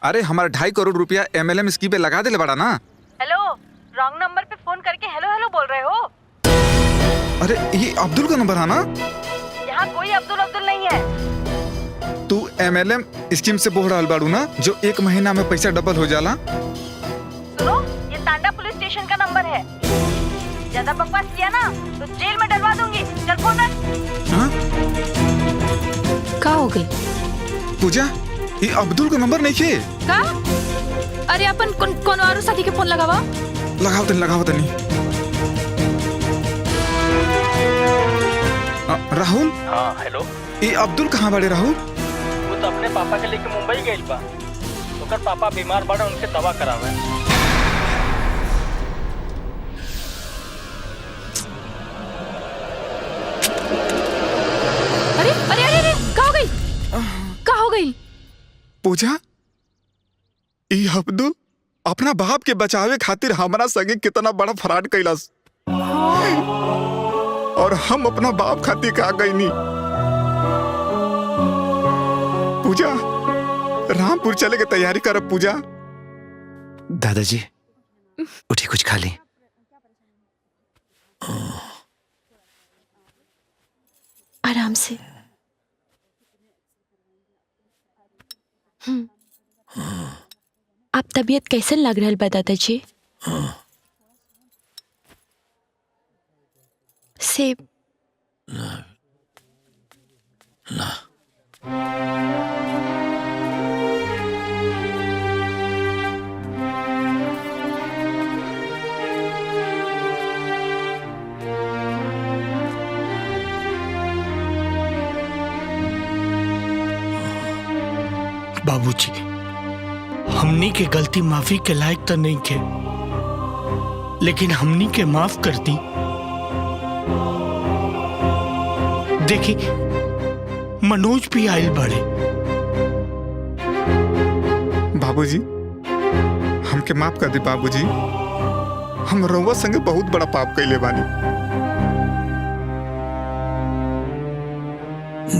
[SPEAKER 4] अरे हमारा 2.5 करोड़ रुपया MLM स्कीम पे लगा दे बड़ा ना।
[SPEAKER 14] हेलो, रॉन्ग नंबर पे फोन करके हेलो हेलो बोल रहे हो?
[SPEAKER 4] अरे ये अब्दुल का नंबर है ना?
[SPEAKER 14] यहाँ कोई अब्दुल नहीं है।
[SPEAKER 4] तू MLM स्कीम से बोल रहा बाड़ू ना, जो 1 महीना में पैसा डबल हो जाला।
[SPEAKER 14] सुनो, ये तांडा पुलिस स्टेशन का नंबर है। ज्यादा बकवास किया ना तो जेल में डलवा दूंगी। चल फोन रख।
[SPEAKER 4] हाँ?
[SPEAKER 1] का हो गई?
[SPEAKER 4] पूजा, ये अब्दुल का नंबर नहीं है
[SPEAKER 5] का? अरे अपन कौन और साथी के फोन लगावा?
[SPEAKER 4] लगाओ तनी। राहुल।
[SPEAKER 6] हाँ हेलो।
[SPEAKER 4] ये अब्दुल कहाँ बड़े राहुल?
[SPEAKER 6] वो तो अपने पापा के लेके मुंबई गइल बा। ओकर पापा बीमार बड़ा, उनके दवा करावे।
[SPEAKER 5] अरे अरे अरे अरे, का हो गई? का हो गई?
[SPEAKER 4] पूजा, ये अब्दुल अपना बाप के बचावे खातिर हमारा संगे कितना बड़ा फ्रॉड कैलास। और हम अपना बाप खातिर का गई नहीं। पूजा, रामपुर चले के तैयारी कर पूजा।
[SPEAKER 9] दादाजी उठी, कुछ खा ली।
[SPEAKER 3] आराम से। आप तबीयत कैसे लग रहा है दादाजी? सेब
[SPEAKER 2] ना।
[SPEAKER 8] बाबूजी, हमनी के गलती माफी के लायक तो नहीं के, लेकिन हमनी के माफ कर दी। देखी, मनोज भी आयल बड़े।
[SPEAKER 4] बाबूजी, हमके माफ कर दी बाबूजी। हम रउआ संगे बहुत बड़ा पाप कैले बानी।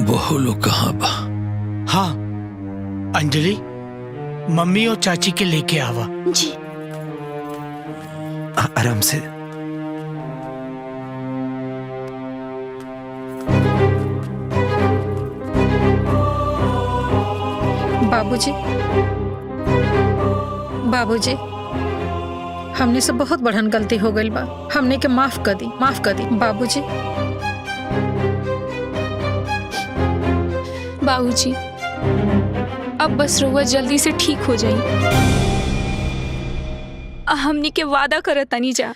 [SPEAKER 2] बहु लोग कहाँ बा?
[SPEAKER 8] हाँ, अंजलि, मम्मी और चाची के लेके आवा।
[SPEAKER 3] जी।
[SPEAKER 9] आराम से।
[SPEAKER 1] बाबूजी, हमने से बहुत बड़हन गलती हो गई बा। हमने के माफ कर दी बाबूजी।
[SPEAKER 5] बाबूजी, अब बस रउआ जल्दी से ठीक हो जाई। हमनी के वादा करत तनी जा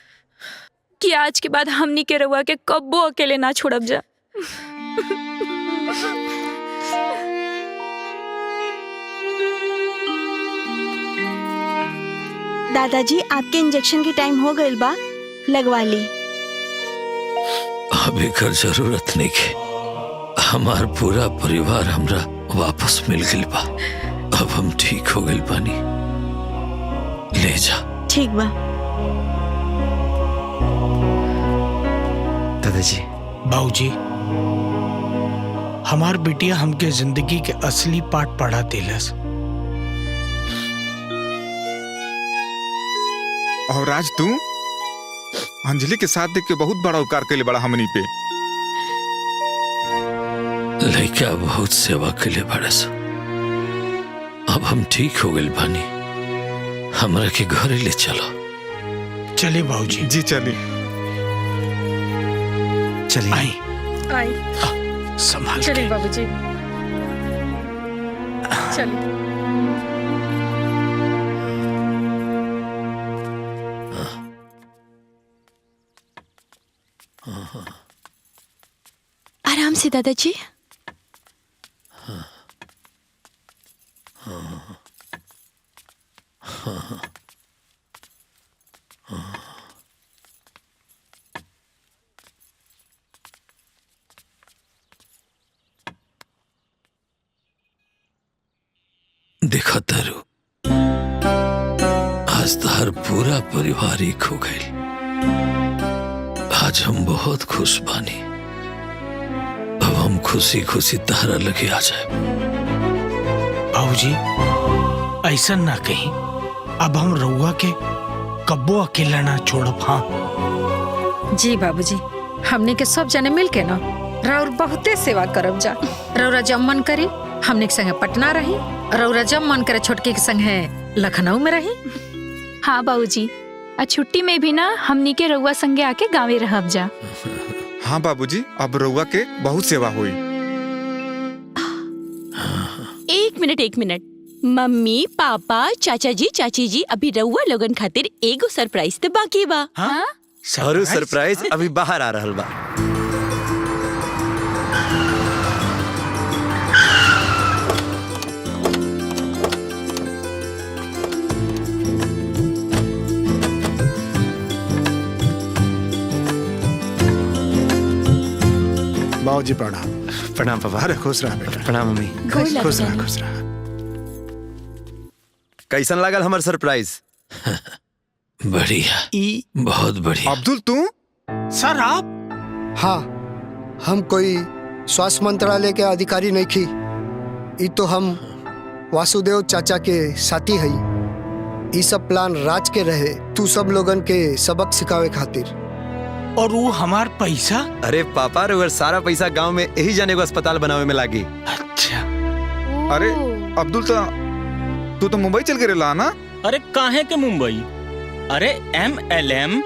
[SPEAKER 5] कि आज के बाद हमनी के रउआ के कब्बो अकेले ना छोड़ब जा।
[SPEAKER 11] दादाजी आपके इंजेक्शन की टाइम हो गई बा, लगवा ली।
[SPEAKER 2] अभी कर जरूरत नहीं के, हमार पूरा परिवार हमरा वापस मिल गइल बा। अब हम ठीक हो गइल बानी, ले जा।
[SPEAKER 11] ठीक बा।
[SPEAKER 9] दादाजी।
[SPEAKER 8] बाबूजी, हमार बिटिया हमके जिंदगी के असली पाठ पढ़ा दिलस।
[SPEAKER 4] और आज तू अंजलि के साथ देख के बहुत बड़ा उपकार के लिए बड़ा हमनी पे।
[SPEAKER 2] लड़का बहुत सेवा के लिए बड़ा सा। अब हम ठीक हो गए बानी, हमरा के घरे ले चलो।
[SPEAKER 8] चले बाबूजी।
[SPEAKER 4] जी चलिए।
[SPEAKER 9] चलिए।
[SPEAKER 1] आई
[SPEAKER 8] संभाल।
[SPEAKER 1] चलिए बाबूजी, चलिए।
[SPEAKER 3] आराम से दादाजी।
[SPEAKER 2] देखो तारू, आज तार पूरा परिवार एक हो गए। आज हम बहुत खुश बानी। अब हम खुशी खुशी तारा लगे आ जाए।
[SPEAKER 8] बाबूजी, ऐसा ना कहीं। अब हम रउआ के कब्बो अकेला ना छोड़ब। हाँ
[SPEAKER 1] जी बाबूजी, हमने के सब जने मिल के ना राउर बहुते सेवा करब जा। रउरा जब मन करी हमने के संगे पटना रही, रउरा जब मन करे छोटकी के संगे लखनऊ में रही।
[SPEAKER 5] हाँ बाबूजी, छुट्टी में भी ना हमनी के रउआ संगे आके गाँवे रहब जा।
[SPEAKER 4] हाँ बाबूजी, अब रउआ के बहुत सेवा हुई।
[SPEAKER 3] एक मिनट। मम्मी, पापा, चाचा जी, चाची जी, अभी रउआ लोगन खातिर एगो सरप्राइज तो बाकी बा।
[SPEAKER 8] हाँ?
[SPEAKER 9] और सरप्राइज अभी बाहर आ रहल बा।
[SPEAKER 13] बाबूजी प्रणाम।
[SPEAKER 9] प्रणाम पापा।
[SPEAKER 13] अरे खुश रहा बेटा।
[SPEAKER 9] प्रणाम मम्मी।
[SPEAKER 13] खुश रहा, खुश रहा।
[SPEAKER 9] कैसन लागल हमार सरप्राइज?
[SPEAKER 2] बढ़िया, बहुत बढ़िया।
[SPEAKER 4] अब्दुल तू?
[SPEAKER 8] सर आप?
[SPEAKER 16] हाँ, हम कोई स्वास्थ्य मंत्रालय के अधिकारी नहीं थी। ये तो हम वासुदेव चाचा के साथी है। ये सब प्लान राज के रहे, तू सब लोगन के सबक सिखावे खातिर।
[SPEAKER 8] और वो हमार पैसा?
[SPEAKER 9] अरे पापा, रे सारा पैसा गांव में यही जाने को अस्पताल बनावे में लागी।
[SPEAKER 8] अच्छा।
[SPEAKER 4] अरे अब्दुल, तू तो मुंबई चल के रहा ना?
[SPEAKER 6] अरे काहे के मुंबई? अरे MLM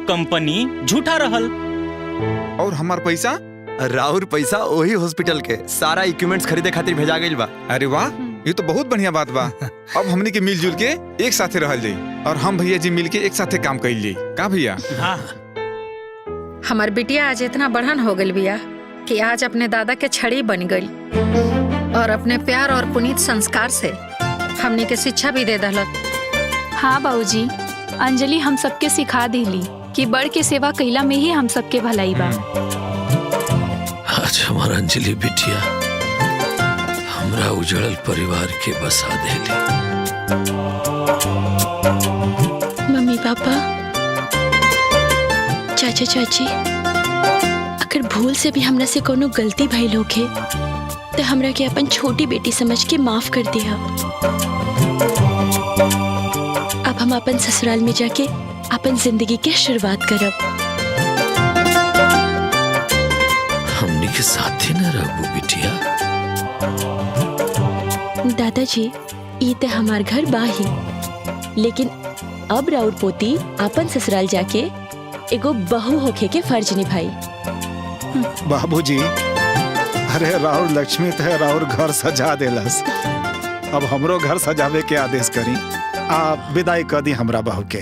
[SPEAKER 6] कंपनी झूठा रहल।
[SPEAKER 4] और हमार पैसा?
[SPEAKER 9] राउर पैसा वही हॉस्पिटल के सारा इक्विपमेंट्स खरीदे खातिर भेजा गइल बा।
[SPEAKER 4] अरे वाह, ये तो बहुत बढ़िया बात बा। अब हमनी के मिलजुल के एक साथे रहल जाई और हम भैया जी मिल के एक साथे काम कइल जाई। का भैया?
[SPEAKER 8] हाँ।
[SPEAKER 1] हमार बिटिया आज इतना बढ़न हो गई बिया कि आज अपने दादा के छड़ी बन गई और अपने प्यार और पुनीत संस्कार से हमने के शिक्षा भी दे दहलत।
[SPEAKER 5] हाँ बाबूजी, अंजलि हम सबके सिखा दिली कि बड़ के सेवा कइला में ही हम सबके भलाई बा।
[SPEAKER 2] आज हमारा अंजलि बिटिया हमरा उजड़ल परिवार के बसा देली।
[SPEAKER 3] मम्मी, पापा, चाचा, चाची, अगर भूल से भी हमरा से कोनो गलती भइल होखे तो हमरा के अपन छोटी बेटी समझ के माफ कर दिया। अब हम अपन ससुराल में जाके अपन जिंदगी के शुरुआत करब।
[SPEAKER 2] हमनी के साथ ही न रहबू बिटिया?
[SPEAKER 3] दादाजी, ई ते हमार घर बाही, लेकिन अब राउर पोती अपन ससुराल जाके एगो बहू होके के फर्ज निभाई।
[SPEAKER 13] बाबूजी, अरे राउर लक्ष्मी थे राउर घर सजा देलस। अब हमरो घर सजावे के आदेश करी। आप विदाई कर दी हमरा बहू के।